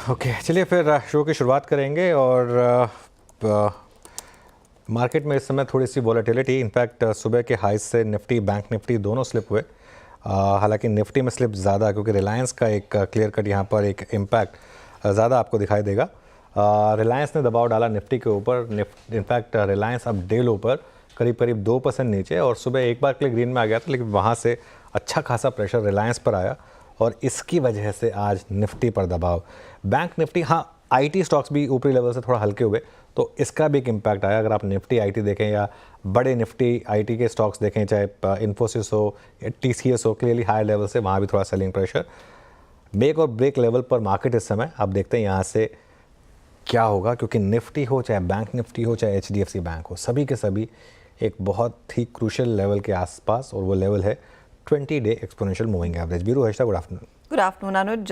Okay चलिए फिर show की शुरुआत करेंगे। और मार्केट में इस समय थोड़ी सी वॉलेटिलिटी, इनफैक्ट सुबह के हाई से निफ्टी बैंक निफ्टी दोनों स्लिप हुए। हालांकि निफ्टी में स्लिप ज़्यादा क्योंकि रिलायंस का एक क्लियर कट यहाँ पर एक इम्पैक्ट ज़्यादा आपको दिखाई देगा। रिलायंस ने दबाव डाला निफ्टी के ऊपर। इनफैक्ट रिलायंस अब डे लो पर करीब करीब 2% नीचे, और सुबह एक बार के लिए ग्रीन में आ गया था, लेकिन वहाँ से अच्छा खासा प्रेशर रिलायंस पर आया और इसकी वजह से आज निफ्टी पर दबाव। बैंक निफ्टी, हाँ आईटी स्टॉक्स भी ऊपरी लेवल से थोड़ा हल्के हुए, तो इसका भी एक इम्पैक्ट आया। अगर आप निफ्टी आईटी देखें या बड़े निफ्टी आईटी के स्टॉक्स देखें, चाहे इन्फोसिस हो या टीसीएस हो, क्लियरली हाई लेवल से वहाँ भी थोड़ा सेलिंग प्रेशर। मेक और ब्रेक लेवल पर मार्केट इस समय आप देखते हैं यहाँ से क्या होगा, क्योंकि निफ्टी हो चाहे बैंक निफ्टी हो चाहे एचडीएफसी बैंक हो, सभी के सभी एक बहुत ही क्रूशियल लेवल के आसपास, और वो लेवल है 20 day exponential moving average. Biru Harsha, good afternoon. Good afternoon Anuj.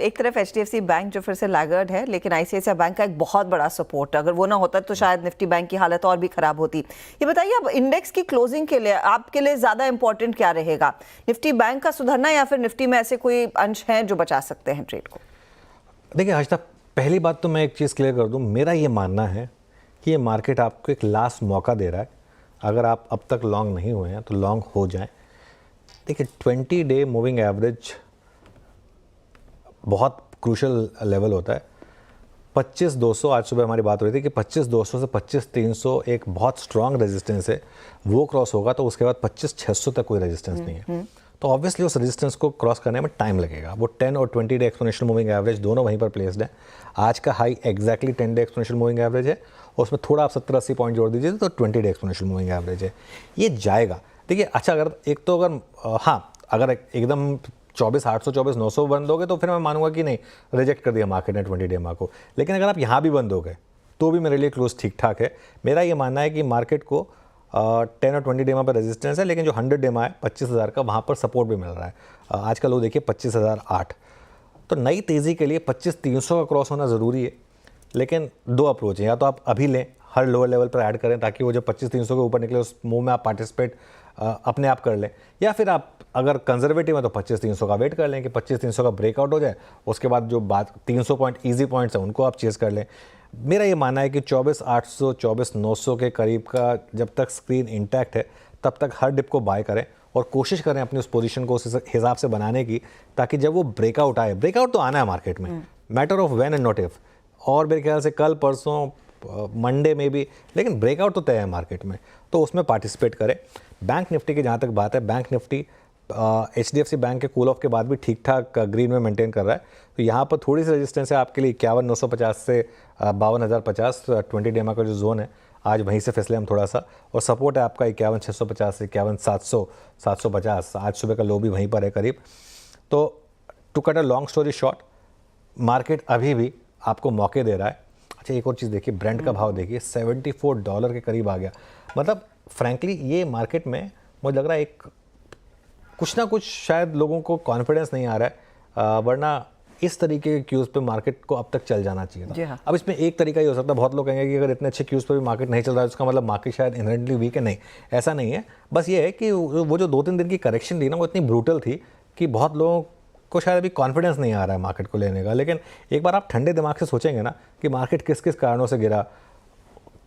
एक तरफ एचडीएफसी बैंक जो फिर से लैगर्ड है, लेकिन आईसीआईसीआई बैंक का एक बहुत बड़ा सपोर्ट, अगर वो ना होता तो शायद निफ्टी बैंक की हालत और भी खराब होती। ये बताइए, अब इंडेक्स की क्लोजिंग के लिए आपके लिए ज़्यादा इंपॉर्टेंट क्या रहेगा, निफ्टी बैंक का सुधरना या फिर निफ्टी में ऐसे कोई अंश हैं जो बचा सकते हैं ट्रेड को? देखिए हर्षा, पहली बात तो मैं एक चीज़ क्लियर कर दूं, मेरा ये मानना है कि ये मार्केट आपको एक लास्ट मौका दे रहा है। अगर आप अब तक लॉन्ग नहीं हुए हैं तो लॉन्ग हो जाएं। देखिए 20 डे मूविंग एवरेज बहुत क्रूशल लेवल होता है। 25,200, आज सुबह हमारी बात हो रही थी कि 25,200 से 25,300 एक बहुत स्ट्रांग रेजिस्टेंस है, वो क्रॉस होगा तो उसके बाद 25,600 तक कोई रेजिस्टेंस नहीं है। तो ऑब्वियसली उस रेजिस्टेंस को क्रॉस करने में टाइम लगेगा। वो 10 और 20 डे एक्सपोनेंशियल मूविंग एवरेज दोनों वहीं पर प्लेस्ड है। आज का high exactly 10 day exponential moving average है, और उसमें थोड़ा आप 70-80 पॉइंट जोड़ दीजिए तो 20 डे एक्सपोनेंशियल मूविंग एवरेज है, ये जाएगा। देखिए अच्छा, अगर एकदम 24,800 24,900 बंद हो गए तो फिर मैं मानूंगा कि नहीं, रिजेक्ट कर दिया मार्केट ने 20 डे मा को। लेकिन अगर आप यहाँ भी बंद हो गए तो भी मेरे लिए क्लोज ठीक ठाक है। मेरा ये मानना है कि मार्केट को 10 और 20 डे मा पर रेजिस्टेंस है, लेकिन जो 100 डे मा है 25,000 का, वहाँ पर सपोर्ट भी मिल रहा है। आज का लो देखिए 25,008। तो नई तेज़ी के लिए 25,300 का क्रॉस होना ज़रूरी है। लेकिन दो अप्रोच है, या तो आप अभी लें, हर लोअर लेवल पर ऐड करें ताकि वो जो 25,300 के ऊपर निकले उस मूव में आप पार्टिसिपेट अपने आप कर लें, या फिर आप अगर कंजर्वेटिव है तो 25,300 का वेट कर लें कि 25,300 का ब्रेकआउट हो जाए, उसके बाद जो बात 300 पॉइंट ईजी पॉइंट्स हैं उनको आप चेस कर लें। मेरा ये मानना है कि 24,800 24,900 के करीब का जब तक स्क्रीन इंटैक्ट है तब तक हर डिप को बाय करें और कोशिश करें अपनी उस पोजीशन को उस हिसाब से बनाने की, ताकि जब वो ब्रेकआउट आए, ब्रेकआउट तो आना है मार्केट में, matter of when and not if, और मेरे ख्याल से कल परसों मंडे में भी, लेकिन ब्रेकआउट तो तय है मार्केट में, तो उसमें पार्टिसिपेट करें। बैंक निफ्टी की जहाँ तक बात है, बैंक निफ्टी एचडीएफसी बैंक के कूल ऑफ के बाद भी ठीक ठाक ग्रीन में मेंटेन कर रहा है। तो यहाँ पर थोड़ी सी रेजिस्टेंस है आपके लिए 51,950 से 52,050, 20 डेमा का जो जोन है आज वहीं से फिसले हम थोड़ा सा, और सपोर्ट है आपका 51,650 से 51,700 750। आज सुबह का लो भी वहीं पर है करीब। तो to cut a long story short, market अभी भी आपको मौके दे रहा है। अच्छा एक और चीज़ देखिए, ब्रेंट का भाव देखिए $74 के करीब आ गया। मतलब फ्रैंकली ये मार्केट में मुझे लग रहा है एक कुछ ना कुछ शायद लोगों को कॉन्फिडेंस नहीं आ रहा है, वरना इस तरीके के क्यूज़ पे मार्केट को अब तक चल जाना चाहिए था। हाँ। अब इसमें एक तरीका ही हो सकता है, बहुत लोग कहेंगे कि अगर इतने अच्छे क्यूज़ पे भी मार्केट नहीं चल रहा है उसका मतलब मार्केट शायद इनहेरेंटली वीक है। नहीं, ऐसा नहीं है। बस ये है कि वो जो 2-3 दिन की करेक्शन थी ना, वो इतनी ब्रूटल थी कि बहुत लोगों को शायद अभी कॉन्फिडेंस नहीं आ रहा है मार्केट को लेने का। लेकिन एक बार आप ठंडे दिमाग से सोचेंगे ना कि मार्केट किस किस कारणों से गिरा,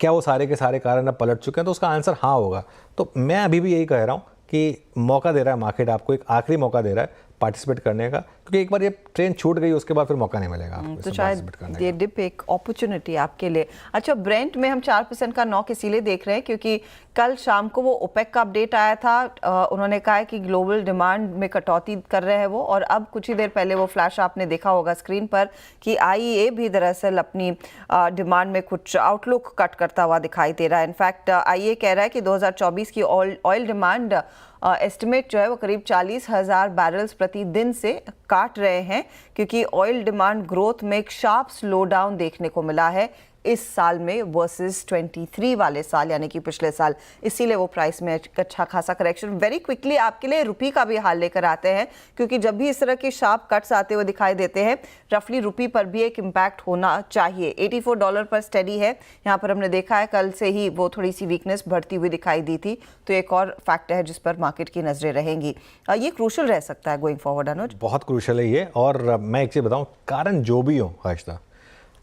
क्या वो सारे के सारे कारण अब पलट चुके हैं, तो उसका आंसर हाँ होगा। तो मैं अभी भी यही कह रहा हूँ कि मौका दे रहा है मार्केट, आपको एक आखिरी मौका दे रहा है पार्टिसिपेट करने का, क्योंकि एक बार ये ट्रेन छूट गई उसके बाद फिर मौका नहीं मिलेगा आपको। तो शायद ये डिप एक अपॉर्चुनिटी आपके लिए। अच्छा, ब्रेंट में हम 4% का नॉक इसीलिए देख रहे हैं क्योंकि कल शाम को वो ओपेक का अपडेट आया था। उन्होंने कहा है कि ग्लोबल डिमांड में कटौती कर रहे हैं वो, और अब कुछ ही देर पहले वो फ्लैश आपने देखा होगा स्क्रीन पर कि आईईए भी दरअसल अपनी डिमांड में कुछ आउटलुक कट करता हुआ दिखाई दे रहा है। इनफैक्ट आईईए कह रहा है कि 2024 की ऑयल डिमांड एस्टिमेट जो है वो करीब 40,000 बैरल्स प्रति दिन से काट रहे हैं, क्योंकि ऑयल डिमांड ग्रोथ में एक शार्प स्लो डाउन देखने को मिला है इस साल में वर्सेस 23 वाले साल यानी कि पिछले साल, इसीलिए वो प्राइस में अच्छा खासा करेक्शन। वेरी क्विकली आपके लिए रुपी का भी हाल लेकर आते हैं, क्योंकि जब भी इस तरह के शार्प कट्स आते हुए दिखाई देते हैं रफली रुपी पर भी एक इम्पैक्ट होना चाहिए। $84 पर स्टडी है, यहाँ पर हमने देखा है कल से ही वो थोड़ी सी वीकनेस बढ़ती हुई दिखाई दी थी, तो एक और फैक्टर है जिस पर मार्केट की नजरें रहेंगी। ये क्रूशल रह सकता है गोइंग फॉरवर्ड अनुज। बहुत क्रूशल है ये। और मैं एक चीज़ बताऊं, कारण जो भी हो आहिस्ता,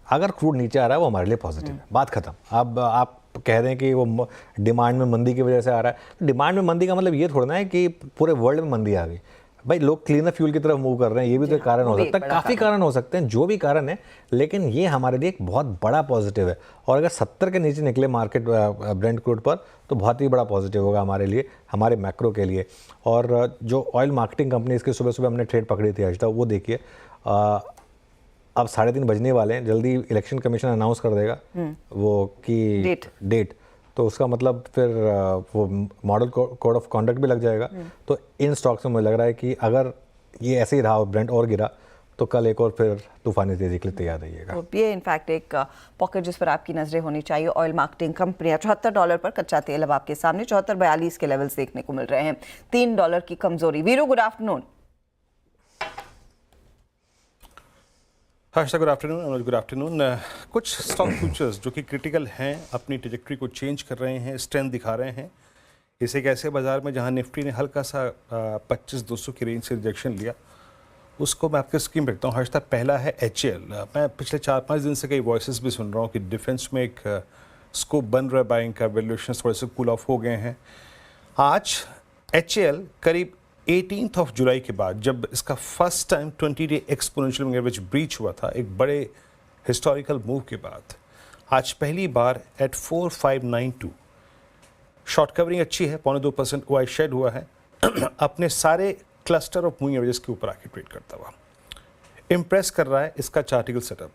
अगर क्रूड नीचे आ रहा है वो हमारे लिए पॉजिटिव है, बात खत्म। अब आप कह रहे हैं कि वो डिमांड में मंदी की वजह से आ रहा है, डिमांड में मंदी का मतलब ये थोड़ा ना है कि पूरे वर्ल्ड में मंदी आ गई। भाई लोग क्लीनर फ्यूल की तरफ मूव कर रहे हैं, ये भी तो कारण हो सकता है, काफ़ी कारण हो सकते हैं, जो भी कारण है, लेकिन ये हमारे लिए एक बहुत बड़ा पॉजिटिव है। और अगर 70 के नीचे निकले मार्केट ब्रेंट क्रूड पर तो बहुत ही बड़ा पॉजिटिव होगा हमारे लिए, हमारे मैक्रो के लिए। और जो ऑयल मार्केटिंग कंपनी इसके सुबह सुबह हमने ट्रेड पकड़ी थी आज तक, वो देखिए अब 3:30 बजने वाले हैं, जल्दी इलेक्शन कमीशन अनाउंस कर देगा वो की डेट, तो उसका मतलब फिर वो मॉडल कोड ऑफ कॉन्डक्ट भी लग जाएगा। तो इन स्टॉक्स में मुझे लग रहा है कि अगर ये ऐसे ही रहा, ब्रेंट और गिरा, तो कल एक और फिर तूफानी तेजी के लिए तैयार रहिएगा। तो ये इनफैक्ट एक पॉकेट जिस पर आपकी नजरें होनी चाहिए। ऑयल मार्केटिंग कंपनियां $74 पर कच्चा तेल अब आपके सामने 74.42 के लेवल्स देखने को मिल रहे हैं, $3 की कमजोरी। Veeru, good afternoon. Good afternoon, good afternoon. कुछ स्टॉक फ्यूचर्स जो कि क्रिटिकल हैं, अपनी ट्रेजेक्ट्री को चेंज कर रहे हैं, स्ट्रेंथ दिखा रहे हैं। इसे एक ऐसे बाजार में जहां निफ्टी ने हल्का सा 25,200 की रेंज से रिजेक्शन लिया, उसको मैं आपके स्क्रीन पर रखता हूँ। हर्षता, पहला है HAL। मैं पिछले 4-5 दिन से कई वॉइसेस भी सुन रहा हूँ कि डिफेंस में एक स्कोप बन रहा है बाइंग का, वैल्यूएशन थोड़े से कूल ऑफ हो गए हैं। आज HAL करीब 18 जुलाई के बाद, जब इसका फर्स्ट टाइम 20-डे एक्सपोनेंशियल मूविंग एवरेज ब्रीच हुआ था, एक बड़े हिस्टोरिकल मूव के बाद, आज पहली बार एट 4592 शॉर्ट कवरिंग अच्छी है, 0.2% OI शेड हुआ है अपने सारे क्लस्टर ऑफ मूविंग एवरेजेस के ऊपर आके ट्रेड करता हुआ इंप्रेस कर रहा है। इसका चार्टिकल सेटअप,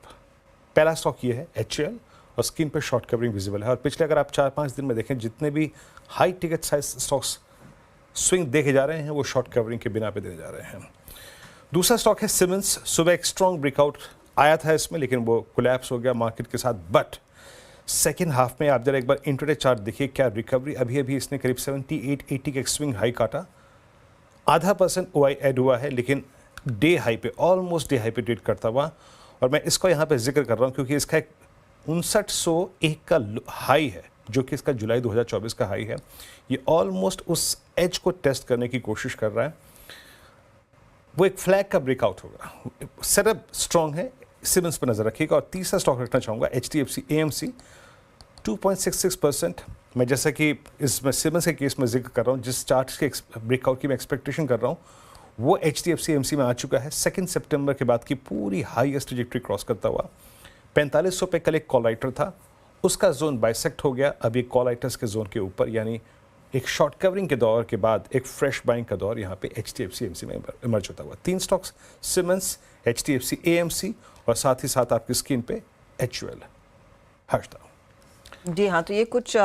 पहला स्टॉक ये है HAL, और स्क्रीन पर शॉर्ट कवरिंग विजिबल है। और पिछले अगर आप 4-5 दिन में देखें, जितने भी high ticket size stocks swing देखे जा रहे हैं वो शॉर्ट कवरिंग के बिना पे देने जा रहे हैं। दूसरा स्टॉक है सिमेंस। सुबह एक स्ट्रॉन्ग ब्रेकआउट आया था इसमें, लेकिन वो कोलैप्स हो गया मार्केट के साथ। बट सेकेंड हाफ में आप जरा एक बार इंट्राडे चार्ट देखिए, क्या रिकवरी। अभी अभी इसने करीब 78-80 के स्विंग हाई काटा, 0.5% OI ऐड हुआ है, लेकिन डे हाई पे, ऑलमोस्ट डे हाई पे ट्रेड करता हुआ। और मैं इसको यहाँ पे जिक्र कर रहा हूँ क्योंकि इसका एक 5901 का हाई है, जो कि इसका जुलाई 2024 का हाई है। ये ऑलमोस्ट उस एज को टेस्ट करने की कोशिश कर रहा है, वो एक फ्लैग का ब्रेकआउट होगा। सेटअप स्ट्रॉन्ग है, सिमेंस पर नजर रखिएगा। और तीसरा स्टॉक रखना चाहूँगा HDFC AMC, 2.66%। मैं जैसा कि इसमें सिमेंस के केस में जिक्र कर रहा हूँ, जिस चार्ट के ब्रेकआउट की मैं एक्सपेक्टेशन कर रहा हूँ, वो HDFC AMC में आ चुका है। 2 सितंबर के बाद की पूरी हाईएस्ट ट्रैजेक्टरी क्रॉस करता हुआ 4500 पे कल एक कॉल राइटर था, उसका जोन बाइसेक्ट हो गया, अब ये कॉल राइटर्स के जोन के ऊपर, यानी एक शॉर्ट कवरिंग के दौर के बाद एक फ्रेश बाइंग का दौर यहाँ पे HDFC AMC में इमर्ज होता हुआ। 3 स्टॉक्स, सिमेंस, HDFC AMC और साथ ही साथ आपकी स्क्रीन पे HUL। हर्षदा जी हाँ, तो ये कुछ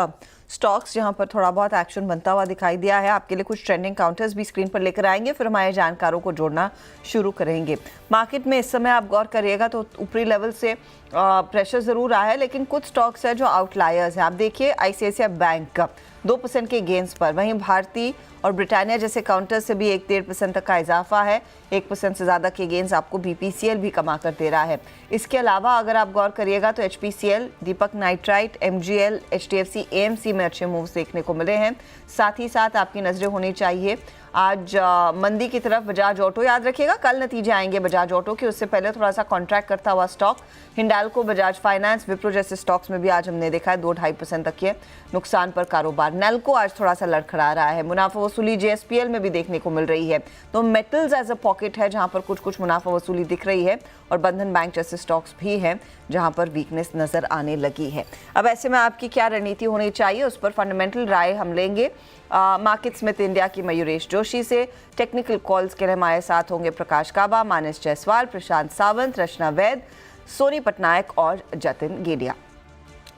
स्टॉक्स जहां पर थोड़ा बहुत एक्शन बनता हुआ दिखाई दिया है। आपके लिए कुछ ट्रेंडिंग काउंटर्स भी स्क्रीन पर लेकर आएंगे, फिर हमारे जानकारों को जोड़ना शुरू करेंगे। मार्केट में इस समय आप गौर करिएगा तो ऊपरी लेवल से प्रेशर जरूर आया है, लेकिन कुछ स्टॉक्स है जो आउटलायर्स हैं। आप देखिए ICICI बैंक का 2% के गेंस पर, वहीं भारती और ब्रिटानिया जैसे काउंटर से भी 1-1.5% तक का इजाफा है। 1% से ज़्यादा के गेंस आपको BPCL भी कमा कर दे रहा है। इसके अलावा अगर आप गौर करिएगा तो HPCL, दीपक नाइट्राइट, MGL, HDFC AMC में अच्छे मूव्स देखने को मिले हैं। साथ ही साथ आपकी नज़रें होनी चाहिए आज मंदी की तरफ बजाज ऑटो। याद रखिएगा कल नतीजे आएंगे बजाज ऑटो के, उससे पहले थोड़ा सा कॉन्ट्रैक्ट करता हुआ स्टॉक हिंडाल्को, बजाज फाइनेंस, विप्रो जैसे स्टॉक्स में भी आज हमने देखा है 2-2.5% तक के नुकसान पर कारोबार। नेल्को आज थोड़ा सा लड़खड़ा रहा है। मुनाफा वसूली JSPL में भी देखने को मिल रही है। तो मेटल्स एज अ पॉकेट है जहां पर कुछ मुनाफा वसूली दिख रही है, और बंधन बैंक जैसे स्टॉक्स भी हैं जहां पर वीकनेस नजर आने लगी है। अब ऐसे में आपकी क्या रणनीति होनी चाहिए, उस पर फंडामेंटल राय हम लेंगे मार्केट स्मिथ इंडिया की मयूरेश जोशी से। टेक्निकल कॉल्स के लिए हमारे साथ होंगे प्रकाश काबा, मानस जायसवाल, प्रशांत सावंत, रचना वैद, सोनी पटनायक और जतिन गेडिया।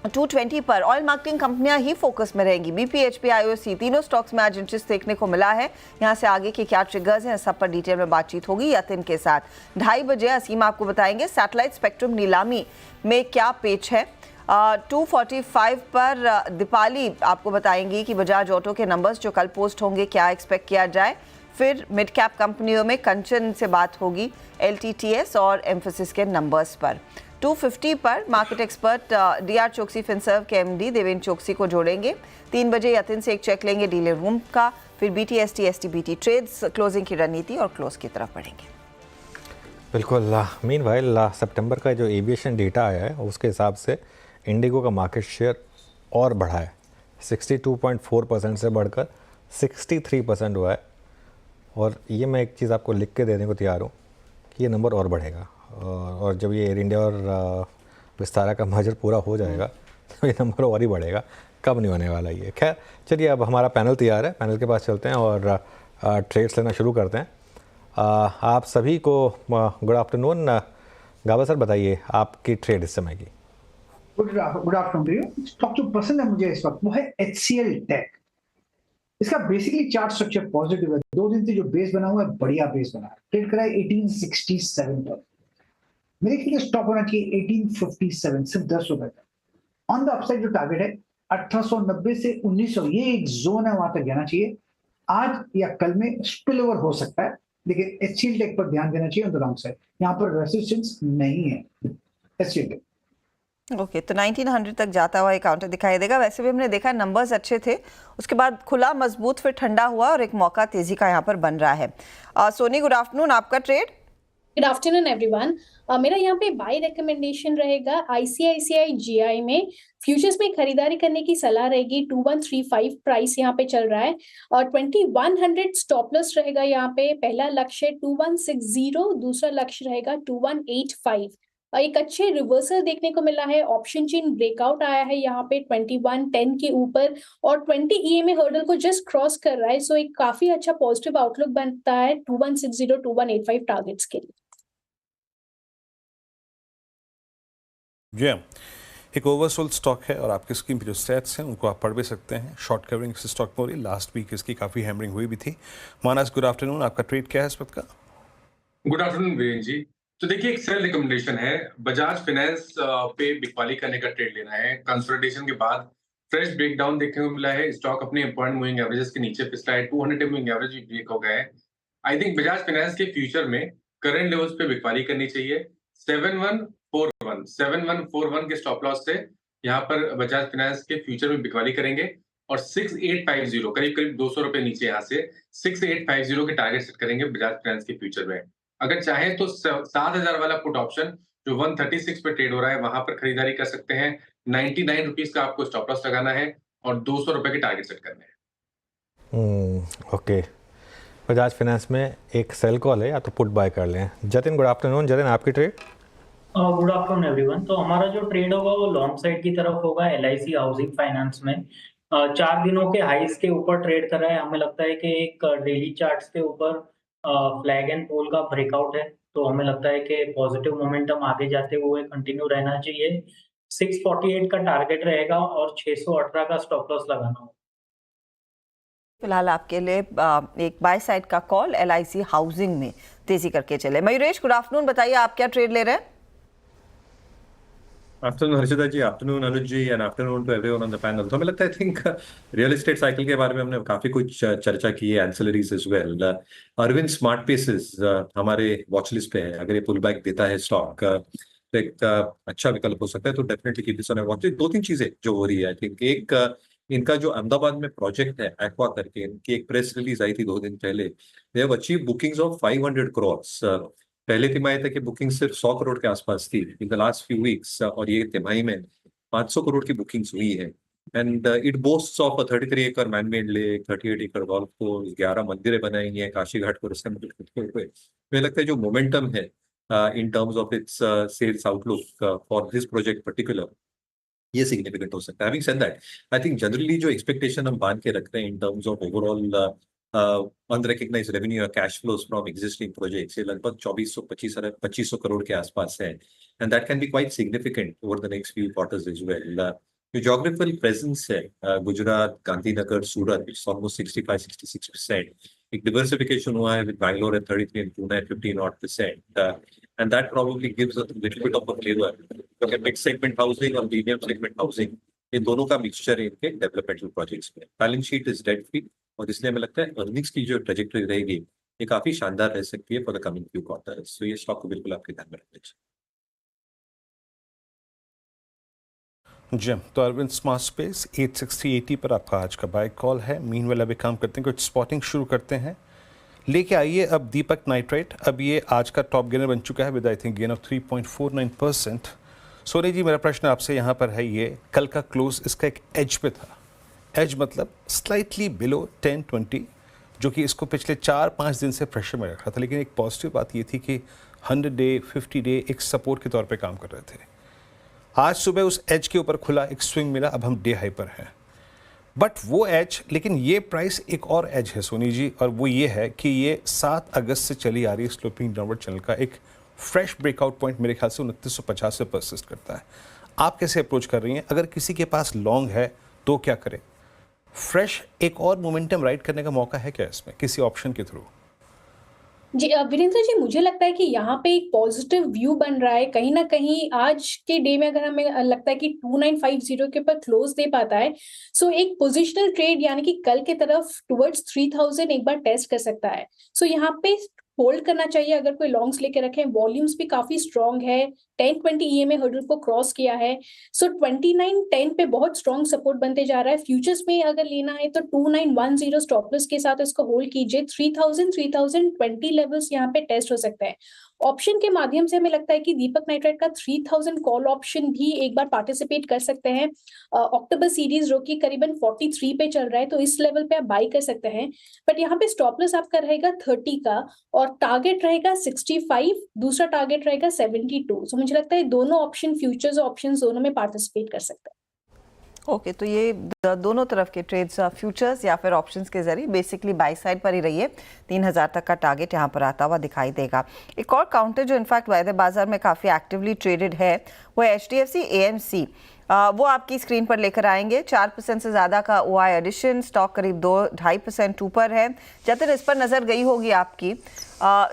220 पर ऑयल मार्केटिंग कंपनियां ही फोकस में रहेंगी। BP, HP, IOC तीनों स्टॉक्स में आज इंटरेस्ट देखने को मिला है। यहां से आगे के क्या ट्रिगर्स हैं, सब पर डिटेल में बातचीत होगी यतिन के साथ। 2:30 बजे असीम आपको बताएंगे सैटेलाइट स्पेक्ट्रम नीलामी में क्या पेच है। 245 पर दीपाली आपको बताएंगी कि बजाज ऑटो के नंबर्स जो कल पोस्ट होंगे क्या एक्सपेक्ट किया जाए। फिर मिड कैप कंपनियों में कंचन से बात होगी LTTS और एम्फोसिस के नंबर्स पर। 250 पर market expert DR Choksi Finserv के MD देवेंद्र चोकसी को जोड़ेंगे। 3 बजे यतिन से एक चेक लेंगे डीलर रूम का। फिर BTST STBT ट्रेड्स क्लोजिंग की रणनीति और क्लोज की तरफ बढ़ेंगे। बिल्कुल। मीनवाइल सितंबर का जो एविएशन डेटा आया है उसके हिसाब से इंडिगो का मार्केट शेयर और बढ़ा है, 62.4% से बढ़कर 63% हुआ है। और ये मैं एक चीज़ आपको लिख के देने को तैयार हूँ कि ये नंबर और बढ़ेगा, और जब ये एयर इंडिया और विस्तारा का मर्जर पूरा हो जाएगा तो ये नंबर और ही बढ़ेगा। कब नहीं होने वाला ये। खैर चलिए, अब हमारा पैनल तैयार है, पैनल के पास चलते हैं और ट्रेड्स लेना शुरू करते हैं। आप सभी को गुड आफ्टरनून। गाबा सर बताइए आपकी ट्रेड इस समय की। Good afternoon. स्टॉक जो पसंद है मुझे इस वक्त वो है HCL टेक। इसका बेसिकली चार्ट स्ट्रक्चर पॉजिटिव है। 2 दिन से जो बेस बना हुआ है बढ़िया बेस बना है। ट्रेड करा है 1867 पर। मेरे ख्याल से स्टॉप होना चाहिए 1857, सिर्फ 10 रुपए का। ऑन द अपसाइड जो टारगेट है 1890 से 1900, ये एक जोन है, वहां तक जाना चाहिए। आज या कल में स्पिल ओवर हो सकता है, लेकिन HCL टेक पर ध्यान देना चाहिए ऑन द रॉन्ग साइड। यहाँ पर रेजिस्टेंस नहीं है HCL टेक। ओके तो 1900 तक जाता हुआ एक काउंटर दिखाई देगा। वैसे भी हमने देखा नंबर्स अच्छे थे, उसके बाद खुला मजबूत, फिर ठंडा हुआ और एक मौका तेजी का यहाँ पर बन रहा है। सोनी गुड आफ्टरनून, आपका ट्रेड। Good afternoon everyone. मेरा यहाँ पे बाय रिकमेंडेशन रहेगा ICICI GI में। फ्यूचर्स में खरीदारी करने की सलाह रहेगी। 2135 प्राइस यहाँ पे चल रहा है और 2100 स्टॉप लॉस रहेगा। यहाँ पे पहला लक्ष्य 2160, दूसरा लक्ष्य रहेगा 2185। एक अच्छे रिवर्सल देखने को मिला है। ऑप्शन चेन ब्रेकआउट आया है यहाँ पे 2110 के ऊपर और 20 EMA हर्डल को जस्ट क्रॉस कर रहा है। सो एक काफी अच्छा पॉजिटिव आउटलुक बनता है 2160 2185 टारगेट्स के लिए। जी हाँ, एक ओवरसोल्ड स्टॉक है और आपके स्क्रीन पे जो स्टैट्स हैं उनको आप पढ़ भी सकते हैं। शॉर्ट कवरिंग इस स्टॉक में हो रही, लास्ट वीक इसकी काफ़ी हैमरिंग हुई भी थी। मानस गुड आफ्टरनून, आपका ट्रेड क्या है इस वक्त का? गुड आफ्टरनून वीरेन जी। तो देखिए, एक सेल रिकमेंडेशन है। बजाज फाइनेंस पे बिकवाली करने का ट्रेड लेना है। कंसोलिडेशन के बाद फ्रेश ब्रेकडाउन देखने को मिला है। स्टॉक अपने इंपॉर्टेंट मूविंग एवरेजेस के नीचे फिसला है। 200 मूविंग एवरेज भी ब्रेक हो गया है। आई थिंक बजाज फाइनेंस के फ्यूचर में करंट लेवल्स पे बिकवाली करनी चाहिए। 7141 के स्टॉप लॉस से यहाँ पर बजाज फाइनेंस के फ्यूचर में बिकवाली करेंगे और 6850 करीब 200 रुपए नीचे यहाँ से 6850 के टारगेट सेट करेंगे बजाज फाइनेंस के फ्यूचर में। अगर चाहें तो 7000 वाला पुट ऑप्शन जो 136 पे ट्रेड हो रहा है वहां पर खरीदारी कर सकते हैं। 99 रुपीज का आपको स्टॉप लॉस लगाना है और 200 रुपए के टारगेट सेट करने हैं। ओके, बजाज फाइनेंस में एक सेल कॉल है, या तो पुट बाय कर लें। Jatin good afternoon. जतिन आपकी ट्रेड। Good afternoon everyone. तो हमारा जो ट्रेड होगा वो लॉन्ग साइड की तरफ होगा LIC हाउसिंग फाइनेंस में। 4 दिनों के हाइस के ऊपर ट्रेड कर रहा है। हमें लगता है कि एक डेली चार्ट्स के ऊपर फ्लैग एंड पोल का ब्रेकआउट है, तो हमें लगता है कि पॉजिटिव मोमेंटम आगे जाते हुए कंटिन्यू रहना चाहिए। 648 का टारगेट रहेगा और 618 का स्टॉप लॉस लगाना होगा। फिलहाल आपके लिए एक बाय साइड का कॉल LIC हाउसिंग में तेजी करके चले। मयूरेश गुड आफ्टरनून, बताइए आप क्या ट्रेड ले रहे हैं? Afternoon Harshita ji, afternoon Anuj ji, and afternoon to everyone on the panel. तो हमें लगता है I think real estate cycle के बारे में हमने काफी कुछ चर्चा की है, ancillaries as well. Arvind smart spaces हमारे वॉच लिस्ट पे है। अगर ये पुल बैक देता है स्टॉक तो एक अच्छा विकल्प हो सकता है, तो definitely keep this on watch. 2-3 चीजें जो हो रही है आई थिंक, एक इनका जो अहमदाबाद में प्रोजेक्ट है एक्वा करके, इनकी एक प्रेस रिलीज आई थी 2 दिन पहले। They have achieve bookings of 500 crore. पहले तिमाही तक की बुकिंग सिर्फ 100 करोड़ के आसपास थी in the last few weeks, और ये तिमाही में 500 करोड़ की बुकिंग्स हुई है। एंड इट बोस्ट्स ऑफ 33 एकड़ मैनमेड लेक, 38 एकड़ गोल्फ कोर्स, 11 मंदिरें बनाई हैं काशी घाट को रिसेंबल करते हुए। मुझे लगता है जो मोमेंटम है in terms of its sales outlook for this project particular, ये सिग्निफिकेंट हो सकता है। Having said that, I think generally जो एक्सपेक्टेशन हम बांध के रख रहे हैं in terms of overall unrecognised revenue या cash flows from existing projects, ये लगभग 2400-2500 करोड़ के आसपास है। And that can be quite significant over the next few quarters as well. जो जोग्राफिकल प्रेजेंस है गुजरात, गांधीनगर, सूरत, इट्स ऑलमोस्ट 65-66%। एक डिवर्सिफिकेशन हुआ है with Bangalore at 33 and Pune at 15 odd %. And that probably gives a little bit of a flavor क्योंकि mid segment housing और premium segment housing ये दोनों का मिक्सचर है इनके डेवलपमेंटल प्रोजेक्ट्स में। Balance sheet is debt free और इसलिए हमें लगता है अर्निंग्स की जो ट्रेजेक्टरी रहेगी ये काफी शानदार रह सकती है for the coming few quarters. तो ये स्टॉक को बिल्कुल आपके ध्यान में रखना चाहिए। जी, तो अरविंद स्मार्ट स्पेस 860-80 पर आपका आज का बाय कॉल है। मीनवेल अभी काम करते हैं, कुछ स्पॉटिंग शुरू करते हैं। लेके आइए अब दीपक नाइट्राइट। अब ये आज का टॉप गेनर बन चुका है with I think gain of 3.49%। Soni ji, मेरा प्रश्न आपसे यहाँ पर है ये, कल का क्लोज इसका एक एज पे था। एज मतलब स्लाइटली बिलो 1020, जो कि इसको पिछले 4-5 दिन से प्रेशर में रखा था। लेकिन एक पॉजिटिव बात ये थी कि 100 डे 50 डे एक सपोर्ट के तौर पे काम कर रहे थे। आज सुबह उस एज के ऊपर खुला, एक स्विंग मिला, अब हम डे हाई पर हैं। बट वो एज, लेकिन ये प्राइस एक और एज है सोनी जी, और वो ये है कि ये 7 अगस्त से चली आ रही स्लोपिंग डाउनवर्ड चैनल का एक फ्रेश ब्रेकआउट पॉइंट मेरे ख्याल से 2950 से परसिस्ट करता है। आप कैसे अप्रोच कर रही हैं? अगर किसी के पास लॉन्ग है तो क्या करें? फ्रेश एक और मोमेंटम राइड करने का मौका है क्या इसमें किसी ऑप्शन के थ्रू? जी वीरेंद्र जी, मुझे लगता है कि यहाँ पे एक पॉजिटिव व्यू बन रहा है। कहीं ना कहीं आज के डे में अगर हमें लगता है कि 2950 के ऊपर क्लोज दे पाता है, सो एक पोजिशनल ट्रेड यानी कि कल के तरफ टुवर्ड्स 3000 एक बार टेस्ट कर सकता है। सो यहाँ पे होल्ड करना चाहिए अगर कोई लॉन्ग्स लेके रखें। वॉल्यूम्स भी काफी स्ट्रॉन्ग है, 1020 EMA हर्डल को क्रॉस किया है। सो 2910 पे बहुत स्ट्रॉन्ग सपोर्ट बनते जा रहा है। फ्यूचर्स में अगर लेना है तो 2910 स्टॉप लॉस के साथ इसको होल्ड कीजिए। 3020 लेवल्स यहाँ पे टेस्ट हो सकता है। ऑप्शन के माध्यम से हमें लगता है कि दीपक नाइट्राइट का 3000 कॉल ऑप्शन भी एक बार पार्टिसिपेट कर सकते हैं। अक्टूबर सीरीज जो कि करीबन 43 पे चल रहा है, तो इस लेवल पे आप बाई कर सकते हैं। बट यहाँ पे स्टॉप लॉस आपका रहेगा 30 का और टारगेट रहेगा 65, दूसरा टारगेट रहेगा 72। सो मुझे लगता है दोनों ऑप्शन, फ्यूचर्स और ऑप्शंस दोनों में पार्टिसिपेट कर सकते हैं। ओके, तो ये दोनों तरफ के ट्रेड्स फ्यूचर्स या फिर ऑप्शंस के जरिए बेसिकली बाई साइड पर ही रही है। 3000 तक का टारगेट यहाँ पर आता हुआ दिखाई देगा। एक और काउंटर जो इनफैक्ट वायदे बाजार में काफ़ी एक्टिवली ट्रेडेड है वो HDFC AMC। वो आपकी स्क्रीन पर लेकर आएंगे। 4% से ज़्यादा का OI एडिशन, स्टॉक करीब 2-2.5% ऊपर है। जतिन, इस पर नज़र गई होगी आपकी।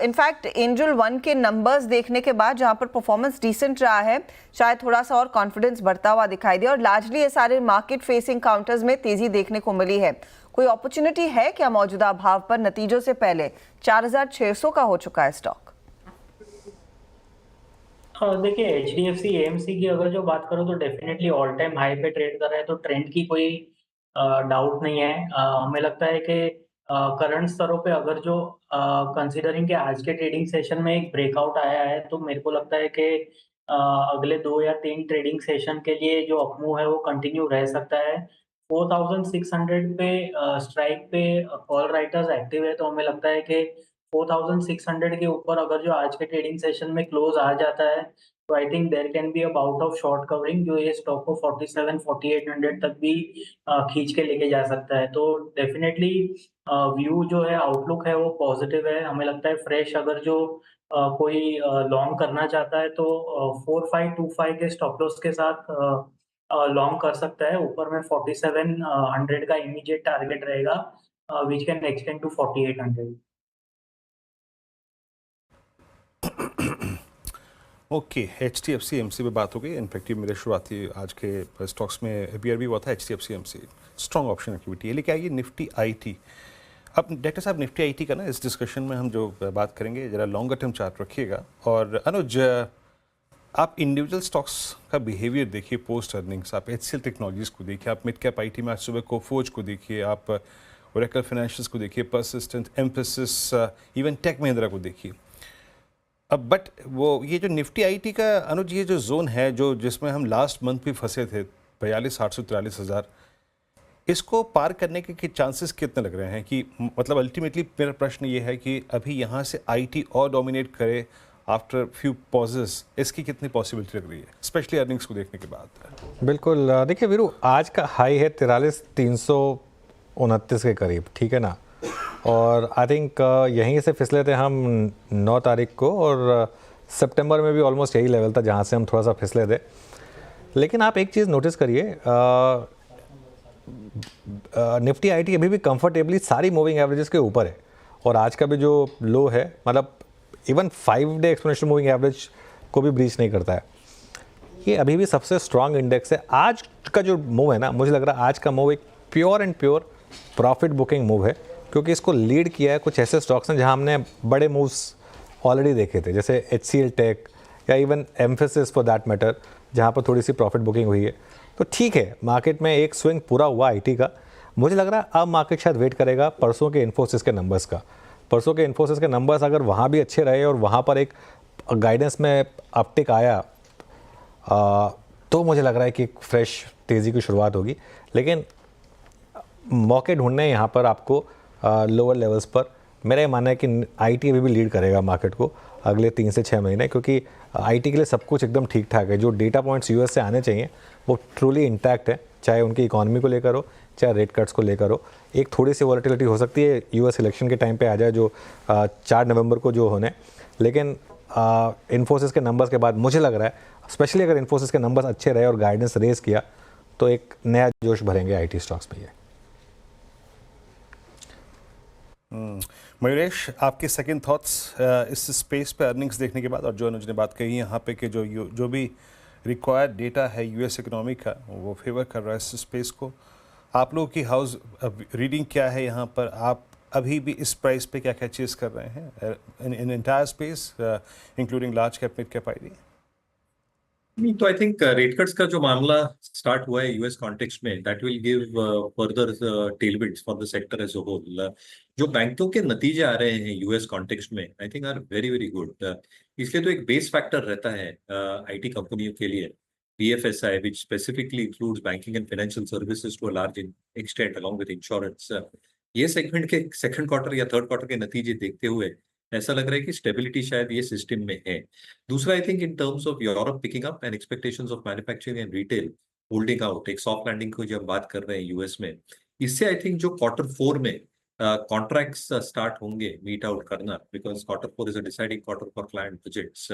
इनफैक्ट एंजल 1 के नंबर्स देखने के बाद जहां पर परफॉर्मेंस डिसेंट रहा है, शायद थोड़ा सा और कॉन्फिडेंस बढ़ता हुआ दिखाई दे और लार्जली ये सारे मार्केट फेसिंग काउंटर्स में तेजी देखने को मिली है। कोई अपॉर्चुनिटी है क्या मौजूदा भाव पर? नतीजों से पहले 4600 का हो चुका है स्टॉक। देखिए, HDFC AMC की अगर जो बात करो तो डेफिनेटली ऑल टाइम हाई पे ट्रेड कर रहा है, तो ट्रेंड की कोई डाउट नहीं है। हमें लगता है कि करंट स्तरों पे अगर जो कंसीडरिंग के आज के ट्रेडिंग सेशन में एक ब्रेकआउट आया है, तो मेरे को लगता है कि अगले 2 या 3 ट्रेडिंग सेशन के लिए जो अपमूव है वो कंटिन्यू रह सकता है। 4600 पे स्ट्राइक पे कॉल राइटर्स एक्टिव है, तो हमें लगता है कि 4600 के ऊपर अगर जो आज के ट्रेडिंग सेशन में क्लोज आ जाता है, तो I think there can be a bout of short covering जो ये स्टॉक को 47-4800 तक भी खींच के लेके जा सकता है। तो डेफिनेटली व्यू जो है, आउटलुक है वो पॉजिटिव है। हमें लगता है फ्रेश अगर जो कोई लॉन्ग करना चाहता है तो 4525 के स्टॉप लॉस के साथ लॉन्ग कर सकता है। ऊपर में 4700 का इमीडिएट टारगेट रहेगा which can extend to 4800। Okay, HDFC AMC पे बात हो गई। इनफैक्ट ये मेरे शुरुआती आज के स्टॉक्स में अपीयर भी हुआ था। HDFC AMC strong option activity है। लेकिन आइए निफ्टी IT। अब डॉक्टर साहब, निफ्टी IT का ना इस डिस्कशन में हम जो बात करेंगे, ज़रा लॉन्गर टर्म चार्ट रखिएगा। और अनुज, आप इंडिविजुअल स्टॉक्स का बिहेवियर देखिए पोस्ट अर्निंग्स। आप HCL टेक्नोलॉजीज़ को देखिए, आप मिड कैप IT में आज सुबह कोफोर्ज को देखिए, आप ओरेकल फाइनेंशियल्स को देखिए, Persistent, Mphasis, even tech Mahindra को देखिए। अब बट वो ये जो निफ्टी IT का अनुज, ये जो जोन है जो जिसमें हम लास्ट मंथ भी फंसे थे 42,843,000, इसको पार करने के चांसेस कितने लग रहे हैं? कि मतलब अल्टीमेटली मेरा प्रश्न ये है कि अभी यहाँ से IT और डोमिनेट करे आफ्टर फ्यू पॉजेस, इसकी कितनी पॉसिबिलिटी लग रही है, स्पेशली अर्निंग्स को देखने के बाद? बिल्कुल, देखिए वीरू, आज का हाई है 43,329 के करीब, ठीक है ना। और आई थिंक यहीं से फिसले थे हम 9 तारीख को, और सितंबर में भी ऑलमोस्ट यही लेवल था जहाँ से हम थोड़ा सा फिसले थे। लेकिन आप एक चीज़ नोटिस करिए, निफ्टी IT अभी भी कंफर्टेबली सारी मूविंग एवरेजेस के ऊपर है। और आज का भी जो लो है, मतलब even 5 day exponential moving average को भी ब्रीच नहीं करता है। ये अभी भी सबसे स्ट्रांग इंडेक्स है। आज का जो मूव है ना, मुझे लग रहा है आज का मूव एक pure and pure profit booking move है, क्योंकि इसको लीड किया है कुछ ऐसे स्टॉक्स हैं जहां हमने बड़े मूव्स ऑलरेडी देखे थे, जैसे HCL टेक या even emphasis for that matter, जहां पर थोड़ी सी प्रॉफिट बुकिंग हुई है। तो ठीक है, मार्केट में एक स्विंग पूरा हुआ IT का। मुझे लग रहा है अब मार्केट शायद वेट करेगा परसों के इन्फोसिस के नंबर्स का। परसों के इन्फोसिस के नंबर्स अगर वहाँ भी अच्छे रहे और वहाँ पर एक गाइडेंस में अपटिक आया तो मुझे लग रहा है कि एक फ्रेश तेज़ी की शुरुआत होगी। लेकिन मौके ढूंढने यहाँ पर आपको लोअर लेवल्स पर। मेरा ये मानना है कि IT अभी भी लीड करेगा मार्केट को अगले 3 से 6 महीने, क्योंकि IT के लिए सब कुछ एकदम ठीक ठाक है। जो डेटा पॉइंट्स US से आने चाहिए वो ट्रूली इंटैक्ट है, चाहे उनकी इकोनॉमी को लेकर हो, चाहे रेट कट्स को लेकर हो। एक थोड़ी सी वॉलेटिलिटी हो सकती है US इलेक्शन के टाइम पे आ जाए, जो 4 नवंबर को जो होने, लेकिन इन्फोसिस के नंबर्स के बाद मुझे लग रहा है, स्पेशली अगर इन्फोसिस के नंबर्स अच्छे रहे और गाइडेंस रेस किया, तो एक नया जोश भरेंगे IT स्टॉक्स पे। मयूरेश, आपके सेकंड थॉट्स इस स्पेस पे अर्निंग्स देखने के बाद, और जो अनुज ने बात कही यहाँ पे कि जो भी रिक्वायर्ड डेटा है US इकोनॉमी का वो फेवर कर रहा है इस स्पेस को। आप लोगों की हाउस रीडिंग क्या है यहाँ पर? आप अभी भी इस प्राइस पे क्या क्या चीज़ कर रहे हैं in entire space including large cap, mid cap ID? तो आई थिंक रेट कट्स का जो मामला स्टार्ट हुआ है यूएस कॉन्टेक्स्ट में, that will give further tailwinds for the sector as a whole. जो बैंकों के नतीजे आ रहे हैं यूएस कॉन्टेक्स्ट में, I think are very very good. इसलिए तो एक बेस फैक्टर रहता है IT कंपनियों के लिए, BFSI, which specifically includes banking and financial services to a large extent along with insurance। ये सेगमेंट के सेकंड क्वार्टर या थर्ड क्वार्टर के नतीजे देखते हुए ऐसा लग रहा है कि स्टेबिलिटी शायद ये सिस्टम में है। दूसरा, I think in terms of Europe picking up and expectations of manufacturing and retail holding out, एक सॉफ्ट लैंडिंग को जब बात कर रहे हैं यूएस में, इससे आई थिंक जो क्वार्टर 4 में कॉन्ट्रैक्ट्स स्टार्ट होंगे मीट आउट करना, because quarter 4 is a deciding quarter for client budgets,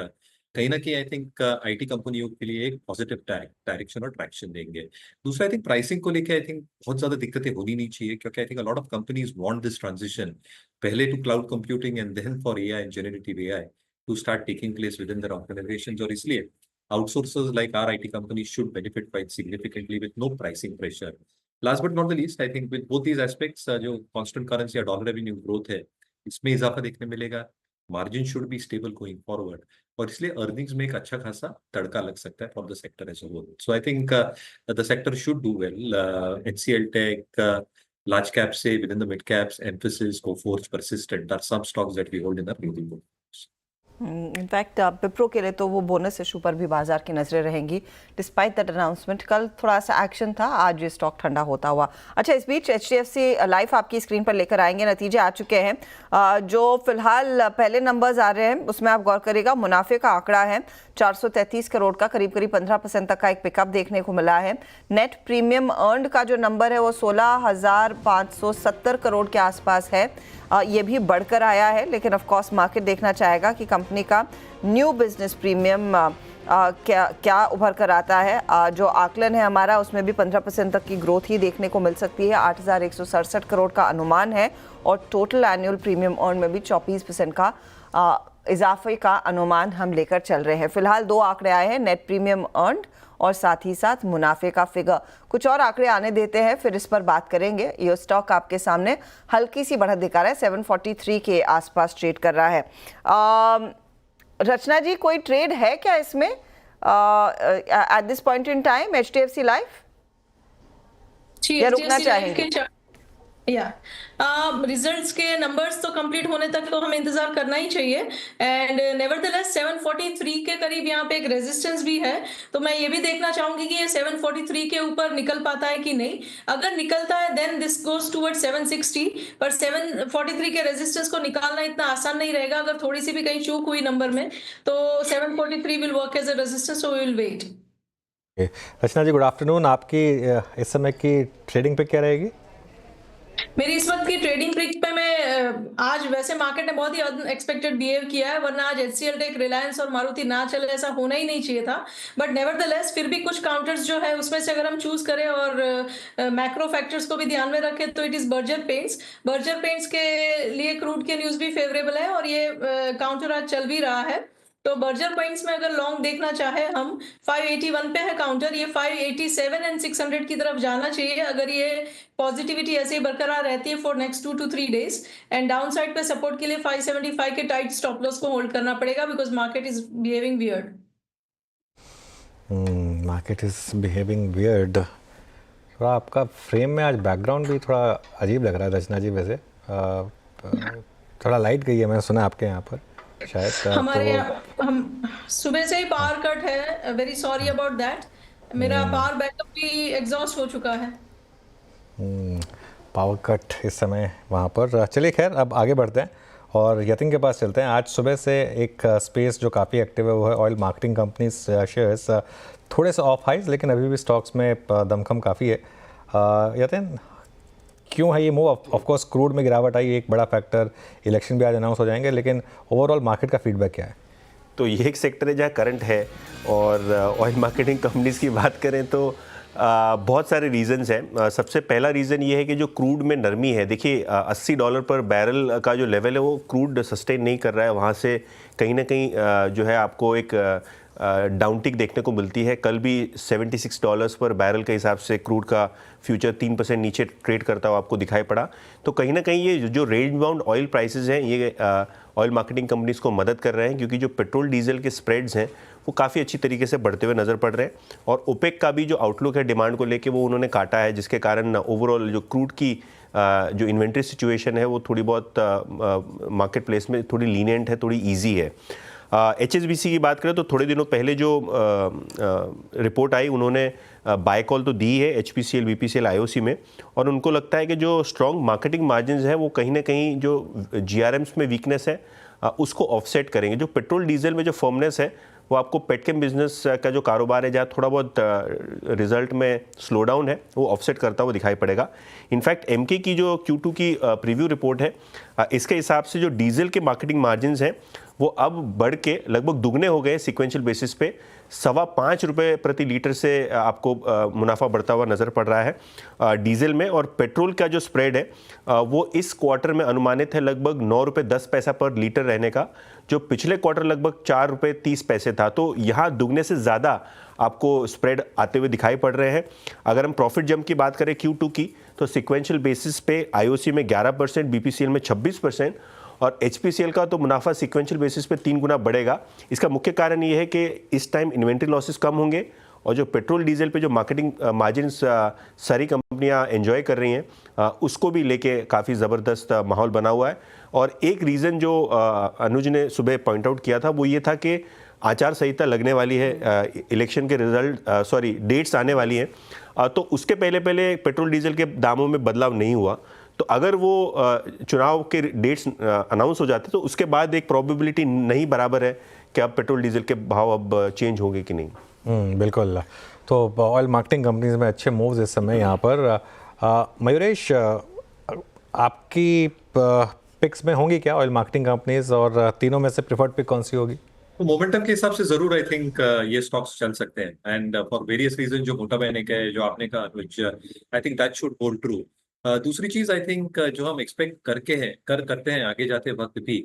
कहीं ना कहीं आई थिंक IT कंपनियों के लिए एक पॉजिटिव डायरेक्शन और ट्रैक्शन देंगे। दूसरा, आई थिंक प्राइसिंग को लेकर आई थिंक बहुत ज्यादा दिक्कतें होनी नहीं चाहिए, क्योंकि I think a lot of companies want this transition पहले to cloud computing and then for AI and generative AI to start taking place within their organisations, और इसलिए outsourcers like our IT companies should benefit quite significantly with no pricing pressure. Last but not the least, I think with both these aspects, जो constant currency या dollar revenue growth है, इसमें इजाफा देखने मिलेगा। Margin should be stable going forward, और इसलिए earnings में एक अच्छा खासा तड़का लग सकता है for the sector as a whole. So I think the sector should do well. HCL tech, large caps से within the mid caps, Mphasis, Coforge, Persistent are some stocks that we hold in our holding book. In fact Wipro के लिए तो वो bonus issue पर भी बाजार की नजरें रहेंगी डिस्पाइट दैट अनाउंसमेंट। कल थोड़ा सा एक्शन था, आज ये स्टॉक ठंडा होता हुआ। अच्छा, इस बीच HDFC लाइफ आपकी स्क्रीन पर लेकर आएंगे, नतीजे आ चुके हैं। जो फिलहाल पहले नंबर्स आ रहे हैं उसमें आप गौर करिएगा, मुनाफे का आंकड़ा है 433 करोड़ का, करीब करीब 15% तक का एक पिकअप देखने को मिला है। नेट प्रीमियम अर्नड का जो नंबर है वो 16,570 करोड़ के आसपास है, ये भी बढ़कर आया है। लेकिन ऑफ कोर्स मार्केट देखना चाहेगा कि कंपनी का न्यू बिजनेस प्रीमियम क्या उभर कर आता है। जो आकलन है हमारा उसमें भी 15% तक की ग्रोथ ही देखने को मिल सकती है। 8,167 करोड़ का अनुमान है, और टोटल एनुअल प्रीमियम अर्न में भी 24% का इजाफे का अनुमान हम लेकर चल रहे हैं। फिलहाल 2 आंकड़े आए हैं, नेट प्रीमियम अर्नड और साथ ही साथ मुनाफे का फिगर। कुछ और आंकड़े आने देते हैं, फिर इस पर बात करेंगे। ये स्टॉक आपके सामने हल्की सी बढ़त दिखा रहा है, 743 के आसपास ट्रेड कर रहा है। रचना जी, कोई ट्रेड है क्या इसमें eight this point in time HDFC life, या रुकना चाहेंगे? रिजल्ट्स के नंबर्स तो कंप्लीट होने तक तो हमें इंतजार करना ही चाहिए, एंड नेवरदलेस 743 के करीब यहाँ पे एक रेजिस्टेंस भी है, तो मैं ये भी देखना चाहूंगी कि ये 743 के ऊपर निकल पाता है कि नहीं। अगर निकलता है देन दिस गोज टुवर्ड 760, पर 743 के रेजिस्टेंस को निकालना इतना आसान नहीं रहेगा। अगर थोड़ी सी भी कहीं चूक हुई नंबर में तो 743 will work as a resistance, so we will wait. Rachna ji, good afternoon. आपकी इस समय की ट्रेडिंग पे क्या रहेगी? मेरी इस वक्त की ट्रेडिंग पिक पे मैं आज वैसे मार्केट ने बहुत ही अनएक्सपेक्टेड बिहेव किया है, वरना आज HCL टेक, रिलायंस और मारुति ना चले ऐसा होना ही नहीं चाहिए था। बट नेवरदलेस फिर भी कुछ काउंटर्स जो है उसमें से अगर हम चूज करें और मैक्रो फैक्टर्स को भी ध्यान में रखें तो इट इज बर्जर पेंट्स के लिए क्रूड के न्यूज भी फेवरेबल है, और ये काउंटर आज चल भी रहा है। तो बर्जर पॉइंट्स में अगर लॉन्ग देखना चाहे हम 581 पे है काउंटर, ये 587 एंड 600 की तरफ जाना चाहिए अगर ये पॉजिटिविटी ऐसे ही बरकरार रहती है for next 2 to 3 days. And down side पे सपोर्ट के लिए 575 के टाइट स्टॉप लॉस को होल्ड करना पड़ेगा because market is behaving weird. Market is behaving weird. थोड़ा आपका फ्रेम में आज बैकग्राउंड भी थोड़ा अजीब लग रहा है रचना जी, वैसे थोड़ा लाइट गई है, मैंने सुना आपके यहाँ पर शायद। हमारे हम सुबह से ही पावर कट है, वेरी सॉरी अबाउट दैट। मेरा पावर बैकअप भी एग्जॉस्ट हो चुका है। पावर कट इस समय वहाँ पर। चलिए खैर, अब आगे बढ़ते हैं और यतिन के पास चलते हैं। आज सुबह से एक स्पेस जो काफ़ी एक्टिव है वो है ऑयल मार्केटिंग कंपनीज शेयर्स। थोड़े से ऑफ हाइज, लेकिन अभी भी स्टॉक्स में दमखम काफ़ी है। यतिन, क्यों है ये मूव? ऑफ कोर्स क्रूड में गिरावट आई, एक बड़ा फैक्टर, इलेक्शन भी आज अनाउंस हो जाएंगे, लेकिन ओवरऑल मार्केट का फीडबैक क्या है? तो ये एक सेक्टर है जहाँ करंट है, और ऑयल मार्केटिंग कंपनीज़ की बात करें तो बहुत सारे रीजंस हैं। सबसे पहला रीज़न ये है कि जो क्रूड में नरमी है, देखिए $80 पर बैरल का जो लेवल है वो क्रूड सस्टेन नहीं कर रहा है। वहाँ से कहीं ना कहीं जो है आपको एक डाउनटिक देखने को मिलती है। कल भी $76 पर बैरल के हिसाब से क्रूड का फ्यूचर 3% नीचे ट्रेड करता हुआ आपको दिखाई पड़ा। तो कहीं ना कहीं ये जो रेंज बाउंड ऑयल प्राइसेस हैं ये ऑयल मार्केटिंग कंपनीज़ को मदद कर रहे हैं, क्योंकि जो पेट्रोल डीजल के स्प्रेड्स हैं वो काफ़ी अच्छी तरीके से बढ़ते हुए नज़र पड़ रहे हैं। और ओपेक का भी जो आउटलुक है डिमांड को लेके वो उन्होंने काटा है, जिसके कारण ओवरऑल जो क्रूड की जो इन्वेंट्री सिचुएशन है वो थोड़ी बहुत मार्केट प्लेस में थोड़ी लीनियंट है, थोड़ी ईजी है। HSBC की बात करें तो थोड़े दिनों पहले जो रिपोर्ट आई उन्होंने बाय कॉल तो दी है HPCL, BPCL, IOC में, और उनको लगता है कि जो स्ट्रॉन्ग मार्केटिंग मार्जिन्स है वो कहीं ना कहीं जो GRMs में वीकनेस है उसको ऑफसेट करेंगे। जो पेट्रोल डीजल में जो फर्मनेस है वो आपको पेटकेम बिजनेस का जो कारोबार है जहाँ थोड़ा बहुत रिजल्ट में स्लो डाउन है वो ऑफसेट करता हुआ दिखाई पड़ेगा। इनफैक्ट MK की जो Q2 की प्रीव्यू रिपोर्ट है इसके हिसाब से जो डीजल के मार्केटिंग मार्जिन्स हैं वो अब बढ़ के लगभग दुगने हो गए सिक्वेंशियल बेसिस पे। ₹5.25 प्रति लीटर से आपको मुनाफा बढ़ता हुआ नज़र पड़ रहा है डीजल में। और पेट्रोल का जो स्प्रेड है वो इस क्वार्टर में अनुमानित है लगभग ₹9.10 पर लीटर रहने का, जो पिछले क्वार्टर लगभग ₹4.30 था। तो यहाँ दुगने से ज़्यादा आपको स्प्रेड आते हुए दिखाई पड़ रहे हैं। अगर हम प्रॉफिट जंप की बात करें Q2 की तो सिक्वेंशियल बेसिस पे IOC में 11%, BPCL में 26%, और HPCL का तो मुनाफा सिक्वेंशियल बेसिस पे 3 गुना बढ़ेगा। इसका मुख्य कारण ये है कि इस टाइम इन्वेंट्री लॉसेस कम होंगे और जो पेट्रोल डीजल पे जो मार्केटिंग मार्जिन्स सारी कंपनियां एंजॉय कर रही हैं उसको भी लेके काफ़ी ज़बरदस्त माहौल बना हुआ है। और एक रीज़न जो अनुज ने सुबह पॉइंट आउट किया था वो ये था कि आचार संहिता लगने वाली है, इलेक्शन के डेट्स आने वाली हैं, तो उसके पहले पेट्रोल डीजल के दामों में बदलाव नहीं हुआ। तो अगर वो चुनाव के डेट्स अनाउंस हो जाते तो उसके बाद एक प्रोबेबिलिटी नहीं बराबर है कि अब पेट्रोल डीजल के भाव अब चेंज होंगे कि नहीं। बिल्कुल। तो ऑयल मार्केटिंग कंपनीज में अच्छे मूव्स इस समय यहाँ पर। मयूरेश, आपकी पिक्स में होंगी क्या ऑयल मार्केटिंग कंपनीज, और तीनों में से प्रेफर्ड पिक कौन सी होगी? तो मोमेंटम के हिसाब से जरूर आई थिंक ये स्टॉक्स चल सकते हैं, एंड फॉर वेरियस रीजन जो मोटा बहने का है, जो आपने कहा which I think that should hold true. दूसरी चीज आई थिंक जो हम एक्सपेक्ट करते हैं आगे जाते वक्त भी,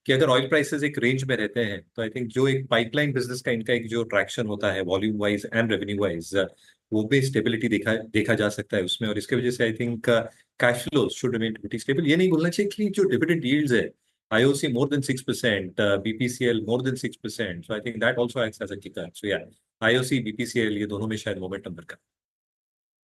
कि अगर ऑयल प्राइसेस एक रेंज में रहते हैं तो आई थिंक जो एक पाइपलाइन बिजनेस का इनका एक जो ट्रैक्शन होता है volume wise and revenue wise वो भी स्टेबिलिटी देखा जा सकता है उसमें, और इसके वजह से I think cash flow should remain pretty stable. ये नहीं भूलना चाहिए कि जो डिविडेंड यील्ड्स है IOC more than 6%, BPCL more than 6%. So I think that also acts as a kicker. So yeah, IOC, BPCL ये दोनों में शायद मोमेंटम बरकरार।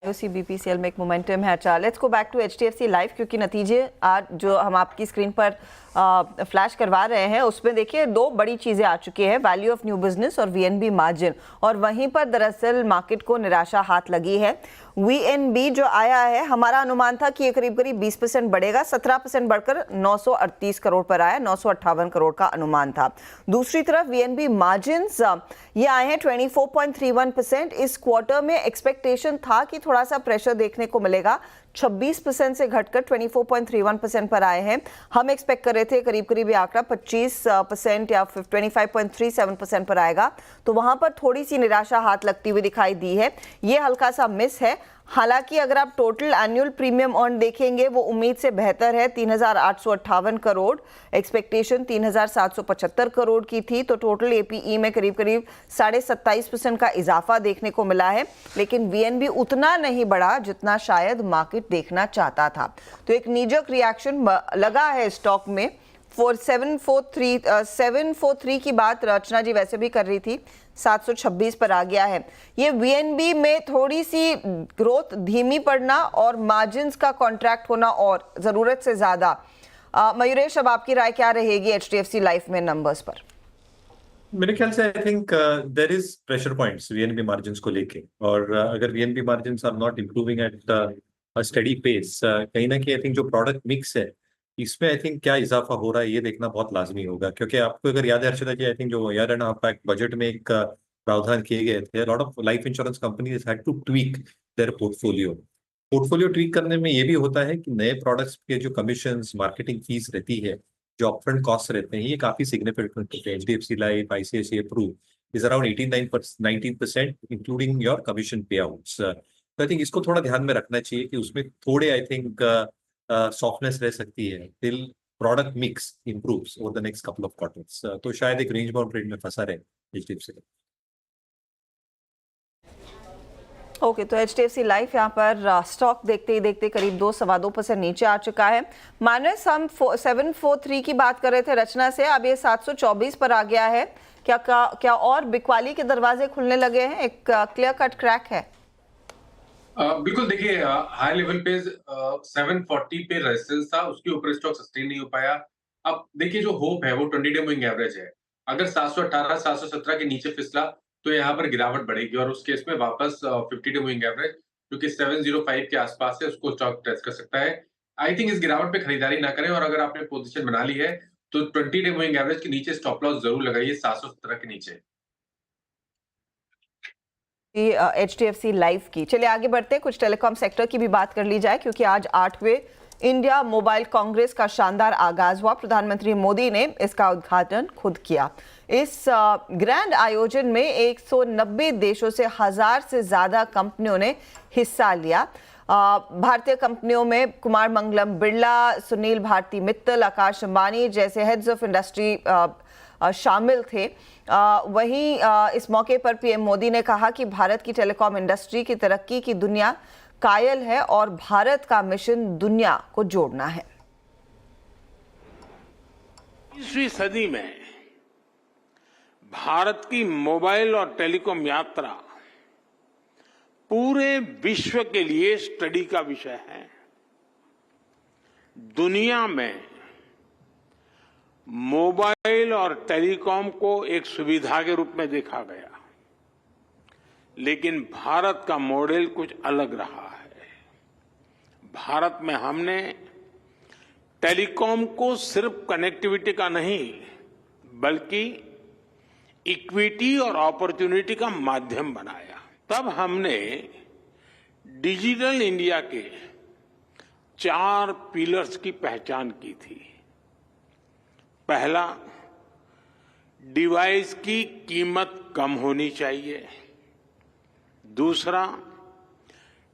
IOC, BPCL में एक मोमेंटम है। अच्छा, let's go back to HDFC life, क्योंकि नतीजे आज जो हम आपकी स्क्रीन पर फ्लैश करवा रहे हैं उसमें देखिए दो बड़ी चीज़ें आ चुकी है, वैल्यू ऑफ न्यू बिजनेस और VNB मार्जिन, और वहीं पर दरअसल मार्केट को निराशा हाथ लगी है। VNB जो आया है, हमारा अनुमान था कि ये करीब 20% बढ़ेगा, 17% बढ़कर 938 करोड़ पर आया, 958 करोड़ का अनुमान था। दूसरी तरफ VNB मार्जिन्स ये आए हैं 24.31%। इस क्वार्टर में एक्सपेक्टेशन था कि थोड़ा सा प्रेशर देखने को मिलेगा, 26% से घटकर 24.31% पर आए हैं। हम एक्सपेक्ट कर रहे थे करीब ये आंकड़ा 25% या 25.37% पर आएगा, तो वहां पर थोड़ी सी निराशा हाथ लगती हुई दिखाई दी है। ये हल्का सा मिस है। हालांकि अगर आप टोटल एनुअल प्रीमियम अर्न देखेंगे वो उम्मीद से बेहतर है। 3,858 करोड़, एक्सपेक्टेशन 3,775 करोड़ की थी, तो टोटल एपीई में करीब 27.5% का इजाफा देखने को मिला है। लेकिन वीएनबी उतना नहीं बढ़ा जितना शायद मार्केट देखना चाहता था। तो एक नीजक रिएक्शन लगा है स्टॉक में। 743 की बात रचना जी वैसे भी कर रही थी, 726 पर आ गया है। ये वीएनबी में थोड़ी सी ग्रोथ धीमी पड़ना और मार्जिन्स का कॉन्ट्रैक्ट होना और जरूरत से ज्यादा। मयूरेश, अब आपकी राय क्या रहेगी एचडीएफसी लाइफ में नंबर्स पर? मेरे ख्याल से I think there is pressure points VNB margins को लेके, और अगर VNB margins are not improving at a steady pace, कहीं ना कहीं आई थिंक जो प्रोडक्ट मिक्स है इसमें आई थिंक क्या इजाफा हो रहा है ये देखना बहुत लाजमी होगा। क्योंकि आपको अगर याद है हर्षिता जी, आई थिंक जो year and half back budget में एक प्रावधान किए गए थे, lot of life insurance companies had to tweak their portfolio tweak करने में ये भी होता है कि नए प्रोडक्ट्स के जो कमीशंस, मार्केटिंग फीस रहती है, जो अपफ्रंट कॉस्ट रहते हैं, ये काफी सिग्निफिकेंट होते हैं। HDFC life, ICICI pru is around 19% including your commission payouts. तो आई थिंक इसको थोड़ा ध्यान में रखना चाहिए कि उसमें थोड़े आई थिंक सॉफ्टनेस रह सकती है till product mix improves over the next couple of quarters. तो शायद एक रेंज बाउंड ट्रेड में फंसा रहे एचडीएफसी। ओके, तो एचडीएफसी लाइफ यहाँ पर स्टॉक देखते ही देखते करीब 2-2.25% नीचे आ चुका है। माइनस हम 743 की बात कर रहे थे रचना से, अब ये 724 पर आ गया है। क्या और बिकवाली के दरवाजे खुलने लगे हैं? एक क्लियर कट क्रैक है? बिल्कुल, देखिए हाई लेवल पे 740 पे रेजिस्टेंस था, उसके ऊपर स्टॉक सस्टेन नहीं हो पाया। अब देखिए जो होप है वो 20 डे मूविंग एवरेज है। अगर 718 717 के नीचे फिसला तो यहाँ पर गिरावट बढ़ेगी और उस केस में वापस 50 डे मूविंग एवरेज जो कि 705 के आसपास है उसको स्टॉक टेस्ट कर सकता है। आई थिंक इस गिरावट पे खरीदारी ना करें, और अगर आपने पोजीशन बना ली है तो 20 डे मूविंग एवरेज के नीचे स्टॉप लॉस जरूर लगाइए 717 के नीचे। एचडीएफसी लाइफ की। चलिए आगे बढ़ते हैं, कुछ टेलीकॉम सेक्टर की भी बात कर ली जाए, क्योंकि आज 8वें इंडिया मोबाइल कांग्रेस का शानदार आगाज हुआ। प्रधानमंत्री मोदी ने इसका उद्घाटन खुद किया। इस ग्रैंड आयोजन में 190 देशों से 1000 से ज्यादा कंपनियों ने हिस्सा लिया। भारतीय कंपनियों में कुमार मंगलम बिरला, सुनील भारती मित्तल, आकाश अंबानी जैसे हेड्स ऑफ इंडस्ट्री शामिल थे। वहीं इस मौके पर पीएम मोदी ने कहा कि भारत की टेलीकॉम इंडस्ट्री की तरक्की की दुनिया कायल है और भारत का मिशन दुनिया को जोड़ना है। 20वीं सदी में भारत की मोबाइल और टेलीकॉम यात्रा पूरे विश्व के लिए स्टडी का विषय है। दुनिया में मोबाइल और टेलीकॉम को एक सुविधा के रूप में देखा गया, लेकिन भारत का मॉडल कुछ अलग रहा है। भारत में हमने टेलीकॉम को सिर्फ कनेक्टिविटी का नहीं बल्कि इक्विटी और अपॉर्चुनिटी का माध्यम बनाया। तब हमने डिजिटल इंडिया के 4 पिलर्स की पहचान की थी। पहला, डिवाइस की कीमत कम होनी चाहिए। दूसरा,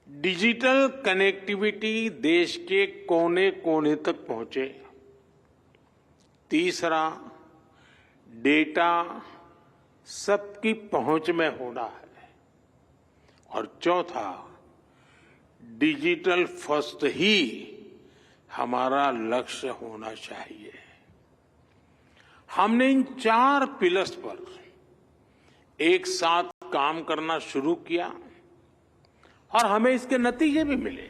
डिजिटल कनेक्टिविटी देश के कोने कोने तक पहुंचे। तीसरा, डेटा सबकी पहुंच में होना है। और चौथा, डिजिटल फर्स्ट ही हमारा लक्ष्य होना चाहिए। हमने इन 4 पिलर्स पर एक साथ काम करना शुरू किया और हमें इसके नतीजे भी मिले।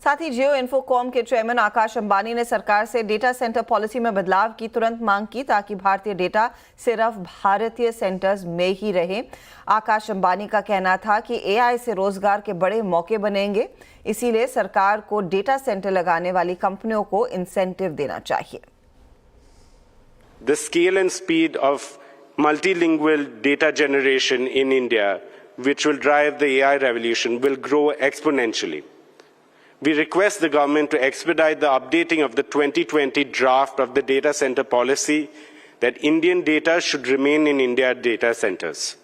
साथ ही जियो इन्फोकॉम के चेयरमैन आकाश अंबानी ने सरकार से डेटा सेंटर पॉलिसी में बदलाव की तुरंत मांग की, ताकि भारतीय डेटा सिर्फ भारतीय सेंटर्स में ही रहे। आकाश अंबानी का कहना था कि एआई से रोजगार के बड़े मौके बनेंगे, इसीलिए सरकार को डेटा सेंटर लगाने वाली कंपनियों को इंसेंटिव देना चाहिए। The scale and speed of multilingual data generation in India, which will drive the AI revolution, will grow exponentially. we request the government to expedite the updating of the 2020 draft of the data center policy that Indian data should remain in India data centers.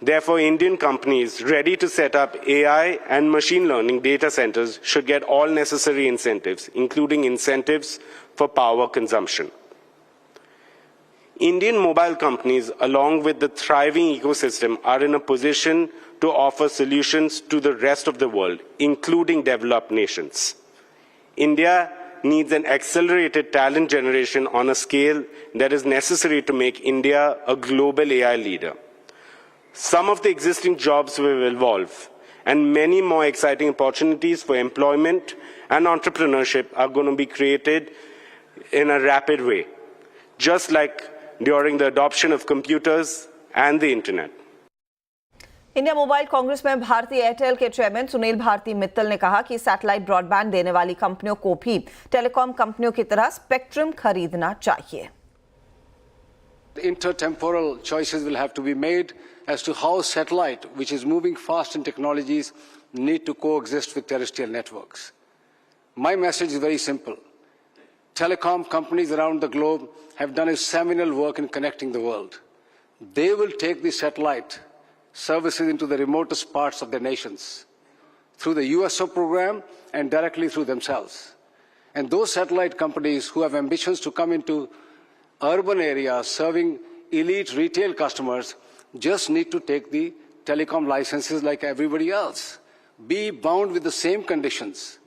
Therefore, Indian companies ready to set up AI and machine learning data centers should get all necessary incentives, including incentives for power consumption. Indian mobile companies, along with the thriving ecosystem, are in a position to offer solutions to the rest of the world, including developed nations. India needs an accelerated talent generation on a scale that is necessary to make India a global AI leader. Some of the existing jobs will evolve, and many more exciting opportunities for employment and entrepreneurship are going to be created in a rapid way, just like during the adoption of computers and the internet. India mobile Congress में Bharti Airtel के chairman Sunil Bharti Mittal ने कहा कि satellite broadband देने वाली कंपनियों को भी टेलीकॉम कंपनियों की तरह स्पेक्ट्रम खरीदना चाहिए. Intertemporal choices will have to be made as to how satellite, which is moving fast in technologies, need to coexist with terrestrial networks. My message is very simple. Telecom companies around the globe have done a seminal work in connecting the world. They will take the satellite services into the remotest parts of their nations through the USO program and directly through themselves. And those satellite companies who have ambitions to come into urban areas serving elite retail customers just need to take the telecom licenses like everybody else, be bound with the same conditions.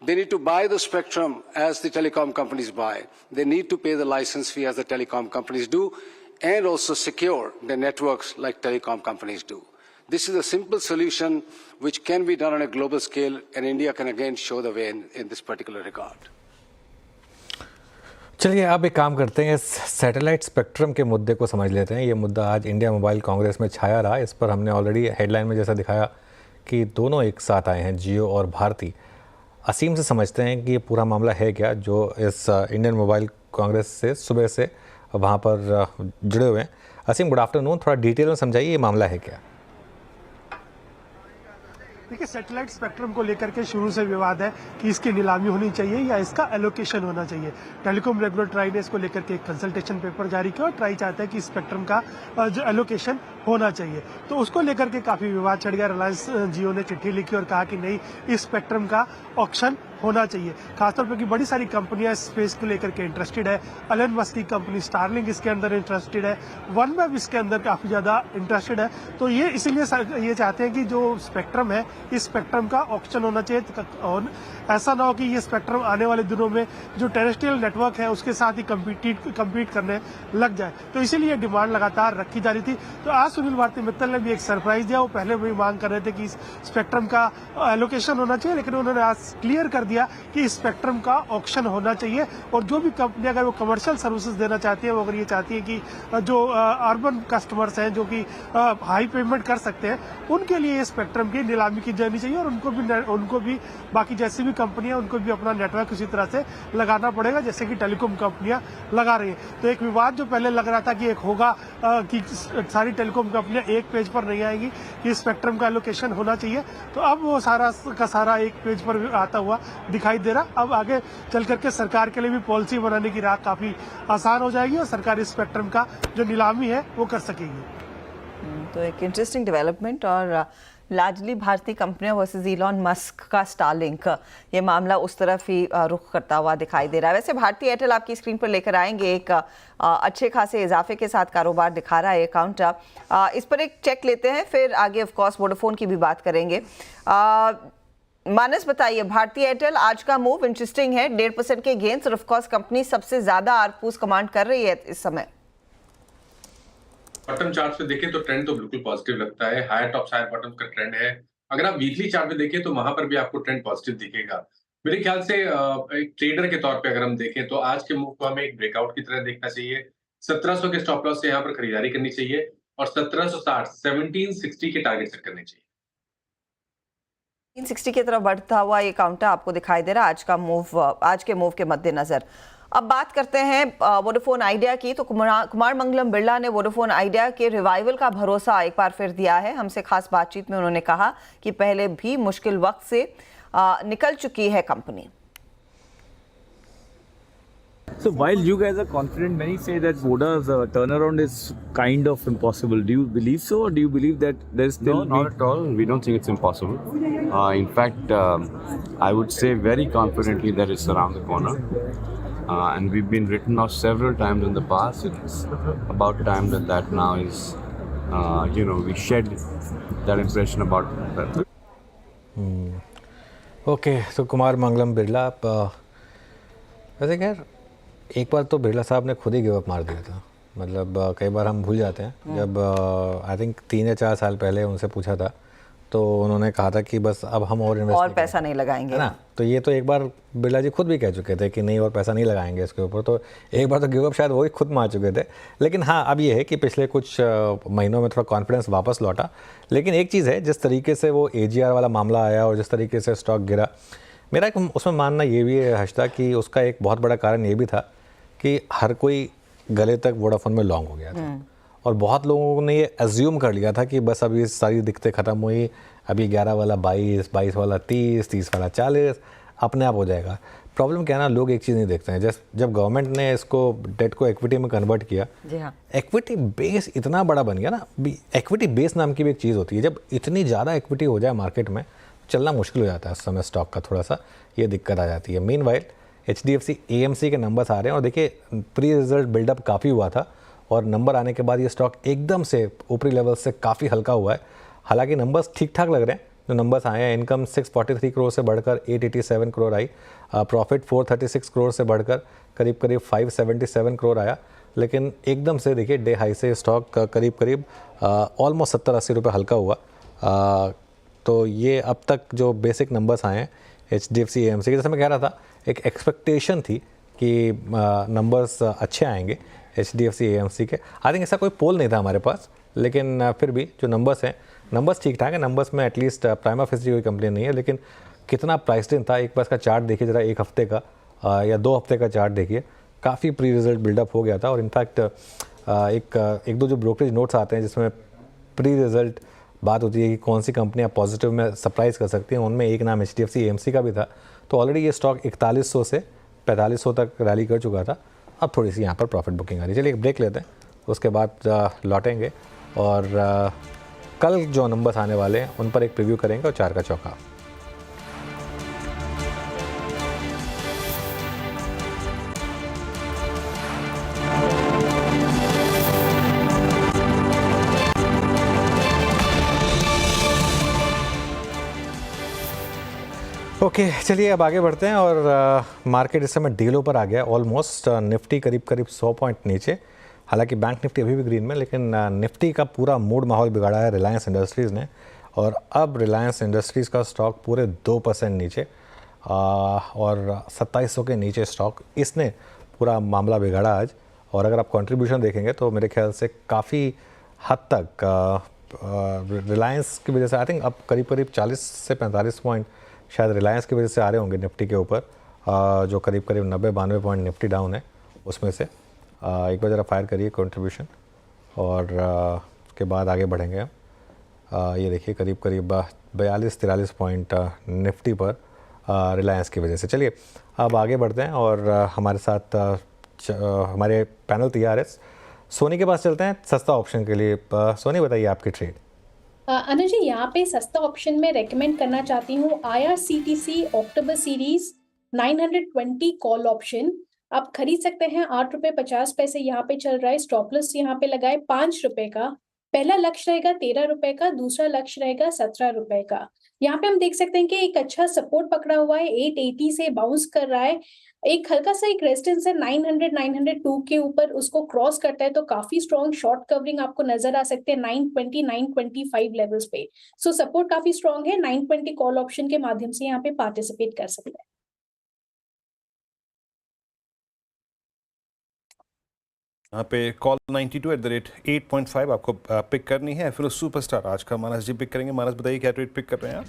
They need to buy the spectrum as the telecom companies buy. They need to pay the license fee as the telecom companies do, and also secure the networks like telecom companies do. This is a simple solution which can be done on a global scale, and India can again show the way in this particular regard. चलिए अब एक काम करते हैं, इस satellite spectrum के मुद्दे को समझ लेते हैं. ये मुद्दा आज इंडिया मोबाइल कांग्रेस में छाया रहा. इस पर हमने ऑलरेडी हेडलाइन में जैसा दिखाया कि दोनों एक साथ आए हैं, जियो और भारती. असीम से समझते हैं कि ये पूरा मामला है क्या, जो इस इंडियन मोबाइल कांग्रेस से सुबह से वहाँ पर जुड़े हुए हैं. असीम, गुड आफ्टरनून. थोड़ा डिटेल में समझाइए ये मामला है क्या. देखिए, सैटेलाइट स्पेक्ट्रम को लेकर के शुरू से विवाद है कि इसकी नीलामी होनी चाहिए या इसका एलोकेशन होना चाहिए. टेलीकॉम रेगुलेटर ट्राई ने इसको लेकर के एक कंसल्टेशन पेपर जारी किया और ट्राई चाहता है कि स्पेक्ट्रम का जो एलोकेशन होना चाहिए. तो उसको लेकर के काफी विवाद छिड़ गया. रिलायंस जियो ने चिट्ठी लिखी और कहा कि नहीं, इस स्पेक्ट्रम का ऑक्शन होना चाहिए. खासतौर पर कि बड़ी सारी कंपनियां स्पेस को लेकर के इंटरेस्टेड है. एलन मस्क की कंपनी स्टारलिंक इसके अंदर इंटरेस्टेड है. वनवेब इसके अंदर काफी ज्यादा इंटरेस्टेड है. तो ये इसीलिए ये चाहते हैं कि जो स्पेक्ट्रम है, इस स्पेक्ट्रम का ऑक्शन होना चाहिए. और ऐसा ना हो कि ये स्पेक्ट्रम आने वाले दिनों में जो टेरेस्ट्रियल नेटवर्क है उसके साथ ही कम्पीट करने लग जाए. तो इसीलिए डिमांड लगातार रखी जा रही थी. तो आज सुनील भारती मित्तल ने भी एक सरप्राइज दिया. वो पहले भी मांग कर रहे थे कि स्पेक्ट्रम का एलोकेशन होना चाहिए, लेकिन उन्होंने आज क्लियर कर दिया कि स्पेक्ट्रम का ऑक्शन होना चाहिए. और जो भी कंपनी अगर वो कमर्शियल सर्विसेज देना चाहती है, वो अगर ये चाहती है कि जो अर्बन कस्टमर्स हैं जो कि हाई पेमेंट कर सकते हैं, उनके लिए ये स्पेक्ट्रम की नीलामी की जानी चाहिए. और उनको भी बाकी जैसी भी कंपनियां, उनको भी अपना नेटवर्क उसी तरह से लगाना पड़ेगा जैसे कि टेलीकॉम कंपनियां लगा रही हैं. तो एक विवाद जो पहले लग रहा था कि एक होगा कि सारी टेलीकॉम कंपनियां एक पेज पर नहीं आएंगी कि स्पेक्ट्रम का एलोकेशन होना चाहिए, तो अब वो सारा का सारा एक पेज पर आता हुआ दिखाई दे रहा. अब आगे चल करके सरकार के लिए भी पॉलिसी बनाने की राह काफी आसान हो जाएगी और सरकार इस स्पेक्ट्रम का जो नीलामी है वो कर सकेगी. तो एक इंटरेस्टिंग डेवलपमेंट. और लार्जली भारतीय कंपनियां वर्सेस इलॉन मस्क का स्टारलिंक, ये मामला उस तरफ ही रुख करता हुआ दिखाई दे रहा है. वैसे भारतीय एयरटेल आपकी स्क्रीन पर लेकर आएंगे. एक अच्छे खासे इजाफे के साथ कारोबार दिखा रहा है अकाउंट. इस पर एक चेक लेते हैं, फिर आगे ऑफ कोर्स वोडाफोन की भी बात करेंगे. मानस, बताइए, भारतीय एयरटेल आज का मूव इंटरेस्टिंग है, 1.5% के गेन्स, और ऑफ कोर्स कंपनी सबसे ज्यादा आरपूस कमांड कर रही है इस समय. बॉटम चार्ट पे देखें तो ट्रेंड तो बिल्कुल पॉजिटिव लगता है. हायर टॉप हायर बॉटम का ट्रेंड है. अगर आप वीकली चार्ट पे देखें तो वहां पर भी आपको ट्रेंड पॉजिटिव दिखेगा. मेरे ख्याल से एक ट्रेडर के तौर पे अगर हम देखें तो आज के मूव को हमें एक ब्रेकआउट की तरह देखना चाहिए. 1700 के स्टॉप लॉस से यहाँ पर खरीदारी करनी चाहिए और 1760 1760 के टारगेट सेट करने चाहिए. 360 की तरफ बढ़ता हुआ ये काउंटर आपको दिखाई दे रहा है आज के मूव के मद्देनजर. अब बात करते हैं वोडाफोन आइडिया की. तो कुमार मंगलम बिरला ने वोडाफोन आइडिया के रिवाइवल का भरोसा एक बार फिर दिया है. हमसे खास बातचीत में उन्होंने कहा कि पहले भी मुश्किल वक्त से निकल चुकी है company. So while you guys are confident, many say that Voda's turnaround is kind of impossible. Do you believe so, or do you believe that there's still? No, not at all. We don't think it's impossible. In fact, I would say very confidently that it's around the corner. And we've been written off several times in the past. It's about time that now is, we shed that impression about that. Okay, तो कुमार मंगलम बिरला, वैसे खैर एक बार तो बिरला साहब ने खुद ही give up मार दिया था। मतलब कई बार हम भूल जाते हैं। जब आई थिंक 3 या 4 साल पहले उनसे पूछा था तो उन्होंने कहा था कि बस अब हम और इन्वेस्ट और पैसा नहीं लगाएंगे, है ना। तो ये तो एक बार बिरला जी खुद भी कह चुके थे कि नहीं और पैसा नहीं लगाएंगे इसके ऊपर। तो एक बार तो गिव अप शायद वो ही खुद मार चुके थे। लेकिन हाँ, अब ये है कि पिछले कुछ महीनों में थोड़ा कॉन्फिडेंस वापस लौटा। लेकिन एक चीज़ है, जिस तरीके से वो AGR वाला मामला आया और जिस तरीके से स्टॉक गिरा, मेरा एक उसमें मानना ये भी है हर्षदा कि उसका एक बहुत बड़ा कारण ये भी था कि हर कोई गले तक वोडाफोन में लॉन्ग हो गया था और बहुत लोगों ने ये एज्यूम कर लिया था कि बस अभी सारी दिक्कतें ख़त्म हुई, अभी 11 वाला 22, 22 वाला 30, 30 वाला 40 अपने आप हो जाएगा। प्रॉब्लम क्या है ना, लोग एक चीज़ नहीं देखते हैं। जब गवर्नमेंट ने इसको डेट को इक्विटी में कन्वर्ट किया, जी हाँ, इक्विटी बेस इतना बड़ा बन गया ना। इक्विटी बेस नाम की भी एक चीज़ होती है। जब इतनी ज़्यादा इक्विटी हो जाए मार्केट में, चलना मुश्किल हो जाता है। उस समय स्टॉक का थोड़ा सा ये दिक्कत आ जाती है। मीनवाइल HDFC AMC के नंबर्स आ रहे हैं और देखिए प्री रिजल्ट बिल्डअप काफ़ी हुआ था और नंबर आने के बाद ये स्टॉक एकदम से ऊपरी लेवल से काफ़ी हल्का हुआ है। हालांकि नंबर्स ठीक ठाक लग रहे हैं जो नंबर्स आए हैं। इनकम 643 करोड़ से बढ़कर 887 करोड़ आई, प्रॉफिट 436 करोड़ से बढ़कर करीब करीब 577 करोड़ आया। लेकिन एकदम से देखिए डे हाई से स्टॉक करीब करीब ऑलमोस्ट 70-80 रुपये हल्का हुआ। तो ये अब तक जो बेसिक नंबर्स आए हैं HDFC AMC के, जैसे मैं कह रहा था, एक एक्सपेक्टेशन थी कि नंबर्स अच्छे आएंगे HDFC AMC के। आई थिंक ऐसा कोई पोल नहीं था हमारे पास, लेकिन फिर भी जो नंबर्स हैं, नंबर्स ठीक ठाक है। नंबर्स में एटलीस्ट प्राइमा फेसी कोई कंप्लेन नहीं है। लेकिन कितना प्राइस इन था, एक बार इसका चार्ट देखिए ज़रा, 1 हफ्ते का या 2 हफ्ते का चार्ट देखिए, काफ़ी प्री रिजल्ट बिल्डअप हो गया था। और इनफैक्ट एक दो जो ब्रोकरेज नोट्स आते हैं जिसमें प्री रिजल्ट बात होती है कि कौन सी कंपनियां पॉजिटिव में सरप्राइज़ कर सकती हैं, उनमें एक नाम HDFC AMC का भी था। तो ऑलरेडी ये स्टॉक 4100 से 4500 तक रैली कर चुका था। अब थोड़ी सी यहाँ पर प्रॉफिट बुकिंग आ रही है। चलिए एक ब्रेक लेते हैं, उसके बाद लौटेंगे और कल जो नंबर्स आने वाले हैं उन पर एक प्रीव्यू करेंगे और 4 का चौका। ओके, चलिए अब आगे बढ़ते हैं और मार्केट इस समय डीलों पर आ गया ऑलमोस्ट। निफ्टी करीब करीब 100 पॉइंट नीचे। हालांकि बैंक निफ्टी अभी भी ग्रीन में, लेकिन निफ्टी का पूरा मूड माहौल बिगाड़ा है रिलायंस इंडस्ट्रीज़ ने। और अब रिलायंस इंडस्ट्रीज़ का स्टॉक पूरे 2% नीचे और 2700 के नीचे स्टॉक, इसने पूरा मामला बिगाड़ा आज। और अगर आप कंट्रीब्यूशन देखेंगे तो मेरे ख्याल से काफ़ी हद तक रिलायंस की वजह से, आई थिंक अब करीब करीब 40 से 45 पॉइंट शायद रिलायंस की वजह से आ रहे होंगे निफ्टी के ऊपर, जो करीब करीब 90-92 पॉइंट निफ्टी डाउन है उसमें से। एक बार ज़रा फायर करिए कंट्रीब्यूशन और उसके बाद आगे बढ़ेंगे हम। ये देखिए करीब करीब 42-43 पॉइंट निफ्टी पर रिलायंस की वजह से। चलिए अब आगे बढ़ते हैं और हमारे साथ हमारे पैनल तैयार है। सोनी के पास चलते हैं सस्ता ऑप्शन के लिए। सोनी बताइए आपकी ट्रेड। अनुज जी, यहाँ पे सस्ता ऑप्शन में रेकमेंड करना चाहती हूँ IRCTC अक्टूबर सीरीज 920 कॉल ऑप्शन। आप खरीद सकते हैं 8 रुपये 50 पैसे यहाँ पे चल रहा है। स्टॉप लॉस यहाँ पे लगाए 5 रुपए का। पहला लक्ष्य रहेगा 13 रुपए का, दूसरा लक्ष्य रहेगा 17 रुपए का। यहाँ पे हम देख सकते हैं कि एक अच्छा सपोर्ट पकड़ा हुआ है, 880 से बाउंस कर रहा है। एक हल्का सा एक रेजिस्टेंस है 900-902 के ऊपर, उसको क्रॉस करता है तो काफी स्ट्रॉन्ग शॉर्ट कवरिंग आपको नजर आ सकते हैं 920-925 लेवल्स पे। सो सपोर्ट काफी स्ट्रॉन्ग है। 920 कॉल ऑप्शन के माध्यम से यहाँ पे पार्टिसिपेट कर सकते हैं। यहाँ पे कॉल 92@8.5 आपको पिक करनी है। फिर सुपरस्टार आज का मानस जी पिक करेंगे। मानस बताइए क्या ट्रेड पिक कर रहे हैं आप?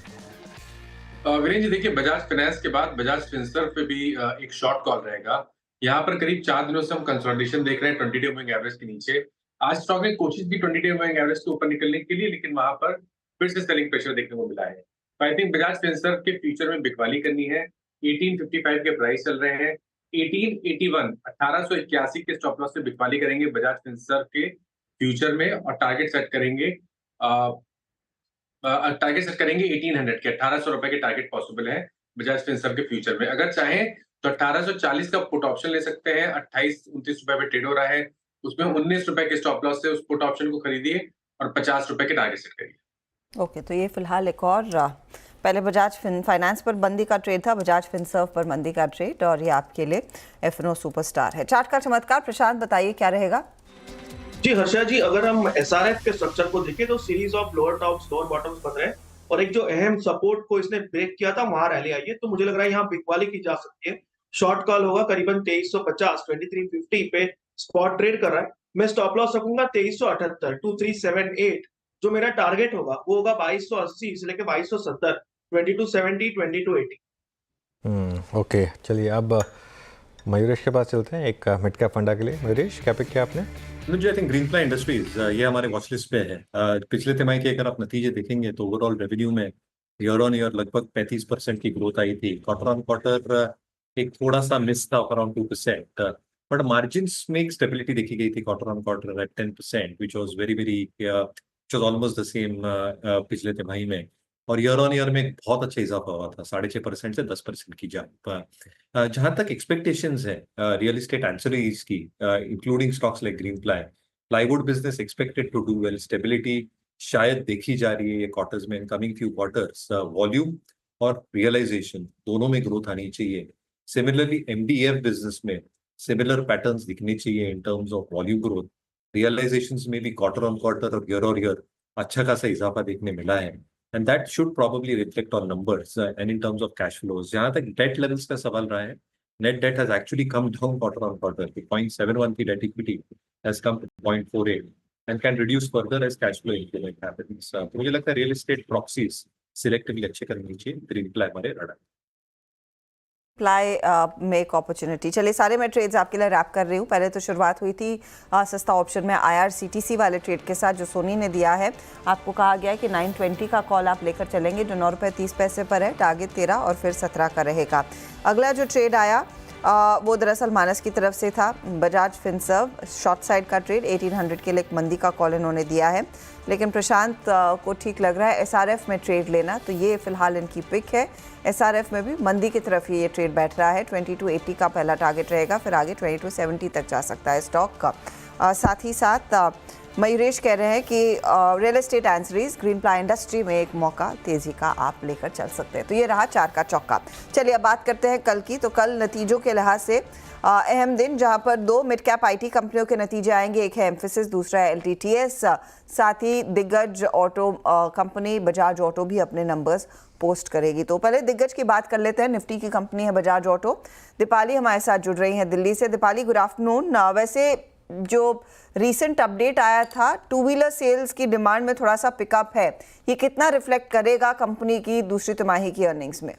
वीरेंद्र जी देखिए, बजाज फाइनेंस के बाद बजाज फिनसर्व पे भी एक शॉर्ट कॉल रहेगा। यहाँ पर करीब 4 दिनों से हम कंसोलिडेशन देख रहे हैं 20 डे मूविंग एवरेज के नीचे। आज स्टॉक ने कोशिश की 20 डे मूविंग एवरेज के ऊपर निकलने के लिए, लेकिन वहां पर फिर से सेलिंग प्रेशर देखने को मिला है। तो आई थिंक बजाज फिनसर्व के फ्यूचर में बिकवाली करनी है। 1855 के प्राइस चल रहे हैं। 1881 1881 के स्टॉप लॉस से बिकवाली करेंगे बजाज फिनसर्व के फ्यूचर में, और टारगेट सेट करेंगे 1800 के 1800 रुपए के टारगेट पॉसिबल है बजाज फिनसर्व के फ्यूचर में। अगर चाहें तो 1840 का पुट ऑप्शन ले सकते हैं। 28-29 रुपए पे ट्रेड हो रहा है, उसमें 19 रुपए के स्टॉप लॉस से उस पुट ऑप्शन को खरीदिए और 50 रुपए के टारगेट सेट करिए। ओके, तो ये फिलहाल एक और पहले बजाज फाइनेंस पर मंदी का ट्रेड था, बजाज फिनसर्व पर मंदी का ट्रेड, और ये आपके लिए एफएनओ सुपरस्टार है। चार्ट का चमत्कार प्रशांत बताइए क्या रहेगा? जी हर्षा जी, अगर हम एसआरएफ के स्ट्रक्चर को देखें तो series of lower tops lower bottoms बन रहे हैं, और एक जो अहम सपोर्ट को इसने ब्रेक किया था वहां रैली आई है, तो मुझे लग रहा है यहाँ बिकवाली की जा सकती है। शॉर्ट कॉल होगा करीबन 2350 2350 पे स्पॉट ट्रेड कर रहा है। मैं स्टॉप लॉस रखूंगा 2378 2378। जो मेरा टारगेट होगा वो होगा 2280 से लेकर 2270, 2270 2280। ओके, चलिए अब मयूरेश के पास चलते हैं एक मिड कैप फंडा के लिए। मयूरेश, क्या पिक किया आपने? मुझे आई थिंक ग्रीनफ्लाई इंडस्ट्रीज ये हमारे वॉच लिस्ट पे है। पिछले तिमाही के अगर आप नतीजे देखेंगे तो ओवरऑल रेवेन्यू में ईयर ऑन ईयर लगभग 35% की ग्रोथ आई थी। क्वार्टर ऑन क्वार्टर एक थोड़ा सा मिस था अराउंड 2%, बट मार्जिन्स में एक स्टेबिलिटी देखी गई थी quarter on quarter at 10%, which was very almost the same पिछले तिमाही में। और ईयर ऑन ईयर में एक बहुत अच्छा इजाफा हुआ था, 6.5% से 10% की जंप। जहां तक एक्सपेक्टेशंस है रियल एस्टेट एंसिलरीज की, including stocks like Greenply, plywood business expected to do well. Stability शायद देखी जा रही है ये क्वार्टर्स में, in coming few quarters volume और रियलाइजेशन दोनों में ग्रोथ आनी चाहिए। सिमिलरली एमडीएफ बिजनेस में सिमिलर पैटर्न्स दिखने चाहिए in terms of volume growth. Realisations में भी क्वार्टर ऑन क्वार्टर और ईयर अच्छा खासा इजाफा देखने मिला है, and that should probably reflect on numbers and in terms of cash flows. जहाँ तक debt levels का सवाल रहा है, net debt has actually come down quarter on quarter. 0.71 की debt equity has come to 0.48 and can reduce further as cash flow increment happens. तो मुझे लगता है real estate proxies selectively अच्छे करनी चाहिए। ग्रीनफ्लाई हमारे रडार प्लाई में एक अपॉर्चुनिटी। चलिए, सारे मैं ट्रेड्स आपके लिए रैप कर रही हूँ। पहले तो शुरुआत हुई थी सस्ता ऑप्शन में IRCTC वाले ट्रेड के साथ जो सोनी ने दिया है। आपको कहा गया है कि 920 का कॉल आप लेकर चलेंगे जो 9 रुपये 30 पैसे पर है, टारगेट 13 और फिर 17 का रहेगा। अगला जो ट्रेड आया वो दरअसल मानस की तरफ से था। बजाज फिनसर्व शॉर्ट साइड का ट्रेड 1800 के लिए एक मंदी का कॉल इन्होंने दिया है, लेकिन प्रशांत को ठीक लग रहा है SRF में ट्रेड लेना, तो ये फिलहाल इनकी पिक है। SRF में भी मंदी की तरफ ही ये ट्रेड बैठ रहा है। 2280 का पहला टारगेट रहेगा, फिर आगे 2270 तक जा सकता है स्टॉक का। साथ ही साथ मयूरेश कह रहे हैं कि रियल एस्टेट एंसरीज ग्रीनप्लाई इंडस्ट्री में एक मौका तेजी का आप लेकर चल सकते हैं। तो ये रहा 4 का चौका। चलिए अब बात करते हैं कल की। तो कल नतीजों के लिहाज से अहम दिन, जहां पर 2 मिड कैप IT कंपनियों के नतीजे आएंगे। एक है एम्फेसिस, दूसरा है LTTS। साथ ही दिग्गज ऑटो कंपनी बजाज ऑटो भी अपने नंबर्स पोस्ट करेगी। तो पहले दिग्गज की बात कर लेते हैं। निफ्टी की कंपनी है बजाज ऑटो। दीपाली हमारे साथ जुड़ रही हैं दिल्ली से। Deepali, good afternoon. वैसे जो रीसेंट अपडेट आया था, 2 व्हीलर सेल्स की डिमांड में थोड़ा सा पिकअप है, ये कितना रिफ्लेक्ट करेगा कंपनी की दूसरी तिमाही की अर्निंग्स में?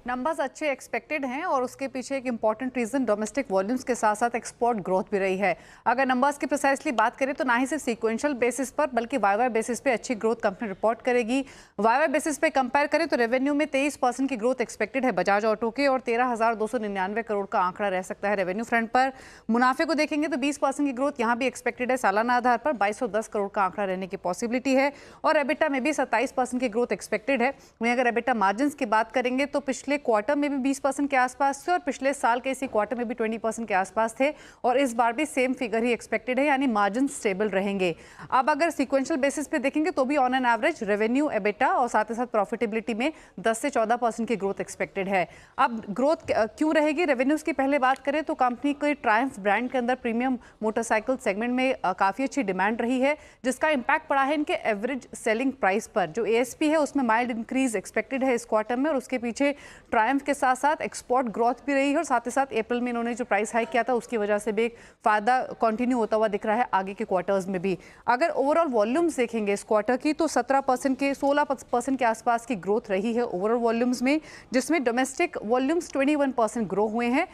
नंबर्स अच्छे एक्सपेक्टेड हैं और उसके पीछे एक इंपॉर्टेंट रीजन डोमेस्टिक वॉल्यूम्स के साथ साथ एक्सपोर्ट ग्रोथ भी रही है। अगर नंबर्स की प्रिसाइसली बात करें तो ना ही सिर्फ सीक्वेंशियल बेसिस पर बल्कि वाई बेसिस पे अच्छी ग्रोथ कंपनी रिपोर्ट करेगी। वाई बेसिस पे कंपेयर करें तो रेवेन्यू में 23% की ग्रोथ एक्सपेक्टेड है बजाज ऑटो के और 13,299 करोड़ का आंकड़ा रह सकता है रेवेन्यू फ्रंट पर। मुनाफे को देखेंगे तो 20% की ग्रोथ यहाँ भी एक्सपेक्टेड है। सालाना आधार पर 2210 करोड़ का आंकड़ा रहने की पॉसिबिलिटी है और एबिटा में भी 27% की ग्रोथ एक्सपेक्टेड है। वहीं अगर एबिटा मार्जिन की बात करेंगे तो पिछले क्वार्टर में भी 20% के आसपास थे और पिछले साल के इसी क्वार्टर में भी 20% के आसपास थे और इस बार भी सेम फिगर ही एक्सपेक्टेड है, यानी मार्जिन स्टेबल रहेंगे। अब अगर सीक्वेंशियल बेसिस पे देखेंगे तो भी on an average revenue, EBITDA और साथ ही साथ प्रॉफिटेबिलिटी में 10 से 14% की ग्रोथ एक्सपेक्टेड है। अब ग्रोथ क्यों रहेगी रेवेन्यूज की पहले बात करें तो कंपनी के ट्रायम्फ ब्रांड के अंदर प्रीमियम मोटरसाइकिल सेगमेंट में काफ़ी अच्छी डिमांड रही है, जिसका इम्पैक्ट पड़ा है इनके एवरेज सेलिंग प्राइस पर। जो ASP है उसमें माइल्ड इंक्रीज एक्सपेक्टेड है इस क्वार्टर में और उसके पीछे ट्रायम्फ के साथ साथ एक्सपोर्ट ग्रोथ भी रही है और साथ ही साथ अप्रैल में इन्होंने जो प्राइस हाइक किया था उसकी वजह से भी एक फायदा कंटिन्यू होता हुआ दिख रहा है आगे के क्वार्टर्स में भी। अगर ओवरऑल वॉल्यूम्स देखेंगे इस क्वार्टर की तो 17% के 16% के आसपास की ग्रोथ रही है ओवरऑल वॉल्यूम्स में, जिसमें डोमेस्टिक वॉल्यूम्स 21% ग्रो हुए हैं,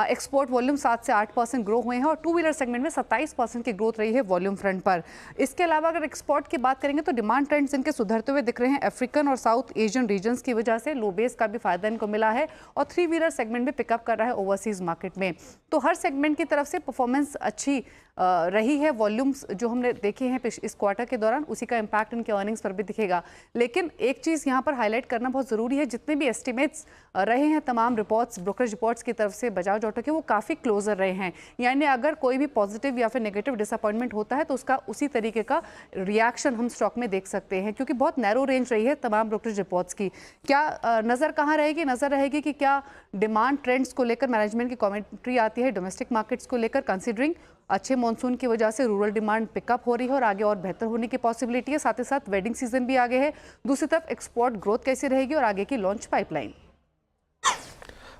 एक्सपोर्ट वॉल्यूम 7 से 8% ग्रो हुए हैं और टू व्हीलर सेगमेंट में 27% की ग्रोथ रही है वॉल्यूम फ्रंट पर। इसके अलावा अगर एक्सपोर्ट की बात करेंगे तो डिमांड ट्रेंड्स इनके सुधरते हुए दिख रहे हैं अफ्रीकन और साउथ एशियन रीजन्स की वजह से। लो बेस का भी फायदा इनको मिला है और 3 व्हीलर सेगमेंट में पिकअप कर रहा है ओवरसीज मार्केट में। तो हर सेगमेंट की तरफ से परफॉर्मेंस अच्छी रही है। वॉल्यूम्स जो हमने देखे हैं इस क्वार्टर के दौरान उसी का इम्पैक्ट इनके अर्निंग्स पर भी दिखेगा। लेकिन एक चीज़ यहाँ पर हाईलाइट करना बहुत ज़रूरी है, जितने भी एस्टिमेट्स रहे हैं तमाम रिपोर्ट्स ब्रोकरेज रिपोर्ट्स की तरफ से बजाज ऑटो के, वो काफ़ी क्लोजर रहे हैं। यानी अगर कोई भी पॉजिटिव या फिर नेगेटिव डिसअपॉइंटमेंट होता है तो उसका उसी तरीके का रिएक्शन हम स्टॉक में देख सकते हैं, क्योंकि बहुत नैरो रेंज रही है तमाम ब्रोकरेज रिपोर्ट्स की। क्या नज़र कहाँ रहेगी? नज़र रहेगी कि क्या डिमांड ट्रेंड्स को लेकर मैनेजमेंट की कमेंट्री आती है डोमेस्टिक मार्केट्स को लेकर, कंसिडरिंग अच्छे मॉनसून की वजह से रूरल डिमांड पिकअप हो रही है और आगे और बेहतर होने की पॉसिबिलिटी है। साथ ही साथ वेडिंग सीजन भी आगे है। दूसरी तरफ एक्सपोर्ट ग्रोथ कैसी रहेगी और आगे की लॉन्च पाइपलाइन।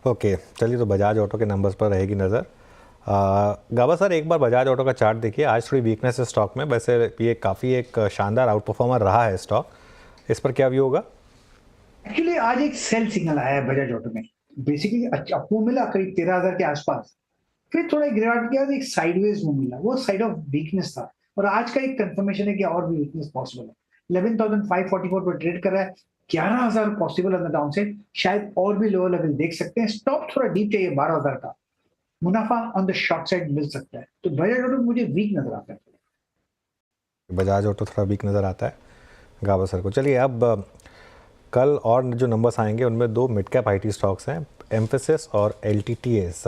ओके, चलिए तो बजाज ऑटो के नंबर्स पर रहेगी नज़र। गाबा सर, एक बार बजाज ऑटो का चार्ट देखिए। आज थोड़ी वीकनेस है स्टॉक में, वैसे ये काफ़ी एक शानदार आउट परफॉर्मर रहा है स्टॉक, इस पर क्या व्यू होगा? एक्चुअली आज एक सेल सिग्नल आया है बजाज ऑटो में, बेसिकली अच्छा मूव मिला करीब 13,000 के आसपास, फिर थोड़ा गिरावट किया तो एक साइडवेज मूव मिला, वो साइड ऑफ वीकनेस था। और आज का एक कंफर्मेशन है कि और भी वीकनेस पॉसिबल है। 11,544 पर ट्रेड कर रहा है, 11,000 possible on the down side, शायद और भी लोअर लेवल देख सकते हैं। स्टॉप थोड़ा डीप चाहिए 12,000 का, मुनाफा ऑन द शॉर्ट साइड मिल सकता है। तो बजाज ऑटो मुझे वीक नजर आता है। बजाज ऑटो थोड़ा वीक नज़र आता है गाबा सर को। चलिए अब कल और जो नंबर्स आएंगे उनमें 2 मिड कैप आईटी स्टॉक्स हैं, एम्फेसिस और LTTS।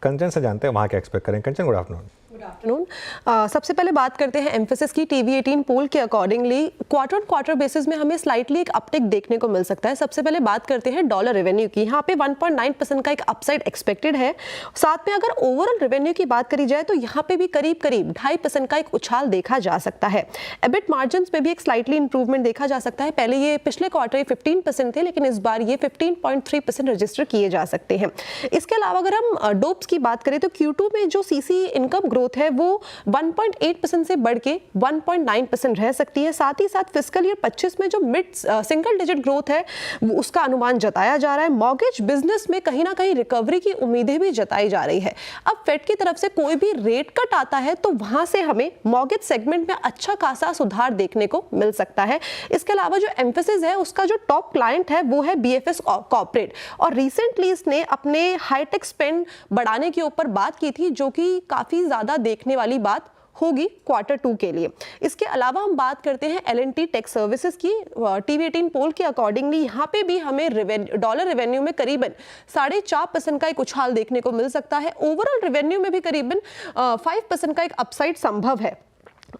कंचन से जानते हैं वहाँ क्या एक्सपेक्ट करें। कंचन, गुड आफ्टरनून। Good afternoon. सबसे पहले बात करते हैं एम्फेसिस की। TV18 पोल के accordingly quarter on quarter basis में हमें स्लाइटली एक अपटिक देखने को मिल सकता है। सबसे पहले बात करते हैं डॉलर रेवेन्यू की। यहाँ पे 1.9% का एक अपसाइड एक्सपेक्टेड है। साथ में अगर ओवरऑल रेवेन्यू की बात करी जाए तो यहाँ पे भी करीब 2.5% का एक उछाल देखा जा सकता है। एबिट मार्जिन्स में भी एक स्लाइटली इंप्रूवमेंट देखा जा सकता है। पहले ये पिछले क्वार्टर 15% थे, लेकिन इस बार ये 15.3% रजिस्टर किए जा सकते हैं। इसके अलावा अगर हम डोप्स की बात करें तो Q2 में जो CC इनकम ग्रोथ है वो 1.8% से बढ़ के 1.9% रह सकती है। साथ ही साथ फिस्कल ईयर 25 में जो मिड सिंगल डिजिट ग्रोथ है उसका अनुमान जताया जा रहा है। मॉर्गेज बिजनेस में कहीं ना कहीं रिकवरी की उम्मीदें भी जताई जा रही है। अब फेड की तरफ से कोई भी रेट कट आता है तो वहां से हमें मॉर्गेज सेगमेंट में अच्छा खासा सुधार देखने को मिल सकता है। इसके अलावा जो एम्फेसिस है उसका जो टॉप क्लाइंट है वो है BFS कॉर्पोरेट, और रिसेंटली इसने अपने हाईटेक स्पेंड बढ़ाने के ऊपर बात की थी, जो कि काफी ज्यादा देखने वाली बात होगी क्वार्टर 2 के लिए। इसके अलावा हम बात करते हैं L&T टेक सर्विसेज की। TV18 पोल के अकॉर्डिंगली यहाँ पे भी हमें डॉलर रेवेन्यू में करीबन 4.5% का एक उछाल देखने को मिल सकता है। ओवरऑल रेवेन्यू में भी करीबन 5% का एक अपसाइड संभव है।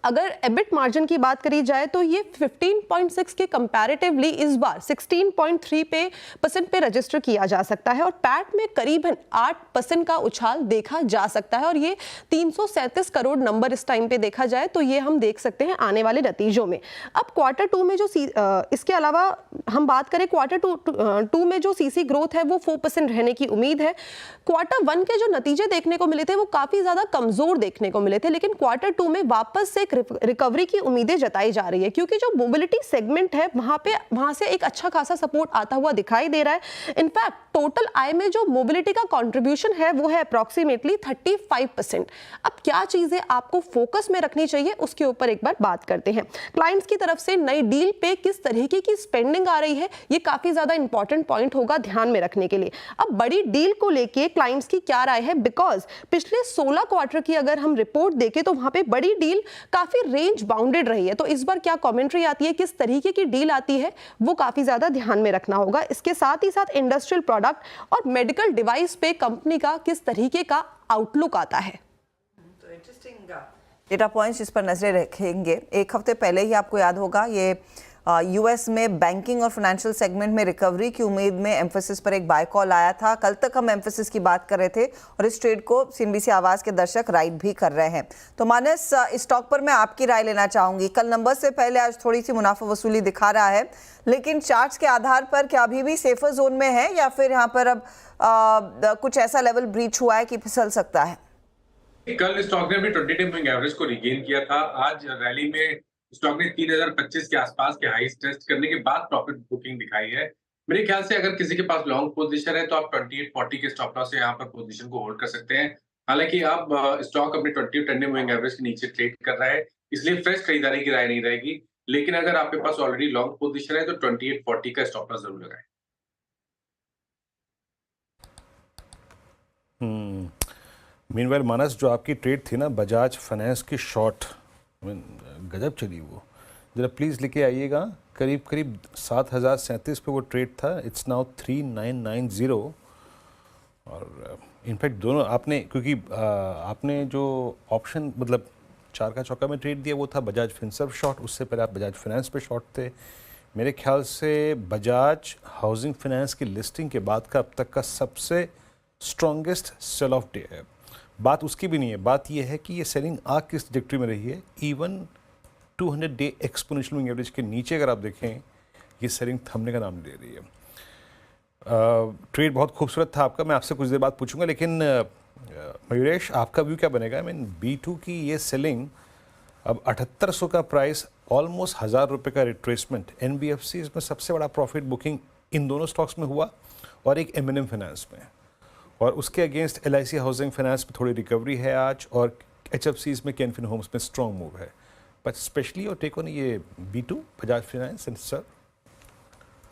अगर एबिट मार्जिन की बात करी जाए तो ये 15.6 के कंपैरेटिवली इस बार 16.3% पे रजिस्टर किया जा सकता है और पैट में करीबन 8% का उछाल देखा जा सकता है और ये 337 करोड़ नंबर इस टाइम पे देखा जाए तो ये हम देख सकते हैं आने वाले नतीजों में। अब क्वार्टर 2 में जो इसके अलावा हम बात करें क्वार्टर 2 में जो CC ग्रोथ है वो 4% रहने की उम्मीद है। क्वार्टर 1 के जो नतीजे देखने को मिले थे वो काफी ज्यादा कमजोर देखने को मिले थे, लेकिन क्वार्टर 2 में वापस से एक रिकवरी की उम्मीदें जताई जा रही है, क्योंकि जो मोबिलिटी सेगमेंट है वहां से एक अच्छा खासा सपोर्ट आता हुआ दिखाई दे रहा है। इनफैक्ट टोटल आय में जो मोबिलिटी का कंट्रीब्यूशन है वो है अप्रॉक्सीमेटली 35%। अब क्या चीजें आपको फोकस में रखनी चाहिए उसके ऊपर एक बार बात करते हैं। क्लाइंट्स की तरफ से नई डील पे किस तरीके की स्पेंडिंग आ रही है ये काफी ज्यादा इंपॉर्टेंट पॉइंट होगा ध्यान में रखने के लिए। अब बड़ी डील को लेके क्लाइंट्स की क्या राय है, बिकॉज पिछले 16 क्वार्टर की अगर हम रिपोर्ट देखें तो वहां पे बड़ी डील काफी रेंज बाउंडेड रही है। तो इस बार क्या कमेंट्री आती है, किस तरीके की डील आती है, वो काफी ज्यादा ध्यान में रखना होगा। इसके साथ ही साथ इंडस्ट्रियल प्रोडक्ट और मेडिकल डिवाइस पे कंपनी का किस तरीके का आउटलुक आता है। तो इंटरेस्टिंग डेटा पॉइंट्स जिस पर नजरें रखेंगे। एक हफ्ते पहले ही आपको याद होगा ये यूएस में बैंकिंग और फाइनेंशियल सेगमेंट में रिकवरी की उम्मीद में एम्फेसिस पर एक बाय कॉल आया था। कल तक हम एम्फेसिस की बात कर रहे थे और इस ट्रेड को सीएनबीसी आवाज के दर्शक राइट भी कर रहे हैं। तो मानस, इस स्टॉक पर मैं आपकी राय लेना चाहूंगी। कल नंबर से पहले आज थोड़ी सी मुनाफा वसूली दिखा रहा है, लेकिन चार्ट्स के आधार पर क्या अभी भी सेफर जोन में है या फिर यहाँ पर अब कुछ ऐसा लेवल ब्रीच हुआ है कि फिसल सकता है? कल स्टॉक ने भी 20 मूविंग एवरेज को रिगेन किया था। आज रैली में स्टॉक ने 3025 के आसपास के हाईस टेस्ट करने के बाद प्रॉफिट बुकिंग दिखाई है। मेरे ख्याल से अगर किसी के पास लॉन्ग पोजीशन है तो आप 2840 के स्टॉप लॉस से यहाँ पर पोजीशन को होल्ड कर सकते हैं। हालांकि अब स्टॉक अपने 20 10 मूविंग एवरेज के नीचे ट्रेड कर रहा है, इसलिए फ्रेश खरीदारी की राय नहीं रहेगी। लेकिन अगर आपके पास ऑलरेडी लॉन्ग पोजीशन है तो 2840 का स्टॉप लॉस जरूर लगाएं। मीनवाइल मानस, जो आपकी ट्रेड थी ना बजाज फाइनेंस की शॉर्ट, गजब चली वो, जरा प्लीज़ लेके आइएगा। करीब करीब 7037 पे वो ट्रेड था। It's now 3990। और इनफैक्ट दोनों आपने, क्योंकि आपने जो ऑप्शन मतलब 4 का चौका में ट्रेड दिया वो था बजाज फिनसर्व शॉर्ट, उससे पहले आप बजाज फाइनेंस पे शॉर्ट थे। मेरे ख्याल से बजाज हाउसिंग फाइनेंस की लिस्टिंग के बाद का अब तक का सबसे स्ट्रॉन्गेस्ट सेल ऑफ डे है। बात उसकी भी नहीं है, बात यह है कि ये सेलिंग आग किस ट्रैजेक्टरी में रही है। Even 200 day exponential moving average के नीचे अगर आप देखें, ये सेलिंग थमने का नाम ले रही है। ट्रेड बहुत खूबसूरत था आपका, मैं आपसे कुछ देर बाद पूछूंगा, लेकिन मयूरेश आपका व्यू क्या बनेगा? आई मीन B2 की ये सेलिंग, अब 7800 का प्राइस, ऑलमोस्ट 1000 रुपये का रिट्रेसमेंट। NBFC इसमें सबसे बड़ा प्रॉफिट बुकिंग इन दोनों स्टॉक्स में हुआ और एक M&M फाइनेंस में, और उसके अगेंस्ट LIC हाउसिंग फाइनेंस में थोड़ी रिकवरी है आज, और HFCs में कैनफिन होम्स में स्ट्रॉन्ग मूव है। बट स्पेशली और टेक ऑन ये B2 Bajaj finance and sir.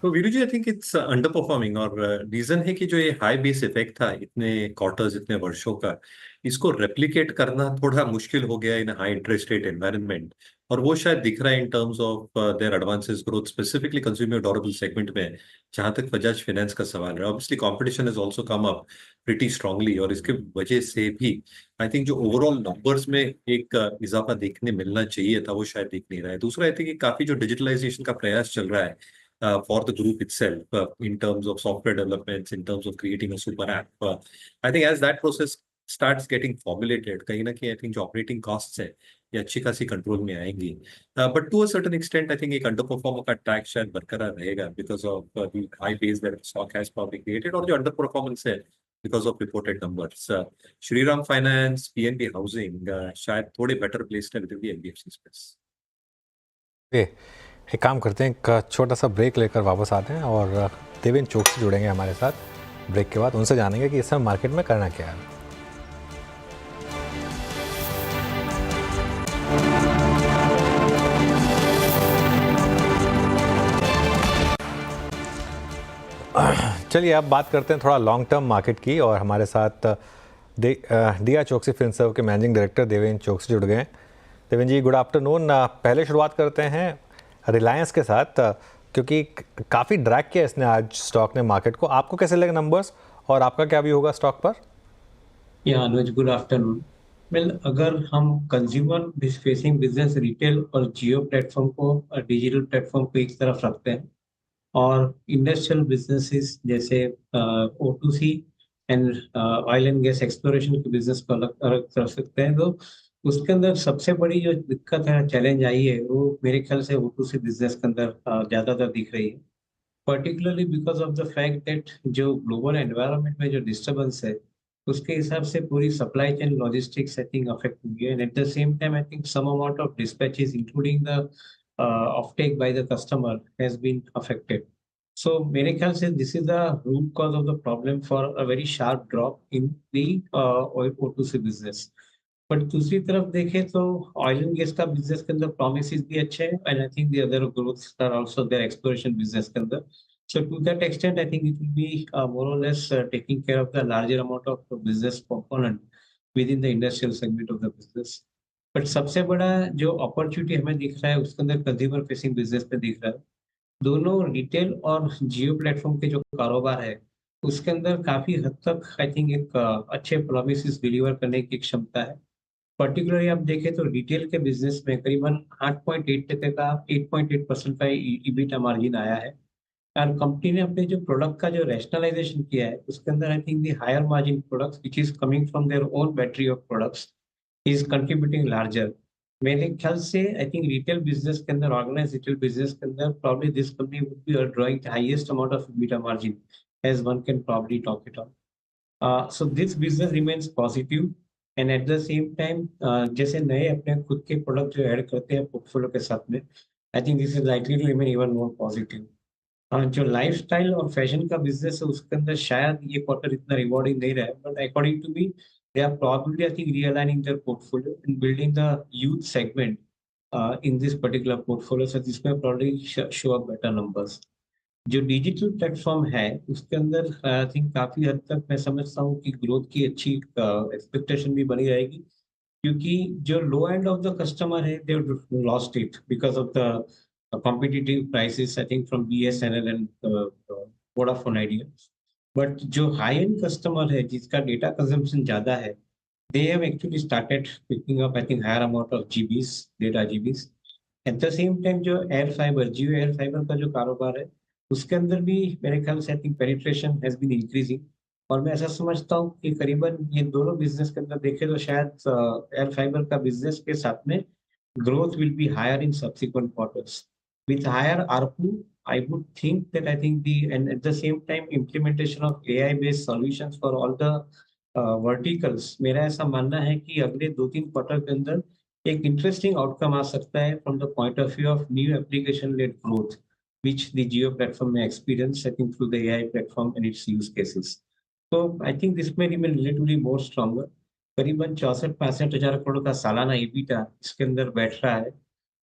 तो Veeru ji, I think it's underperforming, और रीजन है कि जो ये हाई बेस इफेक्ट था इतने क्वार्टर्स, इतने वर्षों का, इसको रेप्लिकेट करना थोड़ा मुश्किल हो गया इन हाई इंटरेस्ट रेट एनवायरनमेंट, और वो शायद दिख रहा है in terms of their advances growth, specifically consumer durable segment में, जहां तक बजाज फाइनेंस का सवाल है। Obviously competition has also come up pretty strongly, और इसके वजह से भी आई थिंक जो ओवरऑल नंबर्स में एक इजाफा देखने मिलना चाहिए था वो शायद दिख नहीं रहा है। दूसरा आई थिंक काफी जो डिजिटलाइजेशन का प्रयास चल रहा है for the group itself, in terms of software developments, in terms of creating a super app. I think as that process starts getting formulated, कहीं ना कहीं I think जो operating costs है ये अच्छी खासी कंट्रोल में आएंगी। But to a certain extent, I think एक underperformer का टैग शायद बरकरार रहेगा because of the high base that stock has probably created, और जो underperformance है because of reported numbers. Shriram Finance, PNB Housing शायद थोड़े better placed है within the NBFC space. एक काम करते हैं, एक छोटा सा ब्रेक लेकर वापस आते हैं और देवेंद्र चोक से जुड़ेंगे हमारे साथ। ब्रेक के बाद उनसे जानेंगे कि इस समय मार्केट में करना क्या है। चलिए अब बात करते हैं थोड़ा लॉन्ग टर्म मार्केट की, और हमारे साथ दिया चोकसी फिनसर्व के मैनेजिंग डायरेक्टर देवेंद्र चोक से जुड़ गए हैं। देवेंद्र जी, गुड आफ्टरनून। पहले शुरुआत करते हैं रिलायंस के साथ, क्योंकि काफ़ी ड्रैग किया इसने आज स्टॉक ने मार्केट को। आपको कैसे लगे नंबर्स, और आपका क्या भी होगा स्टॉक पर? या अनुज, गुड आफ्टरनून। वेल, अगर हम कंज्यूमर फेसिंग बिजनेस, रिटेल और जियो प्लेटफॉर्म को, डिजिटल प्लेटफॉर्म को एक तरफ रखते हैं, और इंडस्ट्रियल बिजनेसेस जैसे O2C and oil and gas exploration के बिजनेस को अलग रख सकते हैं, तो उसके अंदर सबसे बड़ी जो दिक्कत है, चैलेंज आई है, वो मेरे ख्याल से O2C बिजनेस के अंदर ज़्यादातर दिख रही है, particularly because of the fact that जो ग्लोबल एनवायरनमेंट में जो डिस्टर्बेंस है उसके हिसाब से पूरी supply chain logistics I think affect हुई है, and at the same time I think some amount of dispatches including the offtake by the customer has been affected. So मेरे ख्याल से this is the root cause of the problem for a very sharp drop in the O2C business. But दूसरी तरफ देखें तो oil and gas का business के अंदर प्रोमिसेस भी अच्छे हैं, and I think the other growths are also there exploration business के अंदर। So to that extent I think it will be more और less taking care of the larger amount of business component within the industrial segment of the business. But सबसे बड़ा जो opportunity हमें दिख रहा है उसके अंदर कंज्यूमर फेसिंग बिजनेस पे दिख रहा है। दोनों रिटेल और जियो प्लेटफॉर्म के जो कारोबार है उसके अंदर काफी हद तक आई थिंक एक अच्छे प्रोमिसेस डिलीवर करने की क्षमता है, पर्टिकुलरली आप देखें तो रिटेल के बिजनेस में करीबन 8.8% का 8.8% का ईबीटा मार्जिन आया है। और कंपनी ने अपने जो प्रोडक्ट का जो रैशनलाइजेशन किया है उसके अंदर I think the higher margin products which is coming from their own battery of products is contributing larger. मेरे ख्याल से आई थिंक रिटेल बिजनेस के अंदर, ऑर्गेनाइज्ड रिटेल बिजनेस के अंदर probably this company would be drawing the highest amount of EBITDA margin as one can probably talk it on. So this business remains positive and at the same time जैसे नए अपने खुद के product जो add करते हैं portfolio के साथ में, I think this is likely to remain even more positive. जो लाइफस्टाइल और फैशन का बिजनेस है उसके अंदर शायद ये क्वार्टर इतना रिवॉर्डिंग नहीं रहा है, but according to me they are probably I think realigning their portfolio and building the youth segment in this particular portfolio, so this may probably show up better numbers. जो digital platform है उसके अंदर I think काफी हद तक मैं समझता हूँ कि ग्रोथ की अच्छी एक्सपेक्टेशन भी बनी रहेगी, क्योंकि जो लो एंड ऑफ द कस्टमर है they lost it because of the competitive prices I think from BSNL and Vodafone idea. But जो हाई एंड कस्टमर है जिसका डेटा कंजम्पशन ज्यादा है, they have actually started picking up I think higher amount of GBs, data GBs. At the same time जो air fibre, जियो air fibre का जो कारोबार है उसके अंदर भी मेरे ख्याल से I think penetration has been increasing, और मैं ऐसा समझता हूँ कि करीबन ये दोनों बिजनेस के अंदर देखें तो शायद एयर फाइबर का बिजनेस के साथ में growth will be higher in subsequent quarters. With higher ARPU, I would think that I think and at the same time implementation of AI-based solutions for all the verticals, मेरा ऐसा मानना है कि अगले 2-3 क्वार्टर के अंदर एक इंटरेस्टिंग आउटकम आ सकता है from the point of view of new application led growth which the Jio platform may experience, I think, through the AI platform and its use cases. So I think this may remain relatively more stronger. करीबन 64-65 हजार करोड़ का सालाना EBITDA इसके अंदर बैठ रहा है,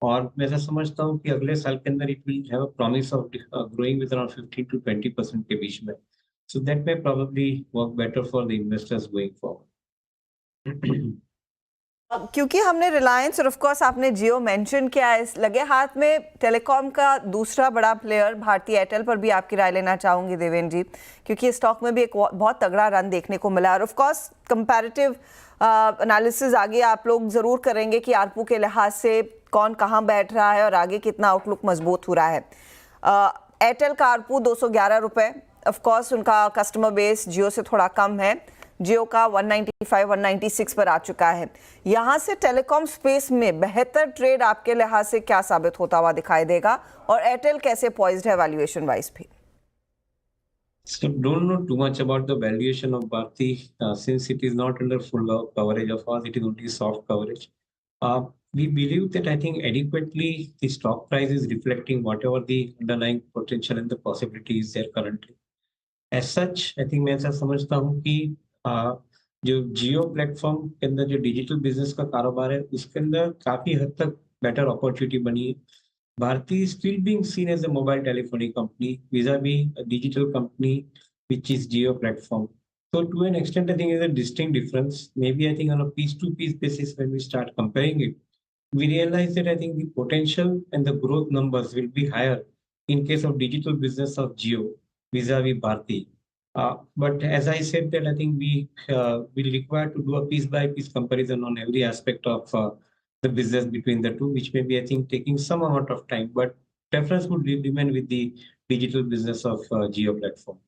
और मैं ऐसा समझता हूँ कि अगले साल के अंदर it will have a promise of growing with around 15 to 20% के बीच में. So that may probably work better for the investors going forward. क्योंकि हमने रिलायंस और ऑफ कोर्स आपने जियो मेंशन किया है, इस लगे हाथ में टेलीकॉम का दूसरा बड़ा प्लेयर भारती एयरटेल पर भी आपकी राय लेना चाहूंगी देवेंद्र जी, क्योंकि स्टॉक में भी एक बहुत तगड़ा रन देखने को मिला, और ऑफ कोर्स कंपैरेटिव एनालिसिस आगे आप लोग ज़रूर करेंगे कि आरपू के लिहाज से कौन कहाँ बैठ रहा है और आगे कितना आउटलुक मजबूत हो रहा है। एयरटेल का आरपू 211 रुपये, ऑफ कोर्स उनका कस्टमर बेस जियो से थोड़ा कम है, जियो का 195-196 पर आ चुका है। यहाँ से टेलीकॉम स्पेस में बेहतर ट्रेड आपके लिहाज से क्या साबित होता हुआ दिखाई देगा, और एयरटेल कैसे पॉइज्ड है वैल्यूएशन वाइज भी? So don't know too much about the valuation of Bharti since it is not under full coverage of us, it is only soft coverage. We believe that I think adequately the stock price is reflecting whatever the underlying potential and the possibility is there currently. As such, I think मैं ऐसा समझता हूँ कि जो जियो platform के अंदर जो digital business का कारोबार है उसके अंदर काफी हद तक बेटर अपॉर्चुनिटी बनी है। Bharti still being seen as a mobile telephony company vis-a-vis a digital company which is Jio platform. So to an extent, I think is a distinct difference. Maybe I think on a piece-to-piece basis when we start comparing it, we realize that I think the potential and the growth numbers will be higher in case of digital business of Jio vis-a-vis Bharti. But as I said that I think we will require to do a piece-by-piece comparison on every aspect of the business between the two, which may be I think taking some amount of time, but preference would remain with the digital business of Jio platform.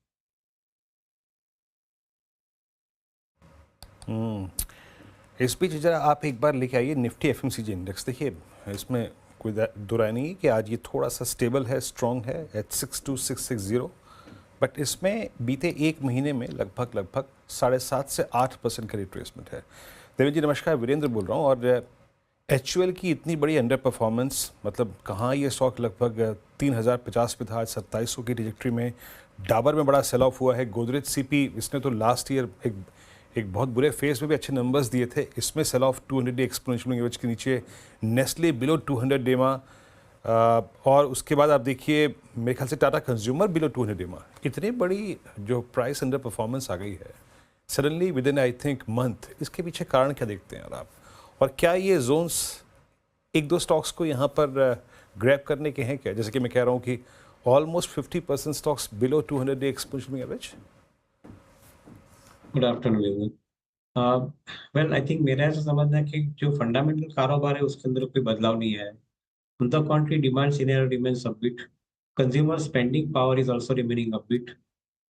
इस बीच जरा आप एक बार लेके आइए Nifty FMCG index. देखिए इसमें कोई दो राय नहीं है कि आज ये थोड़ा सा स्टेबल है, स्ट्रॉन्ग है एट 62660, बट इसमें बीते एक महीने में लगभग 7.5 से 8% का रिट्रेसमेंट है। देवेंद्र जी नमस्कार, वीरेंद्र बोल रहा हूँ। और HUL की इतनी बड़ी अंडर परफॉर्मेंस, मतलब कहाँ ये स्टॉक लगभग 3050 पे था, आज 2700 की ट्रैजेक्टरी में। डाबर में बड़ा सेल ऑफ हुआ है। गोदरेज CP इसने तो लास्ट ईयर एक बहुत बुरे फेज में भी अच्छे नंबर्स दिए थे, इसमें sell off 200 day exponential average के नीचे। नेस्ले बिलो 200 डेमा, और उसके बाद आप देखिए मेरे ख्याल से टाटा कंज्यूमर बिलो 200 डेमा। इतनी बड़ी जो प्राइस अंडर परफॉर्मेंस आ गई है suddenly with in I think month, इसके पीछे कारण क्या देखते हैं आप? और क्या ये जोन्स एक दो स्टॉक्स को यहाँ पर ग्रैब करने के हैं क्या? जैसे कि मैं कह रहा हूँ कि almost 50% stocks below 200 day exponential average. Good afternoon, everyone. Well I think मेरा ऐसा समझना है कि जो फंडामेंटल कारोबार है उसके अंदर कोई बदलाव नहीं है. On the contrary, demand scenario remains upbeat. Consumer spending power is also remaining upbeat.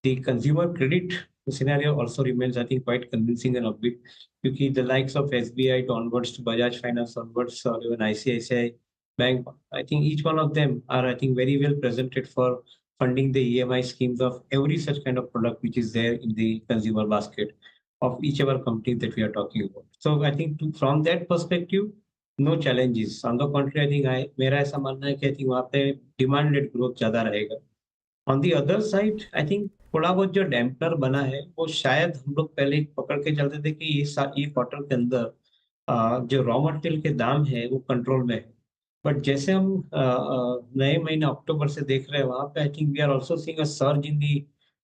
The consumer credit scenario also remains, I think, quite convincing and upbeat. Because the likes of SBI to onwards to Bajaj Finance onwards or even ICICI Bank, I think each one of them are, I think, very well presented for funding the EMI schemes of every such kind of product which is there in the consumer basket of each of our companies that we are talking about. So I think from that perspective, no challenges. On the contrary I think मेरा ऐसा मानना है कि I think वहाँ पे demand led growth ज्यादा रहेगा. On the other side I think थोड़ा बहुत जो डैम्पनर बना है वो शायद हम लोग पहले पकड़ के चलते थे कि ये क्वार्टर के अंदर जो रॉ मटेरियल के दाम है वो कंट्रोल में है. बट जैसे हम नए महीने अक्टूबर से देख रहे हैं वहाँ पे I think we are also seeing a surge in the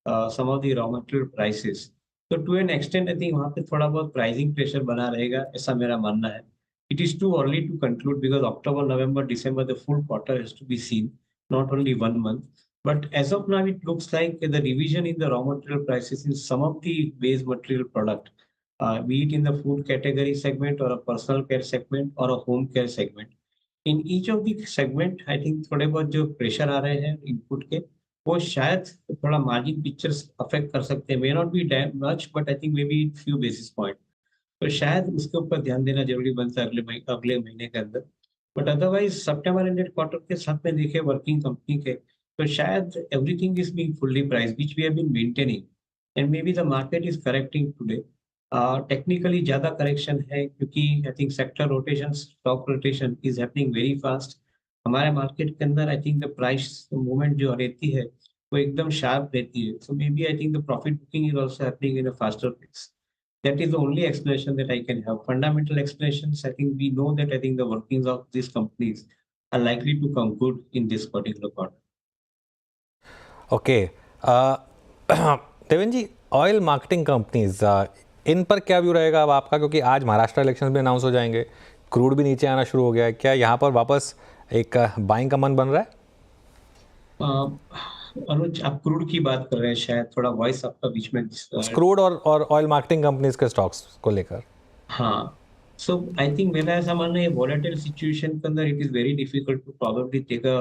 some of the raw material prices. तो to an extent I think वहाँ पे थोड़ा बहुत प्राइसिंग प्रेशर बना रहेगा ऐसा मेरा मानना है. It is too early to conclude because October, November, December, the full quarter has to be seen, not only 1 month. But as of now, it looks like the revision in the raw material prices in some of the base material product, be it in the food category segment or a personal care segment or a home care segment. In each of the segment, I think थोड़े बहुत जो pressure आ रहे हैं input के, वो शायद थोड़ा margin pictures affect कर सकते हैं. May not be that much, but I think maybe few basis point. तो शायद उसके ऊपर ध्यान देना जरूरी बनता है अगले महीने के अंदर. बट अदरवाइज सितंबर एंडेड क्वार्टर के साथ में देखे वर्किंग कंपनी के तो शायद everything is being fully priced which we have been maintaining and maybe the market is correcting today. Technically ज्यादा करेक्शन है क्योंकि I think sector rotation stock rotation is happening very fast. हमारे market के अंदर I think the price movement जो रहती है वो एकदम शार्प रहती है. So may be I think the profit booking is also happening in a faster pace. That is the only explanation that I can have. Fundamental explanations, I think we know that I think the workings of these companies are likely to come good in this particular quarter. Okay. Devendra ji, oil marketing companies इन पर क्या view रहेगा अब आपका, क्योंकि आज Maharashtra elections भी announce हो जाएंगे, क्रूड भी नीचे आना शुरू हो गया है, क्या यहाँ पर वापस एक बाइंग का मन बन रहा है? अनुज, आप क्रूड की बात कर रहे हैं, शायद थोड़ा वॉइस आपका बीच में क्रूड और ऑयल मार्केटिंग कंपनीज के स्टॉक्स को लेकर. हाँ, सो आई थिंक मेरा ऐसा मानना है वोलेटाइल सिचुएशन के अंदर it is very difficult to probably take a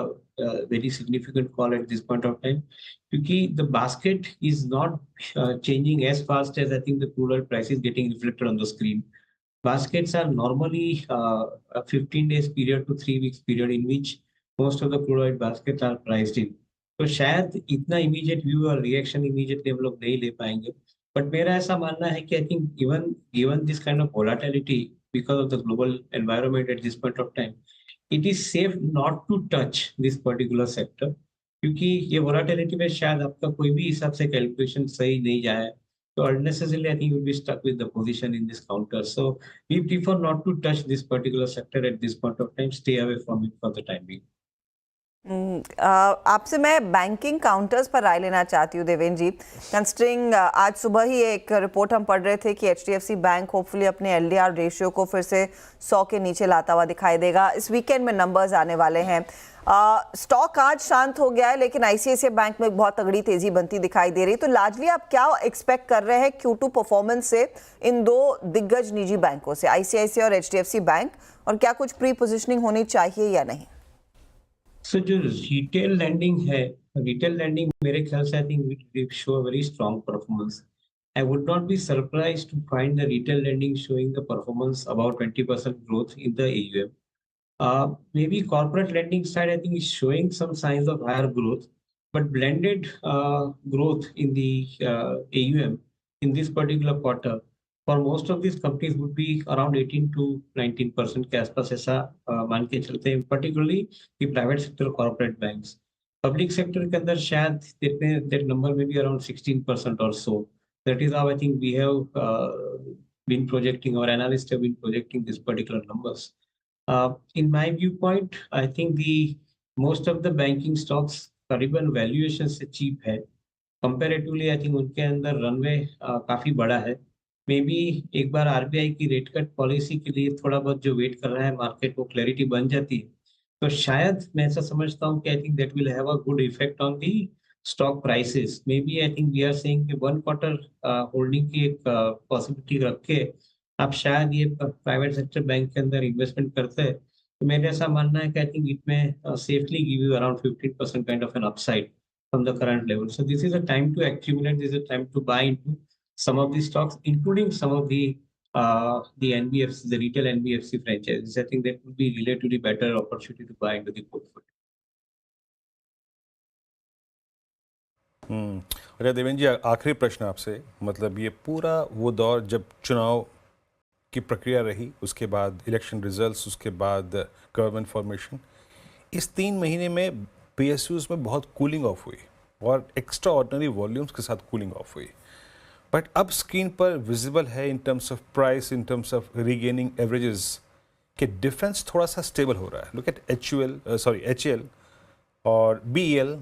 very significant call at this point of time क्योंकि the basket is not changing as fast as I think the crude oil price is getting reflected on the screen. Baskets are normally a 15 days period to 3 weeks period in which most of the crude oil baskets are priced in. तो शायद इतना immediate view और reaction immediately हम लोग नहीं ले पाएंगे. But मेरा ऐसा मानना है कि I think even given this kind of volatility because of the global environment at this point of time it is safe not to touch this particular sector क्योंकि ये वोलेटिलिटी में शायद आपका कोई भी हिसाब से कैलकुलेशन सही नहीं जाए. So unnecessarily, I think you will be stuck with the position in this counter. So we prefer not to touch this particular sector at this point of time. Stay away from it for the time being. आपसे मैं banking counters पर राय लेना चाहती हूँ देवेंद्र जी. Considering आज सुबह ही एक report हम पढ़ रहे थे कि HDFC बैंक होपफुली अपने LDR रेशियो को फिर से 100 के नीचे लाता हुआ दिखाई देगा. इस वीकेंड में नंबर्स आने वाले हैं. स्टॉक आज शांत हो गया है लेकिन ICICI बैंक में बहुत तगड़ी तेजी बनती दिखाई दे रही. तो लार्जली आप क्या एक्सपेक्ट कर रहे हैं Q2 परफॉर्मेंस से इन दो दिग्गज निजी बैंकों से, ICICI और HDFC बैंक, और क्या कुछ प्री पोजिशनिंग होनी चाहिए या नहीं? So जो रिटेल लैंडिंग है, रिटेल लैंडिंग मेरे ख्याल से I think will show a very strong performance. I would not be surprised to find the retail lending showing the performance about 20% growth in the AUM. Maybe corporate lending side I think is showing some signs of higher growth, but blended growth in the AUM in this particular quarter for most of these companies would be around 18 to 19% के आसपास ऐसा मान के चलते हैं, particularly the private sector corporate banks. Public sector के अंदर शायद that number may be around 16% or so. That is how I think we have been projecting, or analysts have been projecting these particular numbers. In my viewpoint, I think most of the banking stocks करीबन valuation से cheap है. Comparatively, I think उनके अंदर runway काफी बड़ा है. May be एक बार RBI की रेट कट पॉलिसी के लिए थोड़ा बहुत जो वेट कर रहा है मार्केट को क्लैरिटी बन जाती है तो शायद मैं ऐसा समझता हूँ कि I think that will have a good effect on the stock prices. Maybe I think we are saying कि 1 quarter holding की एक possibility रख के आप शायद ये private sector बैंक के अंदर investment करते हैं, तो मेरे ऐसा मानना है कि I think it may safely give you around 15% kind of an upside from the current level. So this is a time to accumulate. This is a time to buy into some of these stocks, including some of the NBFC, the retail NBFC franchises. I think that would be relatively better opportunity to buy into the portfolio. अच्छा देवेंद्र जी, आखिरी प्रश्न आपसे, मतलब ये पूरा वो दौर जब चुनाव की प्रक्रिया रही, उसके बाद इलेक्शन रिजल्ट्स, उसके बाद गवर्नमेंट फॉर्मेशन, इस 3 महीने में PSUs में बहुत कूलिंग ऑफ हुई और एक्स्ट्रा ऑर्डिनरी वॉल्यूम्स के साथ कूलिंग ऑफ हुई, बट अब स्क्रीन पर विजिबल है in terms of price, in terms of regaining averages कि डिफरेंस थोड़ा सा स्टेबल हो रहा है. लुक एट HL और BEL.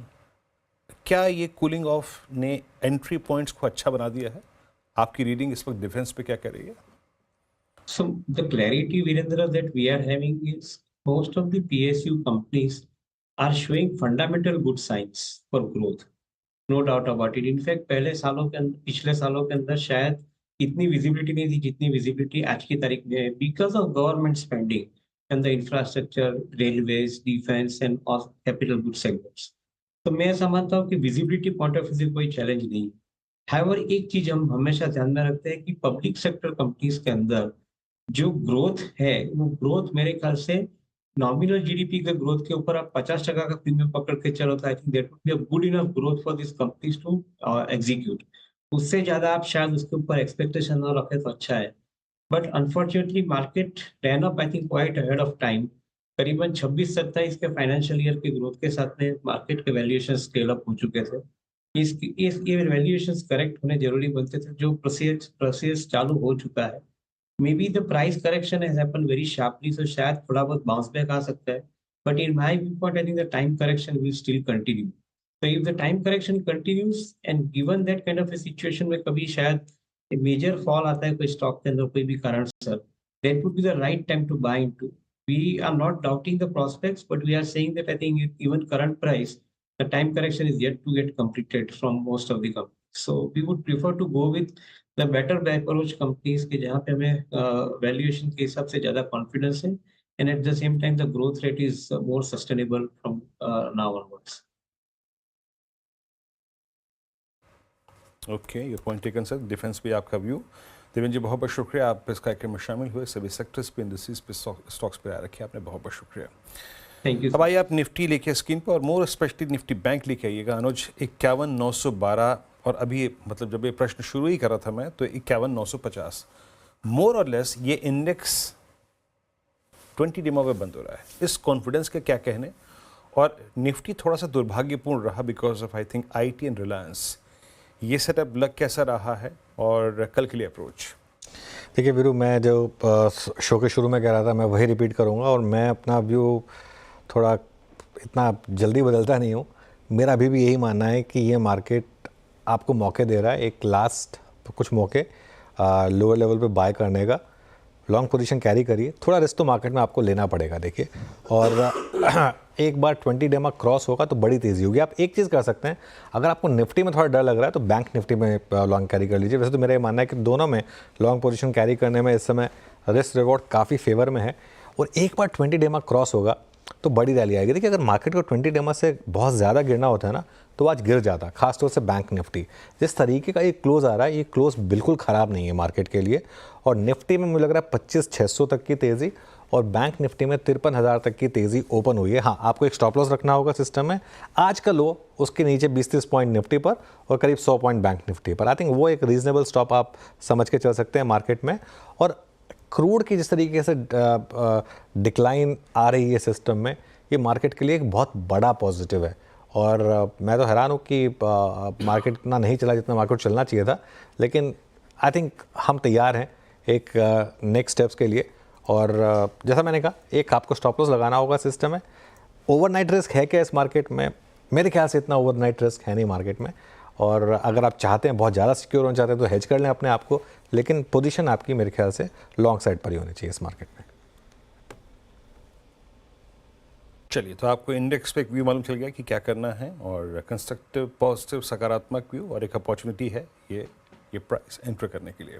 क्या ये कूलिंग ऑफ ने एंट्री पॉइंट्स को अच्छा बना दिया है? आपकी रीडिंग इस वक्त डिफेंस पे क्या कर रही है? So the clarity, Virendra, that we are having is most of the PSU companies are showing fundamental good signs for growth. No doubt about it. In fact, पिछले सालों के अंदर शायद इतनी विजिबिलिटी नहीं थी जितनी विजिबिलिटी आज की तारीख में है, because of government spending and the infrastructure, railways, defense and all capital goods segments. तो मैं ऐसा मानता हूँ कि विजिबिलिटी पॉइंट ऑफ व्यू से कोई चैलेंज नहीं. हाउएवर एक चीज हम हमेशा ध्यान में रखते हैं कि पब्लिक सेक्टर कंपनीज के अंदर जो ग्रोथ है, वो ग्रोथ मेरे ख्याल से नॉमिनल जीडीपी के ग्रोथ के ऊपर आप 50% का प्रीमियम पकड़ के चलो तो I think that would be a good enough growth for this companies to execute. उससे ज्यादा आप शायद उसके ऊपर एक्सपेक्टेशन ना रखें तो अच्छा है. But unfortunately market ran up I think quite ahead of time. करीबन 26-27 के फाइनेंशियल ईयर के ग्रोथ के साथ में मार्केट के वैल्यूएशन स्केल अप हो चुके थे. ये वैल्यूएशंस करेक्ट होने जरूरी बनते थे. जो प्रोसेस चालू हो चुका है, maybe the price correction has happened very sharply, so शायद थोड़ा बहुत बाउंस बैक आ सकता है. But in my view point I think the time correction will still continue. तो if the time correction continues and given that kind of a situation में कभी शायद मेजर फॉल आता है कोई स्टॉक के अंदर कोई भी कारण से, that would be the right time to buy into. We are not doubting the prospects, but we are saying that I think even current price, the time correction is yet to get completed from most of the companies. So we would prefer to go with the better approach companies के जहाँ पे हमें valuation के हिसाब से ज़्यादा confidence है, and at the same time the growth rate is more sustainable from now onwards. Okay, your point taken sir. Defence पे आपका व्यू. देवेंद्र जी, बहुत बहुत शुक्रिया, आप इस कार्यक्रम में शामिल हुए. सभी सेक्टर्स पे, इंडस्ट्रीज पे, स्टॉक्स पे आ रखे आपने, बहुत बहुत शुक्रिया. Thank you. अब आइए आप निफ्टी लेके स्क्रीन पर, और मोर स्पेशली निफ्टी बैंक लेके आइएगा. अनुज, 51,912, और अभी मतलब जब ये प्रश्न शुरू ही कर रहा था मैं तो 51,950 मोर और लेस ये इंडेक्स 20 डेमो में बंद हो रहा है. इस कॉन्फिडेंस के क्या कहने? और निफ्टी थोड़ा सा दुर्भाग्यपूर्ण रहा because of I think IT and Reliance. ये सेटअप लग कैसा रहा है और कल के लिए अप्रोच? देखिए वीरू, मैं जो शो के शुरू में कह रहा था मैं वही रिपीट करूंगा, और मैं अपना व्यू थोड़ा इतना जल्दी बदलता नहीं हूँ. मेरा अभी भी यही मानना है कि ये मार्केट आपको मौके दे रहा है, एक लास्ट कुछ मौके लोअर लेवल पे बाय करने का. लॉन्ग पोजीशन कैरी करिए, थोड़ा रिस्क तो मार्केट में आपको लेना पड़ेगा. देखिए, और एक बार 20 डेमा क्रॉस होगा तो बड़ी तेज़ी होगी. आप एक चीज़ कर सकते हैं, अगर आपको निफ्टी में थोड़ा डर लग रहा है तो बैंक निफ्टी में लॉन्ग कैरी कर लीजिए. वैसे तो मेरा ये मानना है कि दोनों में लॉन्ग पोजीशन कैरी करने में इस समय रिस्क रिवॉर्ड काफ़ी फेवर में है. और एक बार 20 डेमा क्रॉस होगा तो बड़ी रैली आएगी. देखिए, अगर मार्केट को 20 डेमा से बहुत ज़्यादा गिरना होता है ना, तो आज गिर जाता, खासतौर से बैंक निफ्टी. जिस तरीके का ये क्लोज आ रहा है, ये क्लोज बिल्कुल ख़राब नहीं है मार्केट के लिए. और निफ्टी में मुझे लग रहा है 25,600 तक की तेज़ी, और बैंक निफ्टी में 53,000 तक की तेज़ी ओपन हुई है. हाँ, आपको एक स्टॉप लॉस रखना होगा सिस्टम में. आज का लो उसके नीचे 20-30 पॉइंट निफ्टी पर और करीब 100 पॉइंट बैंक निफ्टी पर. आई थिंक वो एक रीजनेबल स्टॉप आप समझ के चल सकते हैं मार्केट में. और क्रूड की जिस तरीके से डिक्लाइन आ रही है सिस्टम में, ये मार्केट के लिए एक बहुत बड़ा पॉजिटिव है. और मैं तो हैरान हूँ कि मार्केट इतना नहीं चला जितना मार्केट चलना चाहिए था. लेकिन आई थिंक हम तैयार हैं एक नेक्स्ट स्टेप्स के लिए. और जैसा मैंने कहा, एक आपको स्टॉप लॉस लगाना होगा सिस्टम में. ओवरनाइट रिस्क है क्या इस मार्केट में? मेरे ख्याल से इतना ओवरनाइट रिस्क है नहीं मार्केट में. और अगर आप चाहते हैं बहुत ज़्यादा सिक्योर होना चाहते हैं तो हेज कर लें अपने आप को, लेकिन पोजीशन आपकी मेरे ख्याल से लॉन्ग साइड पर ही होनी चाहिए इस मार्केट में. चलिए, तो आपको इंडेक्स पे एक व्यू मालूम चल गया कि क्या करना है, और कंस्ट्रक्टिव, पॉजिटिव, सकारात्मक व्यू और एक अपॉर्चुनिटी है ये प्राइस एंटर करने के लिए।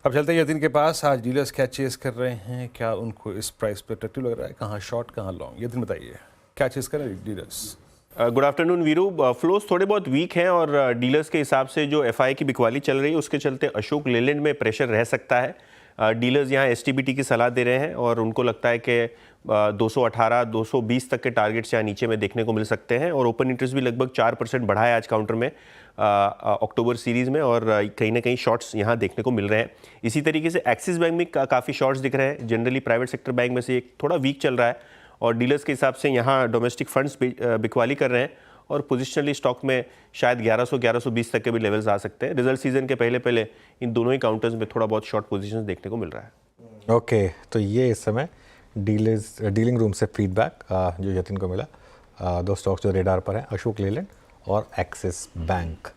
अब चलते हैं यतिन के पास। आज डीलर्स क्या चेस कर रहे हैं, क्या उनको इस प्राइस पे अट्रैक्टिव लग रहा है, कहाँ शॉर्ट कहाँ लॉन्ग? यतिन बताइए, क्या चेस कर रहे हैं dealers? Good afternoon Veeru. Flows थोड़े बहुत वीक हैं और डीलर्स के हिसाब से जो एफआई की बिकवाली चल रही है उसके चलते अशोक लेलैंड में प्रेशर रह सकता है। डीलर्स यहाँ एसटीबीटी की सलाह दे रहे हैं और उनको लगता है कि 218, 220 तक के टारगेट्स यहाँ नीचे में देखने को मिल सकते हैं। और ओपन इंटरेस्ट भी लगभग 4% बढ़ा है आज काउंटर में अक्टूबर सीरीज़ में, और कहीं ना कहीं शॉर्ट्स यहाँ देखने को मिल रहे हैं। इसी तरीके से एक्सिस बैंक में काफ़ी शॉर्ट्स दिख रहे हैं। जनरली प्राइवेट सेक्टर बैंक में से एक थोड़ा वीक चल रहा है और डीलर्स के हिसाब से यहाँ डोमेस्टिक फंड्स बिकवाली कर रहे हैं और पोजिशनली स्टॉक में शायद 1100-1120 तक के भी लेवल्स आ सकते हैं। रिजल्ट सीजन के पहले इन दोनों ही काउंटर्स में थोड़ा बहुत शॉर्ट पोजीशंस देखने को मिल रहा है। ओके, तो ये इस समय डीलिंग रूम से फीडबैक जो यतिन को मिला। दो स्टॉक्स जो रेडार पर हैं, अशोक लेलैंड और एक्सिस बैंक,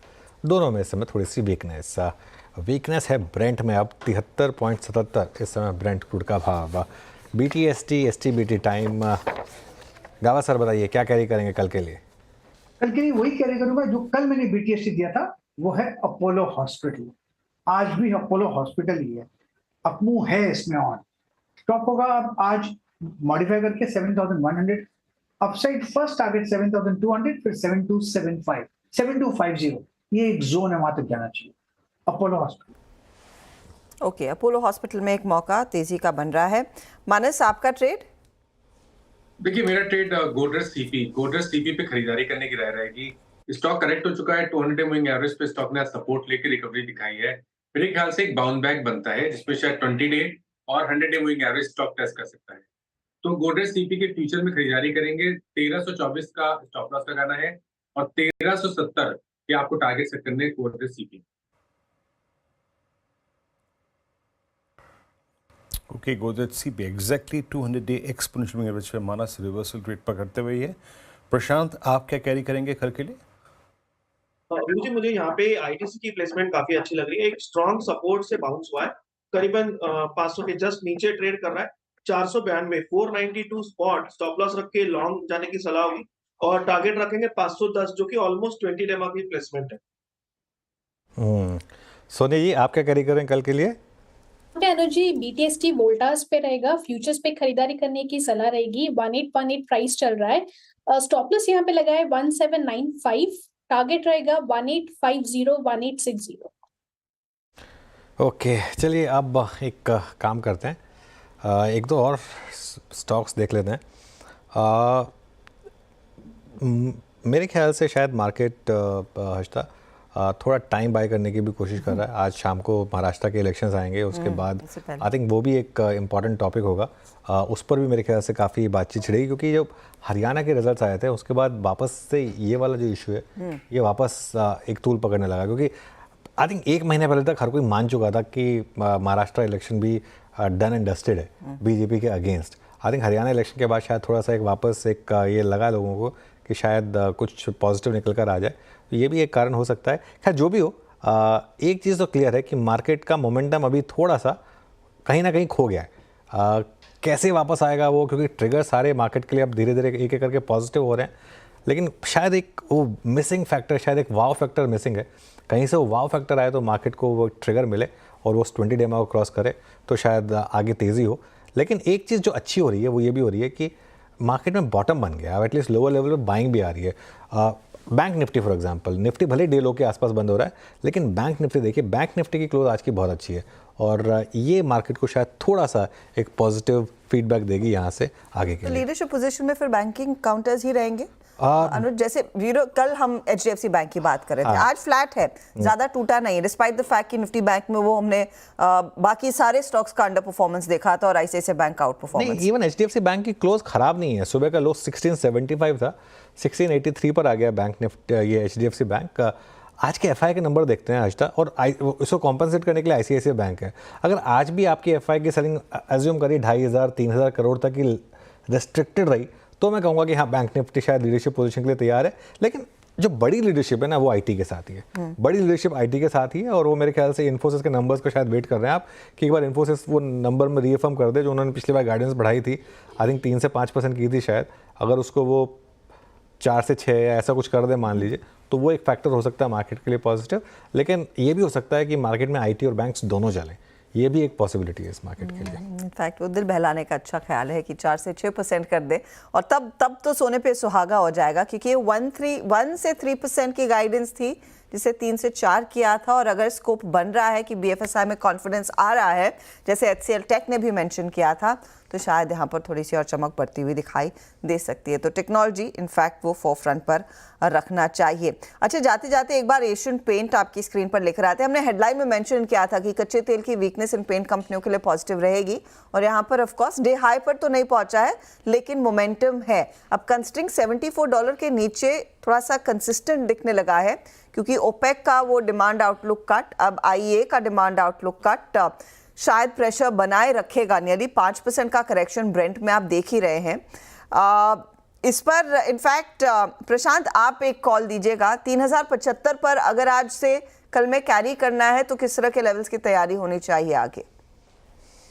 दोनों में इस समय थोड़ी सी वीकनेस है। ब्रेंट में अब 73.77 इस समय ब्रेंट क्रूड का भाव। BTST STBT टाइम, गावा सर बताइए क्या कैरी करेंगे कल के लिए? कल के लिए वही कैरी करूंगा जो कल मैंने BTST दिया था, वो है अपोलो हॉस्पिटल। आज भी अपोलो हॉस्पिटल ही है, अपमूव है इसमें ऑन। स्टॉप होगा अब आज मॉडिफाई करके 7100, अपसाइड फर्स्ट टारगेट 7200, फिर 7275, 7250, ये एक जोन है, वहां तक जाना चाहिए Apollo hospital. Okay, Apollo hospital में एक मौका तेजी का बन रहा है। मानस, आपका ट्रेड? देखिए, मेरा ट्रेड गोदरेज सीपी पे खरीदारी करने की राय रहेगी। स्टॉक करेक्ट हो चुका है, 200 मूविंग एवरेज पे स्टॉक ने सपोर्ट लेके रिकवरी दिखाई है। मेरे ख्याल से एक बाउंस बैक बनता है जिसमें शायद 20 डे और 100 day moving average stock test कर सकता है। तो गोदरेज सीपी के फ्यूचर में खरीदारी करेंगे। 1324 का स्टॉप लॉस लगाना है और 1370 ये आपको टारगेट सेट करने हैं Godrej CP. Okay, Godrej CP exactly 200 day exponential average पे मानस रिवर्सल रेट पकड़ते हुए है। प्रशांत, आप क्या कैरी करेंगे कल के लिए? मुझे यहाँ पे आईटीसी की प्लेसमेंट काफी अच्छी लग रही है। एक स्ट्रॉन्ग सपोर्ट से बाउंस हुआ है, करीबन 500 के जस्ट नीचे ट्रेड कर रहा है। 492, 492 स्पॉट स्टॉप लॉस रख के लॉन्ग जाने की सलाह होगी और टारगेट रखेंगे 510, जो कि ऑलमोस्ट 20 डेमा की प्लेसमेंट है। सोनी जी, आप क्या कैरी करें कल के लिए? अनुज जी, BTST वोल्टास पे रहेगा, फ्यूचर्स पे खरीदारी करने की सलाह रहेगी। 1818 प्राइस चल रहा है, स्टॉप लॉस यहाँ पे लगा है 1795, टारगेट रहेगा 1850, 1860। ओके, चलिए अब एक काम करते हैं, एक दो और स्टॉक्स देख लेते हैं। मेरे ख्याल से शायद मार्केट हर्षता थोड़ा टाइम बाय करने की भी कोशिश कर रहा है। आज शाम को महाराष्ट्र के इलेक्शंस आएंगे, उसके बाद आई थिंक वो भी एक इम्पॉर्टेंट टॉपिक होगा। उस पर भी मेरे ख्याल से काफ़ी बातचीत छिड़ेगी, क्योंकि जब हरियाणा के रिजल्ट्स आए थे उसके बाद वापस से ये वाला जो इशू है ये वापस एक तूल पकड़ने लगा, क्योंकि आई थिंक एक महीने पहले तक हर कोई मान चुका था कि महाराष्ट्र इलेक्शन भी डन एंड डस्टेड है बीजेपी के against. I think Haryana election के बाद शायद थोड़ा सा एक वापस एक ये लगा लोगों को कि शायद कुछ पॉजिटिव निकल कर आ जाए, तो ये भी एक कारण हो सकता है। खैर जो भी हो, एक चीज़ तो क्लियर है कि मार्केट का मोमेंटम अभी थोड़ा सा कहीं ना कहीं खो गया है। कैसे वापस आएगा वो, क्योंकि ट्रिगर सारे मार्केट के लिए अब धीरे धीरे एक एक करके पॉजिटिव हो रहे हैं, लेकिन शायद एक वो मिसिंग फैक्टर, शायद एक वाव फैक्टर मिसिंग है। कहीं से वो वाव फैक्टर आए तो मार्केट को वो ट्रिगर मिले और वो 20 डेमा को क्रॉस करे तो शायद आगे तेज़ी हो। लेकिन एक चीज़ जो अच्छी हो रही है वो ये भी हो रही है कि मार्केट में बॉटम बन गया, एटलीस्ट लोअर लेवल पे बाइंग भी आ रही है। Bank Nifty for example, Nifty भले डे लो के आसपास बंद हो रहा है, लेकिन बैंक निफ्टी देखिए, बैंक निफ्टी की क्लोज आज की बहुत अच्छी है और ये मार्केट को शायद थोड़ा सा एक पॉजिटिव फीडबैक देगी यहाँ से आगे के लिए। लीडरशिप पोजीशन में फिर बैंकिंग काउंटर्स ही रहेंगे अनुज। जैसे कल हम HDFC बैंक की बात कर रहे थे, आज फ्लैट है, ज्यादा टूटा नहीं, डिस्पाइट द फैक्ट कि निफ्टी बैंक में वो हमने बाकी सारे स्टॉक्स का अंडर परफॉर्मेंस देखा था और ICICI बैंक का out performance. Even HDFC bank की क्लोज खराब नहीं है, सुबह का लो 1675 था, 1683 पर आ गया बैंक निफ्टी, ये HDFC बैंक। आज के FI के नंबर देखते हैं आज, और इसको कॉम्पनसेट करने के लिए ICICI बैंक है। अगर आज भी आपकी FI की सेलिंग एज्यूम करिए 2500-3000 करोड़ तक की रेस्ट्रिक्टेड रही, तो मैं कहूँगा कि हाँ बैंक निफ्टी शायद लीडरशिप पोजीशन के लिए तैयार है। लेकिन जो बड़ी लीडरशिप है ना वो आईटी के साथ ही है, बड़ी लीडरशिप आईटी के साथ ही है। और वो मेरे ख्याल से इन्फोसिस के नंबर्स को शायद वेट कर रहे हैं आप कि एक बार इन्फोसिस वो नंबर में रीअफर्म कर दे जो उन्होंने पिछली बार गाइडेंस बढ़ाई थी, आई थिंक 3 से 5% की थी शायद, अगर उसको वो 4 से 6 या ऐसा कुछ कर दे मान लीजिए, तो वो एक फैक्टर हो सकता है मार्केट के लिए पॉजिटिव। लेकिन ये भी हो सकता है कि मार्केट में आईटी और बैंक्स दोनों चलें, ये भी एक पॉसिबिलिटी है इस मार्केट के लिए। इनफैक्ट वो दिल बहलाने का अच्छा ख्याल है कि 4 से 6% कर दे और तब तो सोने पे सुहागा हो जाएगा, क्योंकि 1 से 3% की गाइडेंस थी जिसे 3 से 4 किया था। और अगर स्कोप बन रहा है कि बीएफएसआई में कॉन्फिडेंस आ रहा है, जैसे एचसीएल टेक ने भी मेंशन किया था, तो शायद यहाँ पर थोड़ी सी और चमक बढ़ती हुई दिखाई दे सकती है। तो टेक्नोलॉजी इनफैक्ट वो फोरफ्रंट पर रखना चाहिए। अच्छा, जाते जाते एक बार एशियन पेंट आपकी स्क्रीन पर लिख रहा था, हमने हेडलाइन में मेंशन किया था कि कच्चे तेल की वीकनेस इन पेंट कंपनियों के लिए पॉजिटिव रहेगी, और यहाँ पर ऑफ कोर्स डे हाई पर तो नहीं पहुंचा है लेकिन मोमेंटम है। अब कंस्ट्रिंग $74 के नीचे थोड़ा सा कंसिस्टेंट दिखने लगा है, क्योंकि ओपेक का वो डिमांड आउटलुक कट, अब आईईए का डिमांड आउटलुक कट शायद प्रेशर बनाए रखेगा। नियरली 5% का करेक्शन ब्रेंट में आप देख ही रहे हैं। इस पर इनफैक्ट प्रशांत आप एक कॉल दीजिएगा, 3075 पर अगर आज से कल में कैरी करना है तो किस तरह के लेवल्स की तैयारी होनी चाहिए आगे?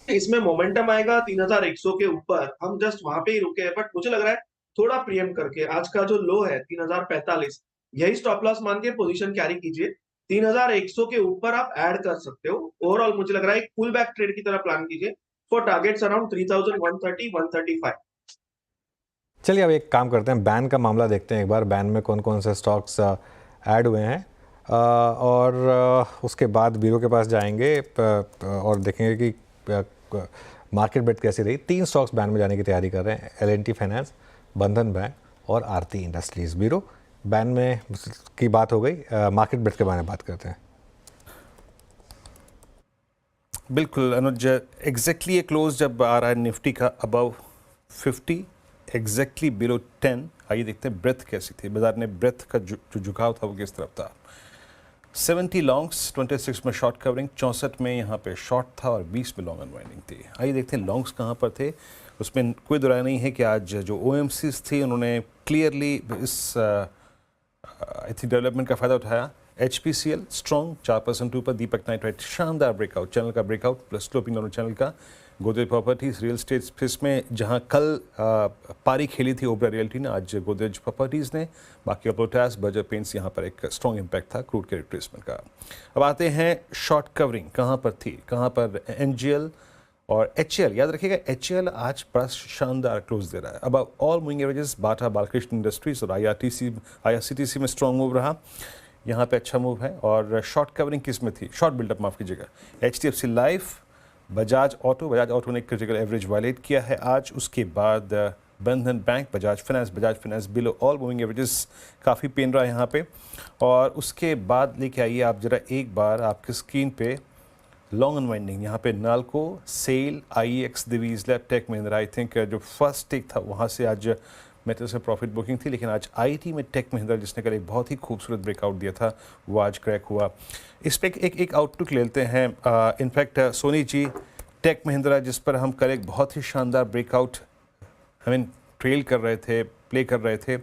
इसमें मोमेंटम आएगा 3100 के ऊपर, हम जस्ट वहां पे ही रुके हैं, बट मुझे लग रहा है थोड़ा प्रीएम्प्ट करके आज का जो लो है 3045, यही स्टॉप लॉस मान के पोजीशन कैरी कीजिए। 3100 के ऊपर आप ऐड कर सकते हो। ओवरऑल मुझे लग रहा है एक पुल बैक ट्रेड की तरह प्लान कीजिए फॉर टारगेट्स अराउंड 3130 135। चलिए अब एक काम करते हैं, बैन का मामला देखते हैं एक बार, बैन में कौन कौन से स्टॉक्स ऐड हुए हैं, और उसके बाद बीरो के पास जाएंगे और देखेंगे कि मार्केट बेट कैसी रही। 3 स्टॉक्स बैन में जाने की तैयारी कर रहे हैं, L&T फाइनेंस, बंधन बैंक और आरती इंडस्ट्रीज। बीरो, बैन में की बात हो गई, मार्केट बेट के बारे में बात करते हैं। बिल्कुल अनुज, एग्जैक्टली ये क्लोज जब आ रहा है निफ्टी का अबव 50, एग्जैक्टली बिलो 10। आइए देखते हैं ब्रेथ कैसी थी, बाजार ने ब्रेथ का जो झुकाव था वो किस तरफ था। 70 लॉन्ग्स, 26 में शॉर्ट कवरिंग, 64 में यहाँ पे शॉर्ट था और 20 में लॉन्ग अनवाइंडिंग थी। आइए देखते हैं लॉन्ग्स कहाँ पर थे। उसमें कोई दुराय नहीं है कि आज जो OMCs थी उन्होंने क्लियरली इस डेवलपमेंट का फ़ायदा उठाया। HPCL स्ट्रॉन्ग 4% ऊपर, दीपक नाइट्राइट शानदार ब्रेकआउट, चैनल का ब्रेकआउट प्लस स्लोपिंग दोनों चैनल का। Godrej properties real estate space में जहां कल पारी खेली थी ओबरा रियल्टी ने, आज गोदरेज प्रॉपर्टीज़ ने। बाकी अपोटास, बर्जर पेंट्स, यहाँ पर एक स्ट्रॉन्ग इम्पैक्ट था क्रूड के रिट्रेसमेंट का। अब आते हैं शॉर्ट कवरिंग कहाँ पर थी, कहाँ पर NGL और HAL। याद रखिएगा HAL आज बड़ा शानदार क्लोज दे रहा है। अब ऑल मूविंग एवरेजेस बाटा, बालकृष्ण इंडस्ट्रीज और IRCTC में स्ट्रॉन्ग मूव रहा, यहाँ पे अच्छा मूव है। और शॉर्ट कवरिंग किस में थी, शॉर्ट बिल्डअप माफ कीजिएगा, HDFC लाइफ, बजाज ऑटो ने क्रिटिकल एवरेज वायलेट किया है आज। उसके बाद बंधन bank, Bajaj finance below all moving averages, काफ़ी पेन रहा है यहाँ पे। और उसके बाद लेके आइए आप जरा एक बार आपकी स्क्रीन पे लॉन्ग अनवाइंडिंग, यहाँ पे Nalco, SAIL, IEX, Divi's lab, Tech Mahindra. I think जो फर्स्ट टेक था वहाँ से आज मेटल से प्रॉफिट बुकिंग थी, लेकिन आज IT में टेक महिंद्रा जिसने कल एक बहुत ही खूबसूरत ब्रेकआउट दिया था वो आज क्रैक हुआ। इस पर एक आउटलुक लेते हैं। इनफैक्ट सोनी जी, टेक महिंद्रा जिस पर हम कल एक बहुत ही शानदार ब्रेकआउट ट्रेल कर रहे थे, प्ले कर रहे थे।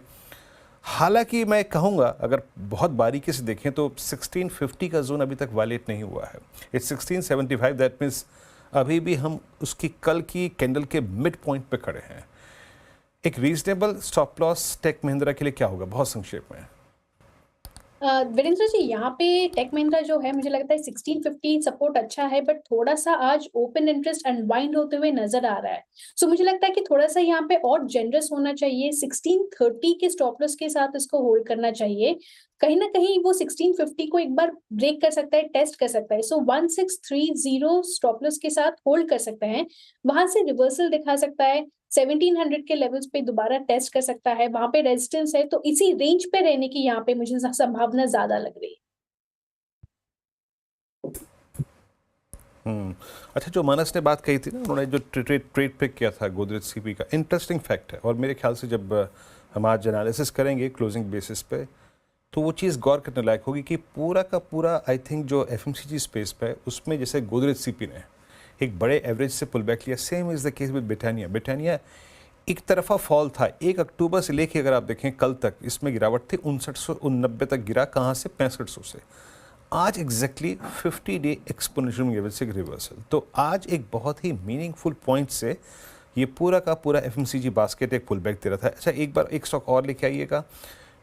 हालांकि मैं कहूँगा अगर बहुत बारीकी से देखें तो 1650 का जोन अभी तक वायलेट नहीं हुआ है। इट्स 1675, दैट मीन्स अभी भी हम उसकी कल की कैंडल के मिड पॉइंट पे खड़े हैं। एक reasonable stop loss tech Mahindra के लिए क्या होगा, बहुत संक्षेप में? वीरेंद्र जी, यहाँ पे टेक महिंद्रा जो है मुझे लगता है 1650 सपोर्ट अच्छा है, बट थोड़ा सा आज ओपन इंटरेस्ट अनवाइंड होते हुए नजर आ रहा है। सो मुझे लगता है कि थोड़ा सा यहाँ पे और जेनरस होना चाहिए, 1630 के स्टॉप लॉस के साथ इसको होल्ड करना चाहिए। कहीं ना कहीं वो 1650 को एक बार ब्रेक कर सकता है, टेस्ट कर सकता है। सो 1630 स्टॉप लॉस के साथ होल्ड कर सकते हैं, वहां से रिवर्सल दिखा सकता है, 1700 के लेवल्स पे दोबारा टेस्ट कर सकता है, वहां पे रेजिस्टेंस है, तो इसी रेंज पे रहने की यहाँ पे मुझे संभावना ज्यादा लग रही है। अच्छा, जो मानस ने बात कही थी ना, उन्होंने जो ट्रेड पिक किया था गोदरेज CP का, इंटरेस्टिंग फैक्ट है। और मेरे ख्याल से जब हम आज एनालिसिस करेंगे क्लोजिंग बेसिस पे तो वो चीज़ गौर करने लायक होगी कि पूरा का पूरा आई थिंक जो FMCG स्पेस पे उसमें जैसे गोदरेज CP ने एक बड़े एवरेज से पुल बैक लिया, same is the case with Britannia. एक तरफा फॉल था 1 अक्टूबर से लेके अगर आप देखें कल तक इसमें गिरावट थी 5990 तक गिरा, कहाँ से 6500 से। आज एग्जैक्टली 50 डे एक्सपोनेंशियल लेवल से रिवर्सल। तो आज एक बहुत ही मीनिंगफुल पॉइंट से ये पूरा का पूरा FMCG बास्केट एक पुल बैक दे रहा था। अच्छा, एक बार एक स्टॉक और लेके आइएगा,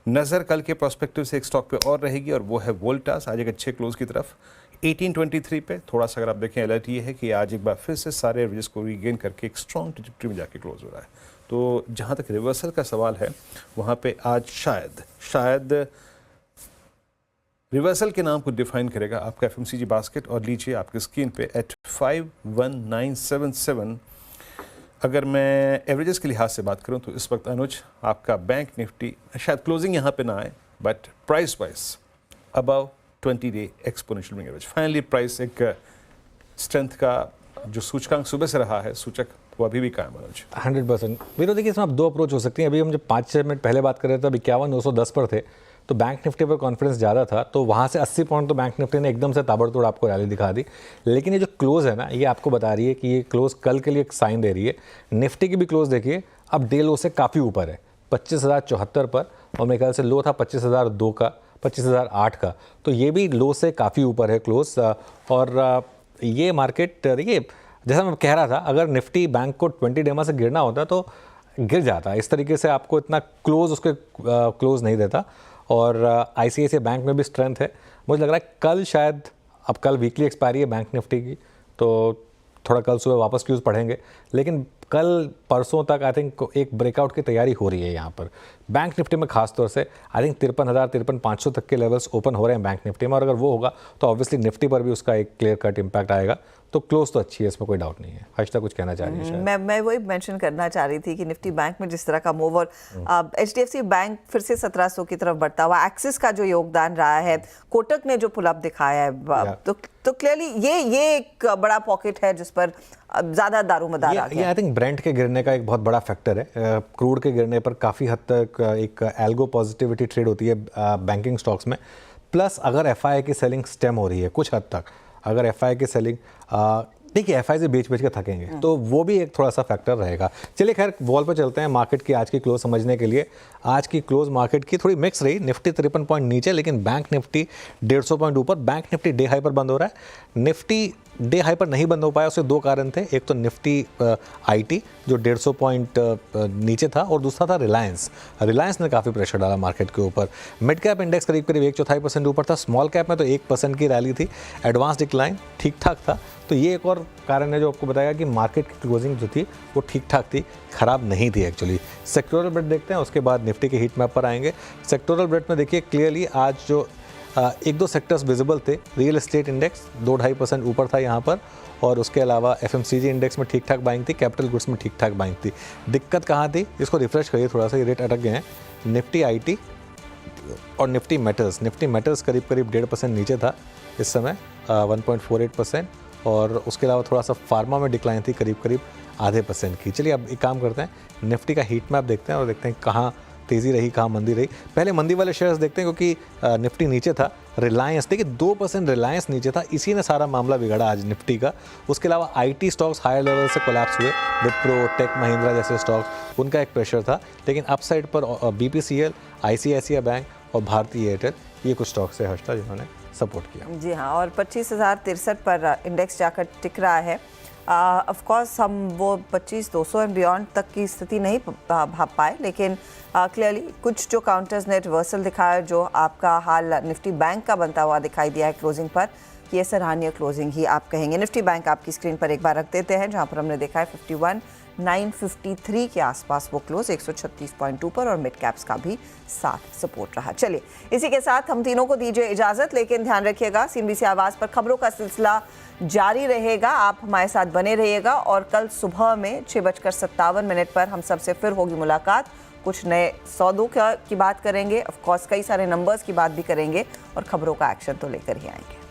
नज़र कल के प्रोस्पेक्टिव से एक स्टॉक पे और रहेगी और वो है वोल्टास। आज एक अच्छे क्लोज की तरफ 1823 पे थोड़ा सा अगर आप देखें अलर्ट ये है कि आज एक बार फिर से सारे एवरेज को रीगेन करके एक स्ट्रॉन्ग ट्रैजेक्टरी में जाके क्लोज हो रहा है। तो जहाँ तक रिवर्सल का सवाल है वहाँ पे आज शायद रिवर्सल के नाम को डिफाइन करेगा आपका FMCG बास्केट। और लीजिए आपके स्क्रीन पे एट 51977 अगर मैं एवरेजेस के लिहाज से बात करूं तो इस वक्त अनुज आपका बैंक निफ्टी शायद क्लोजिंग यहाँ पे ना आए but price wise above 20 day exponential moving average. Finally price एक स्ट्रेंथ का जो सूचकांक सुबह से रहा है सूचक वो अभी भी कायम है 100%। मेरे देखिए इसमें आप दो अप्रोच हो सकती हैं। अभी हम जब 5-6 मिनट पहले बात कर रहे थे तब 51,910 पर थे तो बैंक निफ्टी पर कॉन्फिडेंस ज़्यादा था, तो वहाँ से 80 पॉइंट तो बैंक निफ्टी ने एकदम से ताबड़तोड़ आपको रैली दिखा दी। लेकिन ये जो क्लोज़ है ना, ये आपको बता रही है कि ये क्लोज़ कल के लिए एक साइन दे रही है। निफ्टी की भी क्लोज़ देखिए अब डे लो से काफ़ी ऊपर है 25,074 पर, और मेरे ख्याल से लो था 25,002 का, 25,008 का, तो ये भी लो से काफ़ी ऊपर है क्लोज़। और ये मार्केट देखिए जैसा मैं कह रहा था, अगर निफ्टी बैंक को 20 डेमा से गिरना होता तो गिर जाता। इस तरीके से आपको इतना क्लोज़ उसके क्लोज़ नहीं देता। और ICICI बैंक में भी स्ट्रेंथ है। मुझे लग रहा है कल शायद, अब कल वीकली एक्सपायरी है बैंक निफ्टी की, तो थोड़ा कल सुबह वापस क्यूज़ पढ़ेंगे, लेकिन कल परसों तक आई थिंक एक ब्रेकआउट की तैयारी हो रही है यहाँ पर बैंक निफ्टी में। खास तौर से आई थिंक 53,000 53,500 तक के लेवल्स ओपन हो रहे हैं बैंक निफ्टी में, और अगर वो होगा तो ऑब्वियसली निफ्टी पर भी उसका एक क्लियर कट इम्पैक्ट आएगा। तो क्लोज तो अच्छी है, इसमें कोई डाउट नहीं है। हर्षिता कुछ कहना चाह रही है? मैं वही मेंशन करना चाह रही थी कि निफ्टी बैंक में जिस तरह का मूव, और HDFC बैंक फिर से 1700 की तरफ बढ़ता हुआ, एक्सिस का जो योगदान रहा है, कोटक ने जो पुल अप दिखाया है, तो क्लियरली ये एक बड़ा पॉकेट है जिस पर ज्यादा दारोमदार आ गया। आई थिंक ब्रेंट के गिरने का एक बहुत बड़ा फैक्टर है। क्रूड के गिरने पर काफ़ी हद तक एक एल्गो पॉजिटिविटी ट्रेड होती है बैंकिंग स्टॉक्स में। प्लस अगर FI की सेलिंग स्टेम हो रही है कुछ हद तक, अगर FI की सेलिंग देखिए FI से बेच के थकेंगे, तो वो भी एक थोड़ा सा फैक्टर रहेगा। चलिए खैर वॉल पर चलते हैं मार्केट की आज की क्लोज समझने के लिए। आज की क्लोज मार्केट की थोड़ी मिक्स रही, निफ्टी 53 पॉइंट नीचे, लेकिन बैंक निफ्टी 150 पॉइंट ऊपर। बैंक निफ्टी डे हाई पर बंद हो रहा है। निफ्टी डे हाई पर नहीं बंद हो पाया, उसके दो कारण थे। एक तो निफ्टी IT जो 150 पॉइंट नीचे था, और दूसरा था रिलायंस ने काफ़ी प्रेशर डाला मार्केट के ऊपर। मिड कैप इंडेक्स करीब 1/4% ऊपर था, स्मॉल कैप में तो 1% की रैली थी, एडवांस डिक्लाइन ठीक ठाक था। तो ये एक और कारण है जो आपको बताया कि मार्केट की क्लोजिंग जो थी वो ठीक ठाक थी, ख़राब नहीं थी एक्चुअली। सेक्टोरल ब्रेड देखते हैं, उसके बाद निफ्टी के हीट मैप पर आएंगे। सेक्टोरल ब्रेड में देखिए क्लियरली आज जो एक दो सेक्टर्स विजिबल थे। रियल एस्टेट इंडेक्स 2-2.5% ऊपर था यहाँ पर, और उसके अलावा FMCG इंडेक्स में ठीक ठाक बाइंग थी, कैपिटल गुड्स में ठीक ठाक बाइंग थी। दिक्कत कहाँ थी, इसको रिफ्रेश करिए थोड़ा सा, ये रेट अटक गए हैं। निफ्टी IT और निफ्टी मेटल्स करीब 1.5% नीचे था इस समय, 1.48%, और उसके अलावा थोड़ा सा फार्मा में डिक्लाइन थी करीब 0.5% की। चलिए अब एक काम करते हैं, निफ्टी का हीट मैप देखते हैं और देखते हैं कहाँ तेज़ी रही कहाँ मंदी रही। पहले मंदी वाले शेयर्स देखते हैं, क्योंकि निफ्टी नीचे था। रिलायंस देखिए 2% रिलायंस नीचे था, इसी ने सारा मामला बिगड़ा आज निफ्टी का। उसके अलावा IT स्टॉक्स हायर लेवल से कोलैप्स हुए, विप्रो, टेक महिंद्रा जैसे स्टॉक्स, उनका एक प्रेशर था। लेकिन अपसाइड पर BPCL, ICICI बैंक और भारतीय एयरटेल, ये कुछ स्टॉक्स है हर्षिता जिन्होंने सपोर्ट किया। जी हाँ, और 25,063 पर इंडेक्स जाकर टिक रहा है। ऑफ कोर्स हम वो 25,200 एंड बियॉन्ड तक की स्थिति नहीं भाप पाए, लेकिन क्लियरली कुछ जो काउंटर्स ने रिवर्सल दिखाया, जो आपका हाल निफ्टी बैंक का बनता हुआ दिखाई दिया है क्लोजिंग पर, ये सराहनीय क्लोजिंग ही आप कहेंगे। निफ्टी बैंक आपकी स्क्रीन पर एक बार रख देते हैं, जहाँ पर हमने देखा है 51,953 के आसपास वो क्लोज, 136 पॉइंट ऊपर, और मिड कैप्स का भी साथ सपोर्ट रहा। चलिए इसी के साथ हम तीनों को दीजिए इजाजत, लेकिन ध्यान रखिएगा CNBC आवाज़ पर खबरों का सिलसिला जारी रहेगा। आप हमारे साथ बने रहिएगा, और कल सुबह में 6:57 पर हम सबसे फिर होगी मुलाकात। कुछ नए सौदों की बात करेंगे, ऑफ कोर्स कई सारे नंबर्स की बात भी करेंगे, और खबरों का एक्शन तो लेकर ही आएंगे।